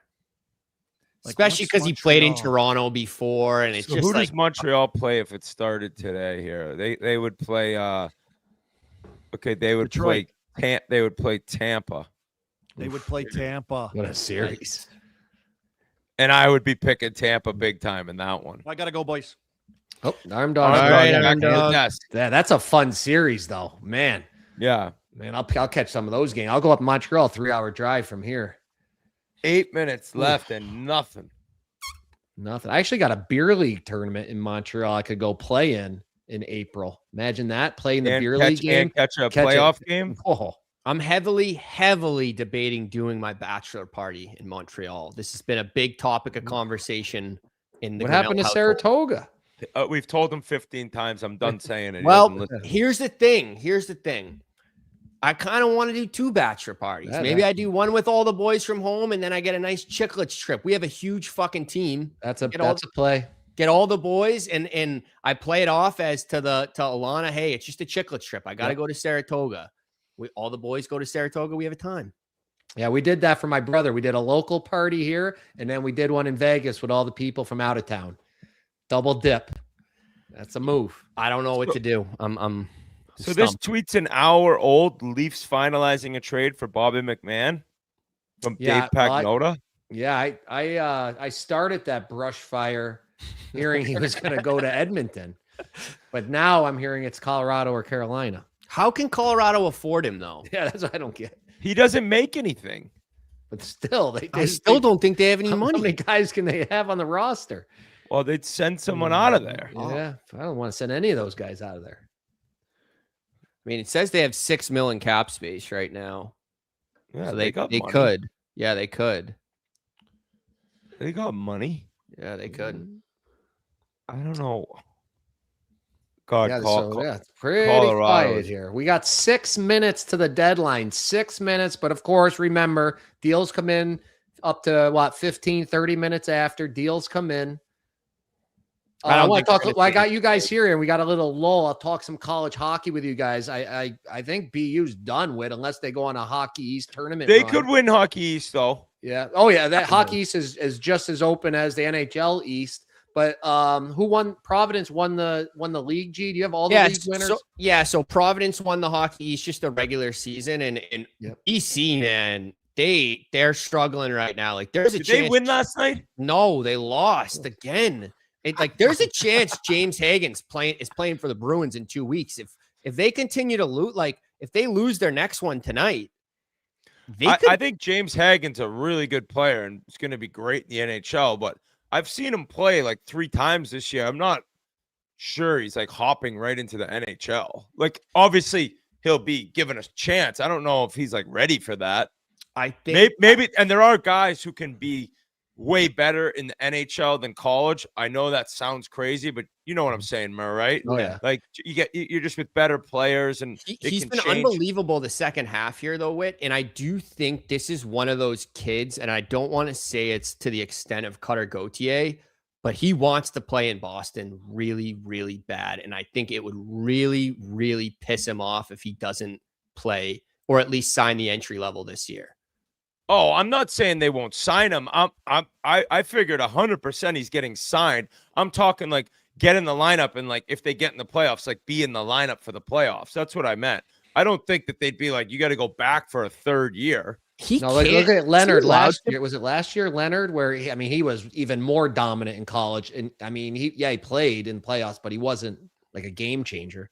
Like, Especially what's because he played in Montreal? Toronto before, and it's So just who like does Montreal play if it started today? Here, they would play. They would Detroit. play. They would play Tampa, They would play Tampa. What a series. and I would be picking Tampa big time in that one. I gotta go, boys. Oh, arm All dog. right, Arm back to the dog. desk. Yeah, that's a fun series, though. Man, Yeah, I'll catch some of those games. I'll go up to Montreal, 3-hour drive from here. 8 minutes left and nothing. Nothing. I actually got a beer league tournament in Montreal I could go play in April. Imagine that, playing the And beer catch, league game. and catch a Catch playoff game. Oh, I'm heavily debating doing my bachelor party in Montreal. This has been a big topic of conversation in the what Grinnell happened to household. Saratoga? We've told him 15 times. I'm done saying it. He Well, doesn't listen. here's the thing. I kind of want to do 2 bachelor parties. Yeah, Maybe that- I do one with all the boys from home, and then I get a nice chicklets trip. We have a huge fucking team. That's a Get all- play. Get all the boys, and I play it off as to Alana. Hey, it's just a chicklets trip. I got to Yep. go to Saratoga. All the boys go to Saratoga. We have a time. Yeah, we did that for my brother. We did a local party here, and then we did one in Vegas with all the people from out of town. Double dip. That's a move. I don't know what to do. I'm So this stumped. tweet's an hour old. Leafs finalizing a trade for Bobby McMahon from Yeah, Dave Pagnota. Yeah, I started that brush fire hearing he was going to go to Edmonton, but now I'm hearing it's Colorado or Carolina. How can Colorado afford him though? Yeah, that's what I don't get. He doesn't make anything. But still, I still don't think they have any How money. many guys can they have on the roster? Well, they'd send someone out of there. Yeah, I don't want to send any of those guys out of there. I mean, it says they have $6 million cap space right now. Yeah, So they they could. Yeah, they could. They got money. Yeah, they could. I don't know. God, Yeah, it's pretty Colorado. quiet here. We got 6 minutes to the deadline. 6 minutes, but of course, remember, deals come in up to 15, 30 minutes after. Deals come in. I want to talk. I got you guys here, and we got a little lull. I'll talk some college hockey with you guys. I think BU's done with, unless they go on a Hockey East tournament. They could win Hockey East, though. Yeah. Oh, yeah. That Hockey East is just as open as the NHL East. But who won? Providence won the league. G, do you have all the league winners? So Providence won the Hockey East, just a regular season, and BC, man, they're struggling right now. Like, there's a chance. Did they win last night? No, they lost again. There's a chance James Hagen's playing for the Bruins in 2 weeks. If they continue to lose, if they lose their next one tonight, I think James Hagen's a really good player and it's going to be great in the NHL. But I've seen him play 3 times this year. I'm not sure he's hopping right into the NHL. Obviously he'll be given a chance. I don't know if he's ready for that. I think maybe, and there are guys who can be way better in the NHL than college. I know that sounds crazy, but you know what I'm saying, Murray, right? Oh, yeah. You're just with better players, and he's been unbelievable the second half here, though, Whit. And I do think this is one of those kids, and I don't want to say it's to the extent of Cutter Gauthier, but he wants to play in Boston really, really bad. And I think it would really, really piss him off if he doesn't play or at least sign the entry level this year. Oh, I'm not saying they won't sign him. I figured 100% he's getting signed. I'm talking get in the lineup and if they get in the playoffs, be in the lineup for the playoffs. That's what I meant. I don't think that they'd be you got to go back for a third year. Look at Leonard last year. Was it last year, Leonard, where he was even more dominant in college? And he played in playoffs, but he wasn't a game changer.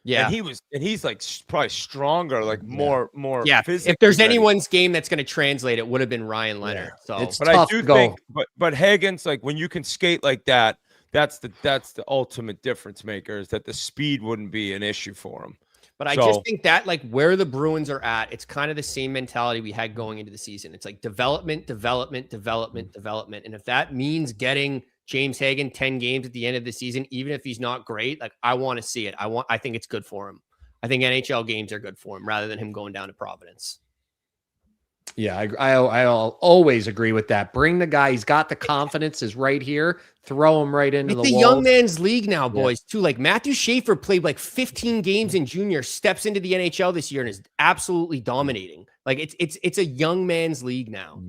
Yeah, and he's probably stronger, more. Yeah, physically if there's ready. Anyone's game that's going to translate, it would have been Ryan Leonard. Yeah. So, It's but tough I do to go. think, but Hagen's when you can skate like that, that's the ultimate difference maker. Is that the speed wouldn't be an issue for him. But I just think that where the Bruins are at, it's kind of the same mentality we had going into the season. It's development. And if that means getting James Hagen 10 games at the end of the season, even if he's not great, I want to see it. I think it's good for him. I think NHL games are good for him rather than him going down to Providence. Yeah, I'll always agree with that. Bring the guy. He's got the confidence, is right here. Throw him right into It's the a young man's league now, boys, too. Matthew Schaefer played 15 games in junior, steps into the NHL this year and is absolutely dominating. It's a young man's league now.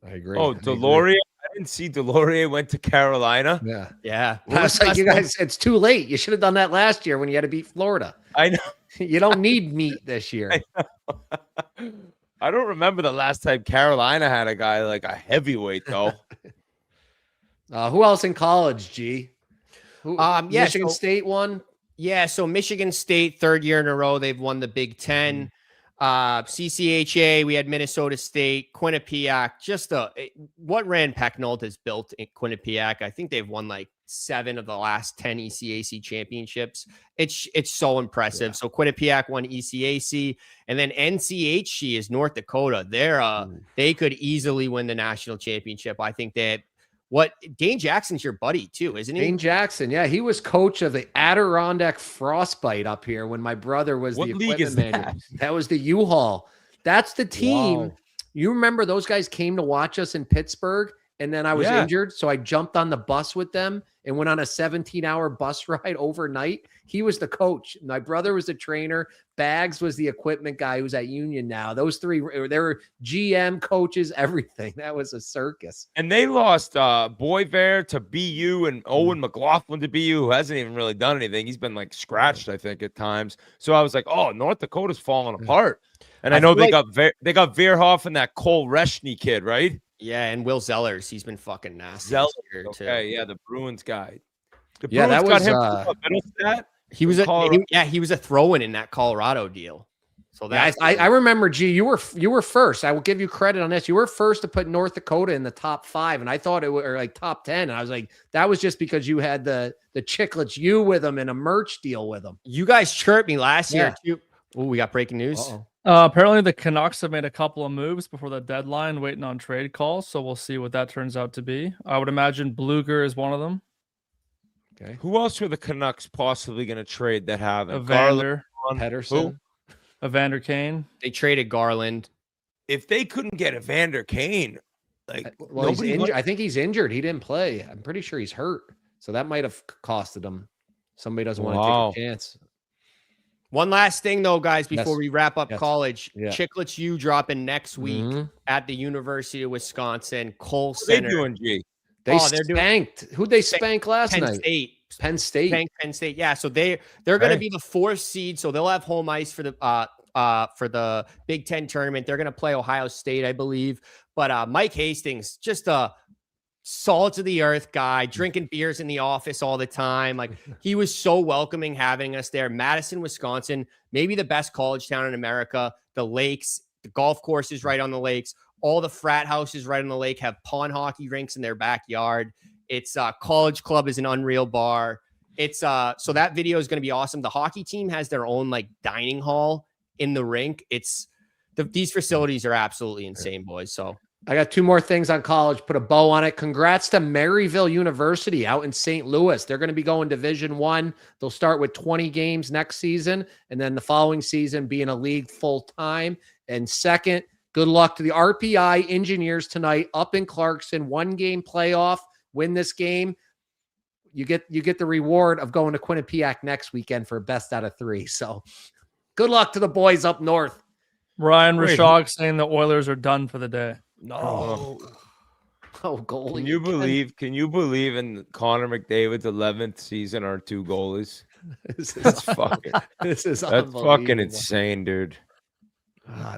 I agree. Oh, Delorier. I didn't see Delorier went to Carolina. Yeah. I was you guys, it's too late. You should have done that last year when you had to beat Florida. I know. You don't need meat this year. I don't remember the last time Carolina had a guy a heavyweight, though. Who else in college, G? Michigan State won? Yeah, so Michigan State, 3rd year in a row, they've won the Big Ten. CCHA, we had Minnesota State, Quinnipiac, what Rand Pecknold has built in Quinnipiac. I think they've won 7 of the last 10 ECAC championships. It's so impressive. Yeah. So Quinnipiac won ECAC, and then NCHC is North Dakota. They could easily win the national championship. I think that Dane Jackson's your buddy too, isn't he? Dane Jackson, yeah, he was coach of the Adirondack Frostbite up here when my brother was the equipment manager. That was the U-Haul. That's the team. Wow. You remember those guys came to watch us in Pittsburgh, and then I was injured, so I jumped on the bus with them and went on a 17-hour bus ride overnight. He was the coach. My brother was the trainer. Bags was the equipment guy who's at Union now. Those three, they were GM, coaches, everything. That was a circus. And they lost Boyver to BU and Owen McLaughlin to BU, who hasn't even really done anything. He's been scratched, I think, at times. So I was oh, North Dakota's falling apart. And I know they got Veerhoff and that Cole Reshny kid, right? Yeah, and Will Zellers. He's been fucking nasty. Okay, yeah, the Bruins guy. The Bruins that was got him he was he was a throw-in in that Colorado deal. So Yeah, that's I remember, G, you were first. I will give you credit on this. You were first to put North Dakota in the top 5, and I thought it was or like top 10. And I was like, that was just because you had the Chicklets U with them and a merch deal with them. You guys chirped me last year too. Oh, we got breaking news. Apparently the Canucks have made a couple of moves before the deadline, waiting on trade calls. So we'll see what that turns out to be. I would imagine Bluger is one of them. Okay. Who else were the Canucks possibly going to trade that have Evander, Patterson, Evander Kane? They traded Garland. If they couldn't get Evander Kane, like well, he's injured. I think he's injured. He didn't play. I'm pretty sure he's hurt. So that might have costed him. Somebody doesn't want to take a chance. One last thing, though, guys, before we wrap up Yes. college. Yeah. Chicklets U dropping next week at the University of Wisconsin, Cole Center. They doing, G? They spanked. Who'd they spank last Penn night? State. Penn State. Penn State. Yeah, so they're going to be the 4th seed, so they'll have home ice for the Big Ten tournament. They're going to play Ohio State, I believe. But Mike Hastings, just a salt of the earth guy, drinking beers in the office all the time. Like, he was so welcoming having us there. Madison, Wisconsin, maybe the best college town in America. The lakes, the golf courses right on the lakes. All the frat houses right on the lake have pond hockey rinks in their backyard. It's College Club is an unreal bar. It's so that video is going to be awesome. The hockey team has their own like dining hall in the rink. These facilities are absolutely insane, boys. So I got 2 more things on college. Put a bow on it. Congrats to Maryville University out in St. Louis. They're going to be going Division I. They'll start with 20 games next season, and then the following season be in a league full time. And second, good luck to the RPI Engineers tonight up in Clarkson. 1-game playoff. Win this game, you get the reward of going to Quinnipiac next weekend for best out of 3. So good luck to the boys up north. Ryan Rashog saying the Oilers are done for the day. No. Oh, goalie. Can you believe in Connor McDavid's 11th season our 2 goalies? That's fucking insane, dude.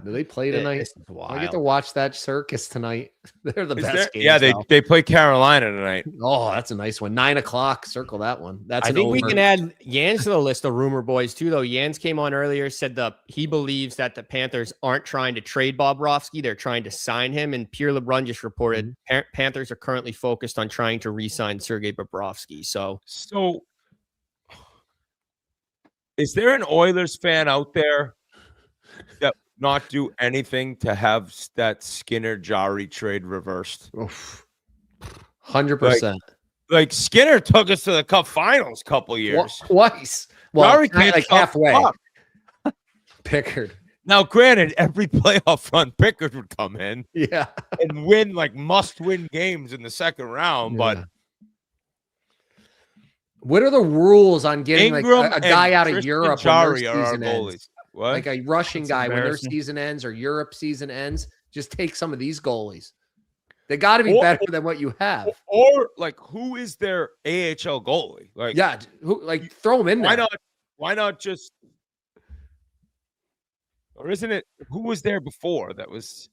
Do they play tonight? I get to watch that circus tonight. They're the best games. Yeah, they play Carolina tonight. Oh, that's a nice one. 9:00. Circle that one. I think we can add Yands to the list of rumor boys too, though. Yands came on earlier, said he believes that the Panthers aren't trying to trade Bobrovsky, they're trying to sign him. And Pierre LeBrun just reported Panthers are currently focused on trying to re-sign Sergei Bobrovsky. So is there an Oilers fan out there that not do anything to have that Skinner Jari trade reversed? 100%. Like Skinner took us to the Cup Finals a couple years. Twice. Well, Jari can't like halfway. Pickard. Now, granted, every playoff run, Pickard would come in, and win like must-win games in the second round. But what are the rules on getting like Ingram a guy out of Tristan Europe Jari when their are our season goalies. ends? What? Like a Russian guy when their embarrassing. season ends or Europe season ends, just take some of these goalies. They got to be better than what you have. Or like, who is their AHL goalie? Like, throw them in there. Why not just? Or isn't it? Who was there before? That was.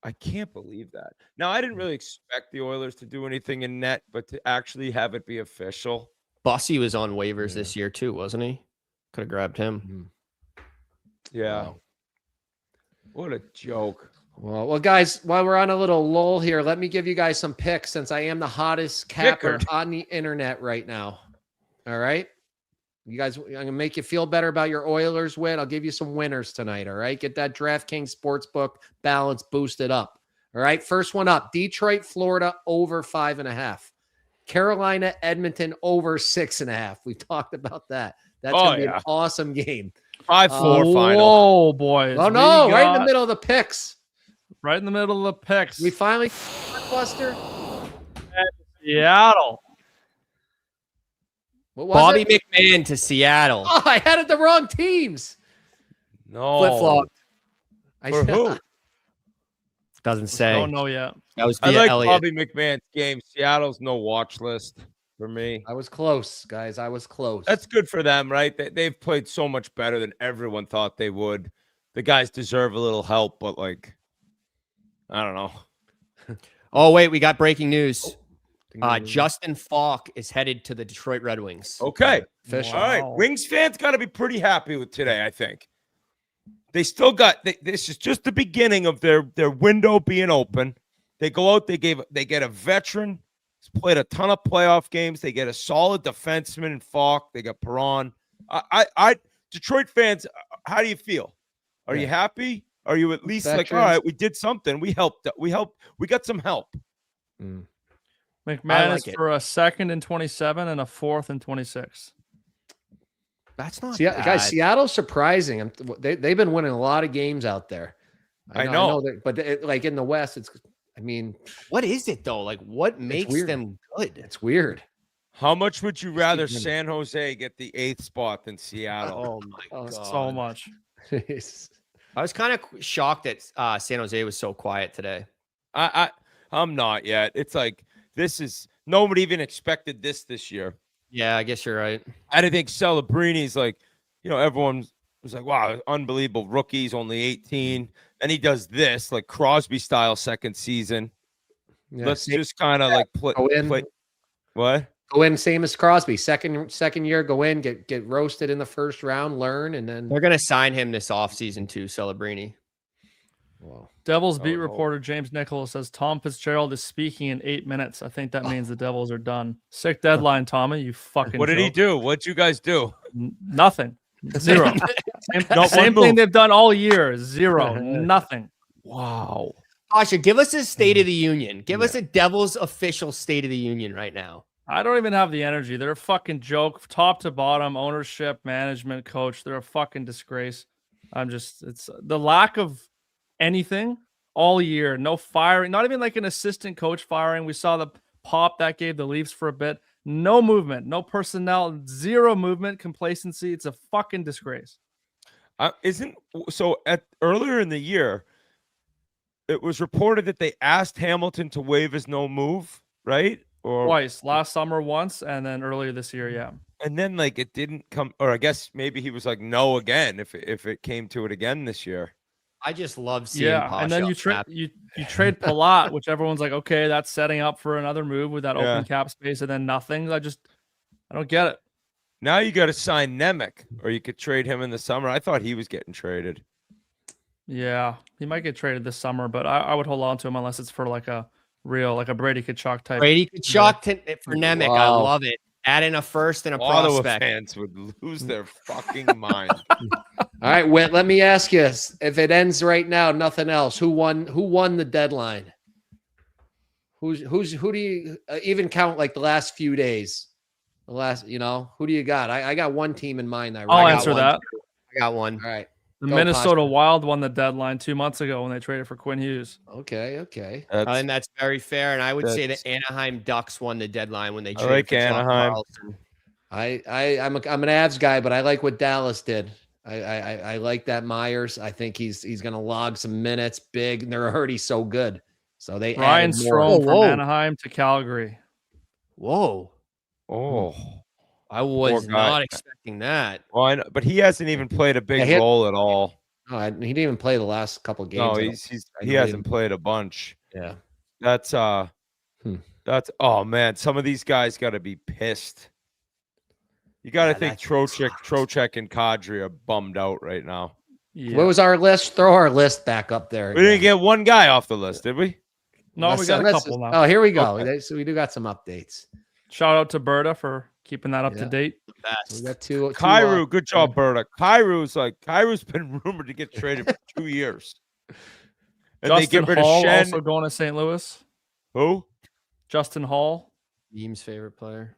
I can't believe that. Now, I didn't really expect the Oilers to do anything in net, but to actually have it be official. Bussy was on waivers this year too, wasn't he? Could have grabbed him. Yeah. Wow. What a joke. Well, guys, while we're on a little lull here, let me give you guys some picks since I am the hottest capper on the internet right now. All right? You guys, I'm going to make you feel better about your Oilers win. I'll give you some winners tonight, all right? Get that DraftKings Sportsbook balance boosted up. All right? First one up, Detroit, Florida, over 5.5. Carolina, Edmonton, over 6.5. We talked about that. That's going to be an awesome game. 5-4 final. Oh, boys. Oh, no, right in the middle of the picks. Right in the middle of the picks. We finally Buster. Seattle. What was Bobby it? McMahon to Seattle. Oh, I had it the wrong teams. No. Flip-flop. For who? Doesn't say. Don't know yet. That was I via like Elliott. Bobby McMahon's game. Seattle's no watch list for me. I was close, guys. I was close. That's good for them, right? They've played so much better than everyone thought they would. The guys deserve a little help, but like, I don't know. Oh, wait, we got breaking news. Justin Faulk is headed to the Detroit Red Wings. Okay. Official. All right. Wings fans got to be pretty happy with today, I think. They still got. This is just the beginning of their window being open. They go out. They get a veteran. He's played a ton of playoff games. They get a solid defenseman in Faulk. They got Perron. Detroit fans, how do you feel? Are you happy? Are you at least like, all right, we did something. We helped. We got some help. McMahon is for a 2nd and 27 and a 4th and 26. That's not bad. Guys, Seattle's surprising. They've been winning a lot of games out there. I know but like in the West, what is it though? Like what makes them good? It's weird. How much would you rather San Jose get the 8th spot than Seattle? Oh my God. So much. I was kind of shocked that San Jose was so quiet today. I'm not yet. It's like nobody even expected this year. Yeah, I guess you're right. I didn't think Celebrini's like, everyone was like, wow, unbelievable rookie. He's only 18. And he does this, like Crosby style second season. Yeah, Let's just kind of like play. What? Go in, same as Crosby. Second year, go in, get roasted in the first round, learn, and then they're gonna sign him this offseason too, Celebrini. Wow. Devils beat reporter James Nicholas says Tom Fitzgerald is speaking in 8 minutes. I think that means the Devils are done. Sick deadline, Tommy. You fucking. What did he do? What'd you guys do? Nothing. Zero. Same thing they've done all year. Zero. Nothing. Wow. Asha, give us a State of the Union. Give us a Devils official State of the Union right now. I don't even have the energy. They're a fucking joke, top to bottom, ownership, management, coach. They're a fucking disgrace. It's the lack of anything all year. No firing, not even like an assistant coach firing. We saw the pop that gave the Leafs for a bit. No movement, no personnel, zero movement, complacency. It's a fucking disgrace. Earlier in the year, it was reported that they asked Hamilton to waive his no move, right? Or twice, last summer once, and then earlier this year, yeah. And then like it didn't come, or I guess maybe he was like no again if it came to it again this year. I just love seeing and then you trade Palat, which everyone's like, okay, that's setting up for another move with that open cap space, and then nothing. I don't get it. Now you got to sign Nemec, or you could trade him in the summer. I thought he was getting traded. Yeah, he might get traded this summer, but I would hold on to him unless it's for like a Brady Tkachuk type. Brady Tkachuk for Nemec. Wow. I love it. Add in a first and a Ottawa prospect. Fans would lose their fucking mind. All right, Whit, let me ask you, if it ends right now, nothing else, who won the deadline? Who do you even count like the last few days? Who do you got? I got one team in mind. I'll answer that. I got one. All right. The Minnesota Wild won the deadline 2 months ago when they traded for Quinn Hughes. Okay. And that's very fair. And I would say the Anaheim Ducks won the deadline when they traded for Anaheim. John Carlson. I'm an Avs guy, but I like what Dallas did. I like that Myers. I think he's going to log some minutes big, and they're already so good. So they Ryan Strome from Anaheim to Calgary. Whoa. Oh. I was not expecting that. Well, I know, but he hasn't even played a big role at all. No, he didn't even play the last couple of games. No, he hasn't played a bunch. Yeah. That's oh man, some of these guys got to be pissed. You got to think Trocheck and Kadri are bummed out right now. Yeah. What was our list? Throw our list back up there. We didn't get one guy off the list, did we? No, we got a couple now. Oh, here we go. Okay. So we do got some updates. Shout out to Berta for keeping that up to date. We got two. Kyrou, good job, Berta. Kyrou's been rumored to get traded for 2 years. And Justin they get rid Hall of Schenn. Also going to St. Louis. Who? Justin Hall. Beam's favorite player.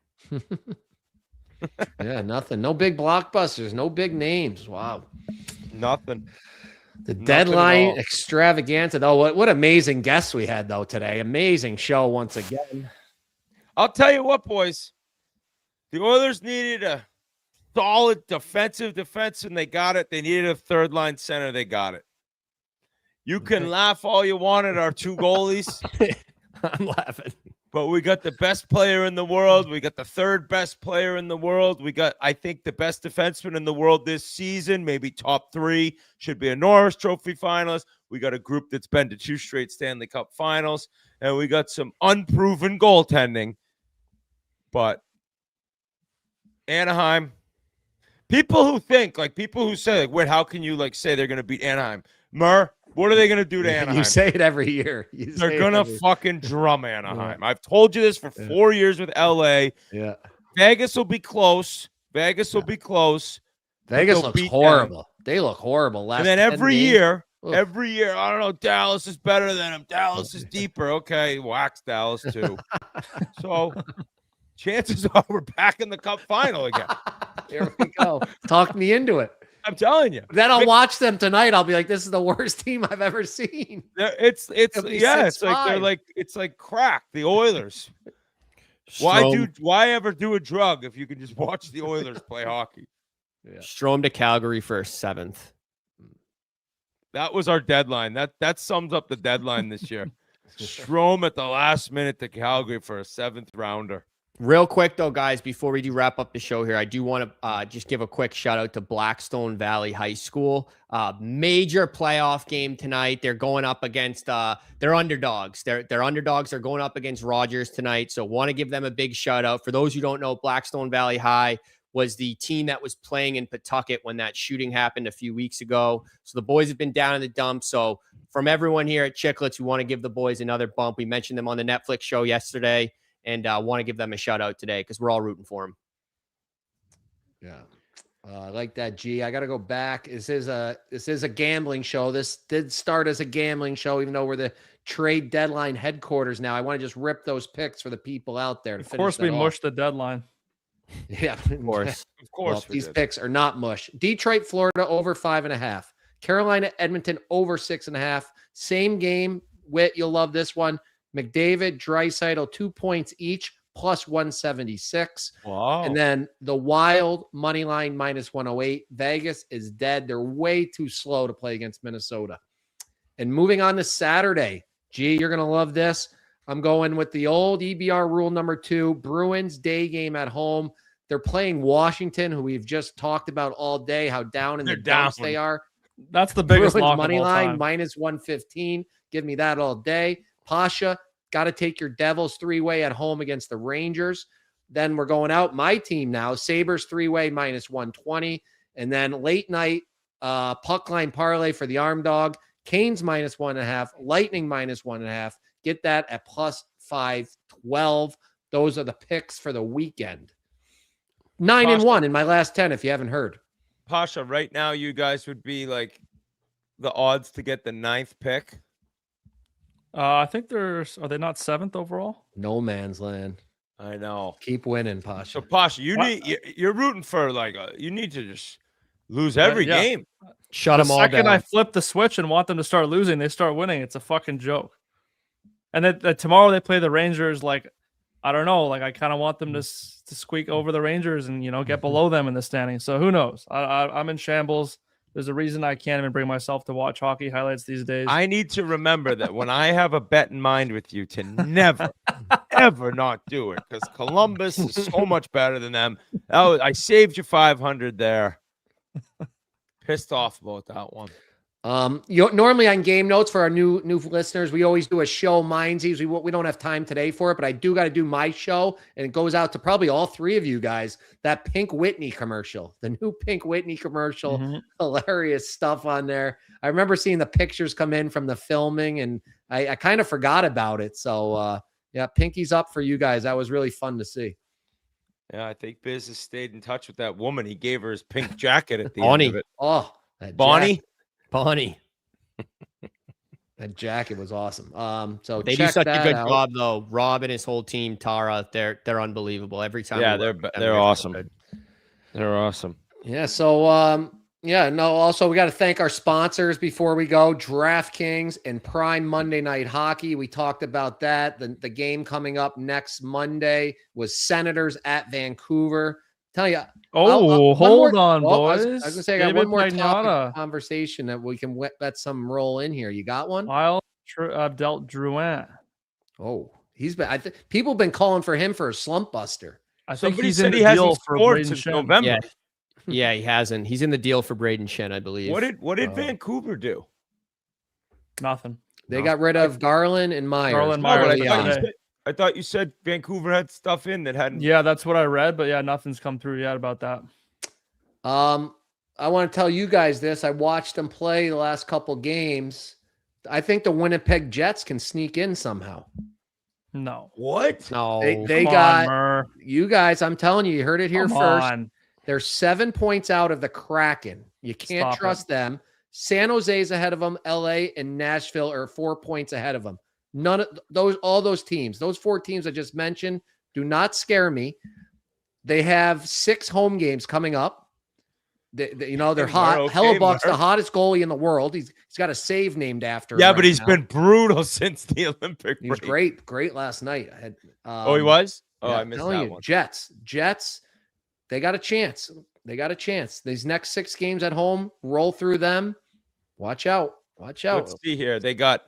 Yeah, nothing. No big blockbusters. No big names. Wow. Nothing. The deadline extravaganza. Though, what amazing guests we had though today. Amazing show once again. I'll tell you what, boys. The Oilers needed a solid defensive defense, and they got it. They needed a third line center. They got it. You can laugh all you want at our two goalies. I'm laughing. But we got the best player in the world. We got the third best player in the world. We got, I think, the best defenseman in the world this season, maybe top 3. Should be a Norris Trophy finalist. We got a group that's been to 2 straight Stanley Cup finals. And we got some unproven goaltending. But Anaheim, People who think, like people who say, like, wait, how can you like say they're going to beat Anaheim? Murr, what are they going to do to Anaheim? You say it every year. They're going to fucking drum Anaheim. I've told you this for 4 years with LA. Yeah. Vegas will be close. Vegas will be close. Vegas looks horrible. They look horrible. And then every year, I don't know, Dallas is better than them. Dallas is deeper. Okay, wax Dallas too. So chances are we're back in the Cup final again. Here we go. Talk me into it. I'm telling you. Then I'll watch them tonight. I'll be like, this is the worst team I've ever seen. It's like crack, the Oilers. Why ever do a drug if you can just watch the Oilers play hockey? Yeah. Strome to Calgary for a 7th. That was our deadline. That sums up the deadline this year. Strome at the last minute to Calgary for a 7th rounder. Real quick, though, guys, before we do wrap up the show here, I do want to just give a quick shout out to Blackstone Valley High School. Major playoff game tonight. They're going up against they're underdogs. They're underdogs. They're going up against Rogers tonight. So want to give them a big shout out. For those who don't know, Blackstone Valley High was the team that was playing in Pawtucket when that shooting happened a few weeks ago. So the boys have been down in the dumps. So from everyone here at Chicklets, we want to give the boys another bump. We mentioned them on the Netflix show yesterday. And want to give them a shout out today because we're all rooting for them. Yeah. I like that, G. I got to go back. This is a gambling show. This did start as a gambling show, even though we're the trade deadline headquarters now. I want to just rip those picks for the people out there. Of course, we mushed the deadline. Yeah, of course. Of course. Well, these picks are not mush. Detroit, Florida, over 5.5. Carolina, Edmonton, over 6.5. Same game. Whit, you'll love this one. McDavid, Draisaitl, 2 points each, plus 176. Wow. And then the Wild, money line, minus 108. Vegas is dead. They're way too slow to play against Minnesota. And moving on to Saturday. Gee, you're going to love this. I'm going with the old EBR rule number 2, Bruins day game at home. They're playing Washington, who we've just talked about all day, how down in the dumps they are. That's the biggest Bruins money line, minus 115. Give me that all day. Pasha, got to take your Devils 3-way at home against the Rangers. Then we're going out. My team now, Sabres 3-way, minus 120. And then late night, puck line parlay for the Arm Dog. Canes, minus 1.5. Lightning, minus 1.5. Get that at plus 512. Those are the picks for the weekend. 9-1 in my last 10, if you haven't heard. Pasha, right now, you guys would be like the odds to get the 9th pick. I think are they not 7th overall? No man's land. I know. Keep winning, Pasha. So Pasha, you're rooting for you need to just lose every game. Shut them all down. The second I flip the switch and want them to start losing, they start winning. It's a fucking joke. And then tomorrow they play the Rangers. Like, I don't know. Like, I kind of want them to squeak over the Rangers and get below them in the standing. So who knows? I'm in shambles. There's a reason I can't even bring myself to watch hockey highlights these days. I need to remember that when I have a bet in mind with you to never, ever not do it because Columbus is so much better than them. Oh, I saved you 500 there. Pissed off about that one. Normally on game notes for our new listeners, we always do a show mindsies. We don't have time today for it, but I do got to do my show, and it goes out to probably all 3 of you guys. That Pink Whitney commercial, the new Pink Whitney commercial, hilarious stuff on there. I remember seeing the pictures come in from the filming, and I kind of forgot about it. So yeah, Pinky's up for you guys. That was really fun to see. Yeah, I think Biz has stayed in touch with that woman. He gave her his pink jacket at the end of it. Oh, Bonnie. Bonnie. That jacket was awesome. So they do such a good job, though. Rob and his whole team, Tara, they're unbelievable. Every time. Yeah, they're awesome. They're awesome. Yeah. So also we got to thank our sponsors before we go. DraftKings and Prime Monday Night Hockey. We talked about that. The game coming up next Monday was Senators at Vancouver. Tell you. Hold on, boys. I was gonna say I got one more topic of conversation that we can let some roll in here. You got one? I've dealt Drouin. Oh, he's been. People have been calling for him for a slump buster. I think he's in the deal for Brayden Schenn. November. Yeah, he hasn't. He's in the deal for Brayden Schenn, I believe. What did Vancouver do? Nothing. They got rid of Garland and Myers. I thought you said Vancouver had stuff in that hadn't. Yeah, that's what I read, but yeah, nothing's come through yet about that. I want to tell you guys this. I watched them play the last couple games. I think the Winnipeg Jets can sneak in somehow. No. What? No. They got you guys. I'm telling you, you heard it here first. They're 7 points out of the Kraken. You can't trust them. San Jose's ahead of them. LA and Nashville are 4 points ahead of them. None of those, all those teams, those 4 teams I just mentioned, do not scare me. They have 6 home games coming up. They're hot. Okay, Hellebuck's the hottest goalie in the world. He's got a save named after him. Yeah, but he's been brutal since the Olympic. He was great last night. I had. He was. Yeah, I missed that one. Jets. They got a chance. These next 6 games at home, roll through them. Watch out. Let's see here. They got.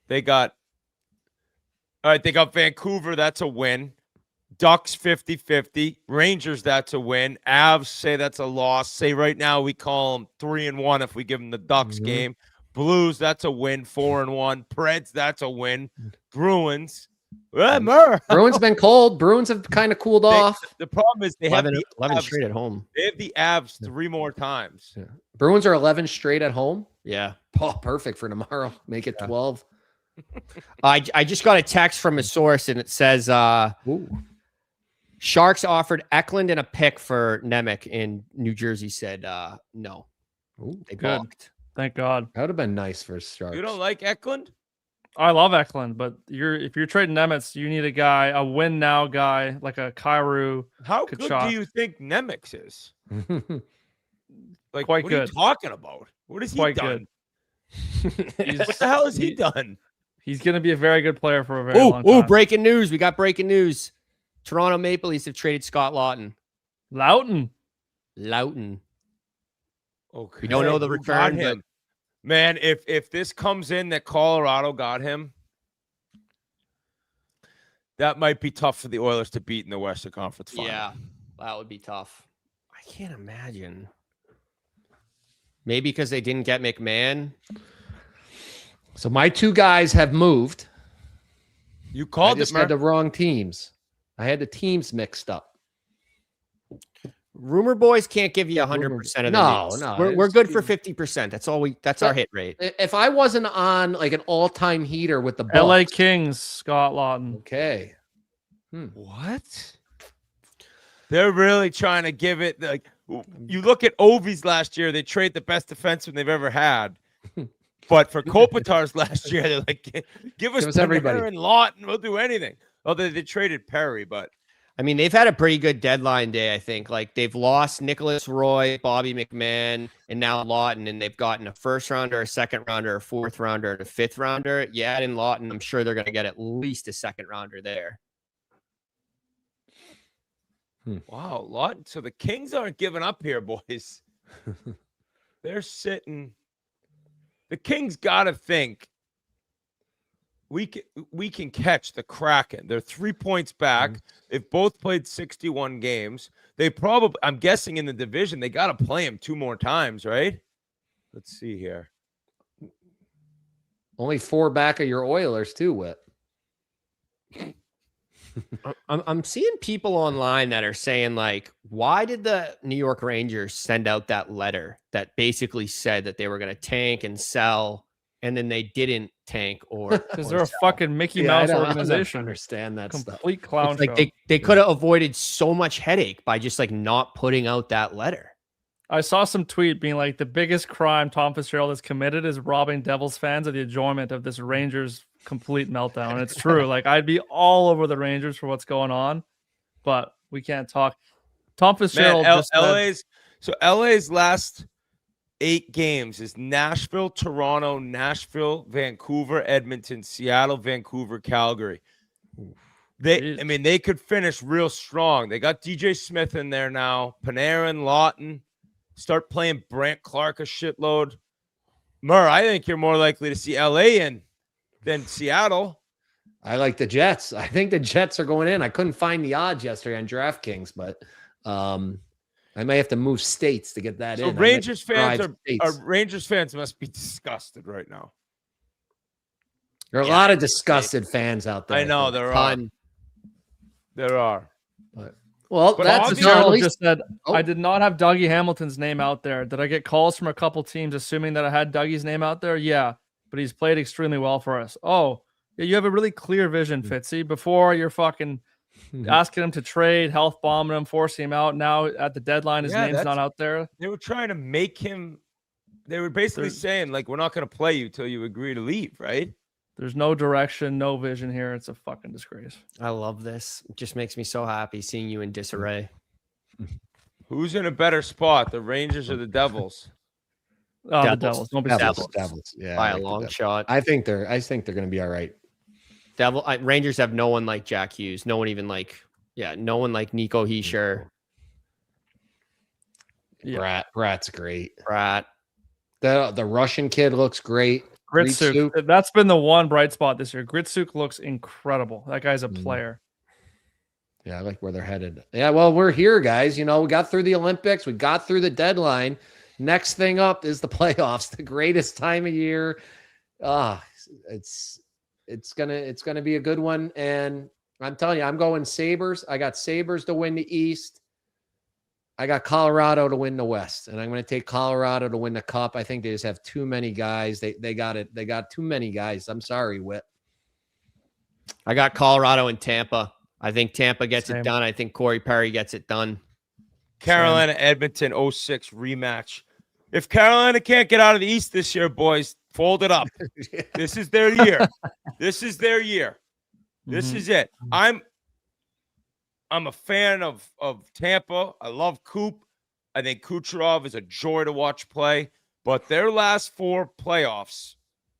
All right, they got Vancouver. That's a win. Ducks 50-50. Rangers, that's a win. Avs say that's a loss. Say right now we call them 3-1 if we give them the Ducks game. Blues, that's a win, 4-1. Preds, that's a win. Bruins. Bruins been cold. Bruins have kind of cooled off. The problem is they have 11 straight at home. They have the Avs 3 more times. Yeah. Bruins are 11 straight at home. Yeah. Oh, perfect for tomorrow. Make it 12. I just got a text from a source and it says Sharks offered Eklund and a pick for Nemec in New Jersey said no. They balked. Thank God. That would have been nice for Sharks. You don't like Eklund? I love Eklund, but if you're trading Nemec, you need a win now guy like a Kyrou. How good do you think Nemec is? Like, quite what good. Are you talking about? What has he done? What the hell has he done? He's going to be a very good player for a very long time. Breaking news. We got breaking news. Toronto Maple Leafs have traded Scott Laughton. Loughton. Okay. We don't know the return. But... Man, if this comes in that Colorado got him, that might be tough for the Oilers to beat in the Western Conference Final. Yeah, that would be tough. I can't imagine. Maybe because they didn't get McMahon. So my 2 guys have moved. You called I just had the wrong teams. I had the teams mixed up. Rumor boys can't give you 100% of the news. No. We're good for 50%. That's our hit rate. If I wasn't on like an all-time heater with the Bucks, LA Kings, Scott Laughton. Okay. What? They're really trying to give it like you look at Ovi's last year, they trade the best defenseman they've ever had. But for Kopitar's last year, they're like, give us everybody and Laughton, we'll do anything. Although they traded Perry, but I mean, they've had a pretty good deadline day, I think. Like, they've lost Nicholas Roy, Bobby McMahon, and now Laughton, and they've gotten a 1st rounder, a 2nd rounder, a 4th rounder, and a 5th rounder. Yeah, and Laughton, I'm sure they're going to get at least a 2nd rounder there. Wow, Laughton. So the Kings aren't giving up here, boys. They're sitting. The Kings got to think we can catch the Kraken. They're 3 points back. They've both played 61 games. They probably, I'm guessing in the division, they got to play them 2 more times, right? Let's see here. Only 4 back of your Oilers too, Whit. I'm seeing people online that are saying, like, why did the New York Rangers send out that letter that basically said that they were going to tank and sell, and then they didn't tank or because they're a fucking Mickey Mouse organization. I don't understand that complete stuff. Clown show. Like they could have avoided so much headache by just like not putting out that letter. I saw some tweet being like the biggest crime Tom Fitzgerald has committed is robbing Devils fans of the enjoyment of this Rangers complete meltdown. And it's true. Like, I'd be all over the Rangers for what's going on, but we can't talk. Tom Fitzgerald. LA's last 8 games is Nashville, Toronto, Nashville, Vancouver, Edmonton, Seattle, Vancouver, Calgary. They could finish real strong. They got DJ Smith in there now, Panarin, Laughton. Start playing Brant Clark a shitload. Murr, I think you're more likely to see LA in than Seattle. I like the Jets. I think the Jets are going in. I couldn't find the odds yesterday on DraftKings, but I may have to move states to get that in. Rangers fans must be disgusted right now. There are a lot of disgusted fans out there. I know there are. There are. But Well, But that's Fitzgerald just said, Oh. I did not have Dougie Hamilton's name out there. Did I get calls from a couple teams assuming that I had Dougie's name out there? Yeah, but he's played extremely well for us. Oh, yeah, you have a really clear vision, Fitzy. Before you're fucking asking him to trade, health bombing him, forcing him out. Now at the deadline, his name's not out there. They were trying to make him. They were basically saying, like, we're not going to play you till you agree to leave, right? There's no direction, no vision here. It's a fucking disgrace. I love this. It just makes me so happy seeing you in disarray. Who's in a better spot, the Rangers or the Devils? Oh, the Devils. Don't be Devils. Yeah, by I a like the long Devils. shot. I think they're going to be all right. Rangers have no one like Jack Hughes. No one even like, no one like Nico Hischier. Yeah. Brat's great. Brat. The Russian kid looks great. Gritsuk. That's been the one bright spot this year. Gritsuk looks incredible. That guy's a player. Yeah, I like where they're headed. Yeah, well, we're here, guys. You know, we got through the Olympics. We got through the deadline. Next thing up is the playoffs, the greatest time of year. It's gonna be a good one. And I'm telling you, I'm going Sabres. I got Sabres to win the East. I got Colorado to win the West, and I'm going to take Colorado to win the Cup. I think they just have too many guys. They got it. They got too many guys. I'm sorry, Whit. I got Colorado and Tampa. I think Tampa gets it done. I think Corey Perry gets it done. Carolina, Edmonton, 06 rematch. If Carolina can't get out of the East this year, boys, fold it up. This is their year. This is their year. This is it. I'm a fan of Tampa. I love Coop. I think Kucherov is a joy to watch play. But their last 4 playoffs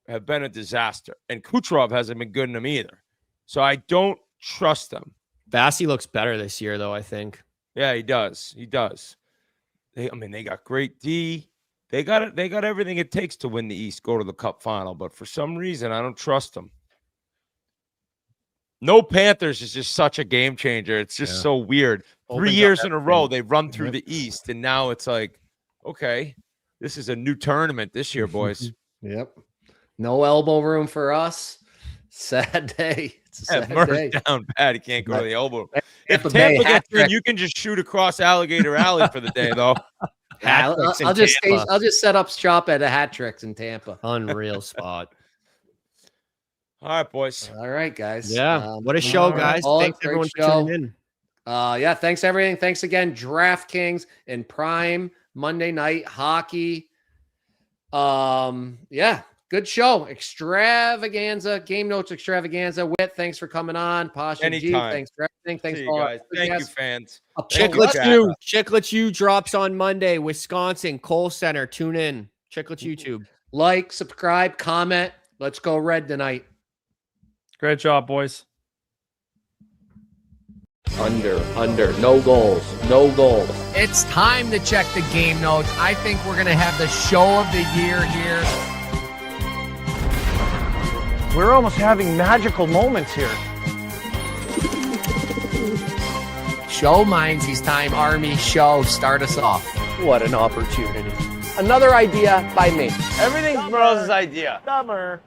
have been a disaster. And Kucherov hasn't been good in them either. So I don't trust them. Bassey looks better this year, though, I think. Yeah, he does. He does. They got great D. They got everything it takes to win the East, go to the Cup final. But for some reason, I don't trust them. No Panthers is just such a game changer. It's just so weird. 3 years in a row, they run through the East, and now it's like, okay, this is a new tournament this year, boys. Yep. No elbow room for us. Sad day. It's a sad day. Down bad. He can't go to the elbow. If Tampa gets in, you can just shoot across Alligator Alley for the day, though. I'll just set up shop at a Hat Tricks in Tampa. Unreal spot. All right, boys. All right, guys. Yeah. What a show, guys. Thanks everyone for tuning in. Yeah, thanks everything. Thanks again, DraftKings and Prime, Monday night hockey. Yeah, good show. Extravaganza, game notes extravaganza. Whit, thanks for coming on. Pasha G, thanks for everything. Thanks for guys. Thank you, fans. Chicklets U drops on Monday. Wisconsin, Cole Center. Tune in. Chicklets YouTube. Like, subscribe, comment. Let's go Red tonight. Great job, boys. Under, no goals. It's time to check the game notes. I think we're going to have the show of the year here. We're almost having magical moments here. Show Mindsy's time, Army. Show. Start us off. What an opportunity. Another idea by me. Everything's Burrows' idea. Dumber.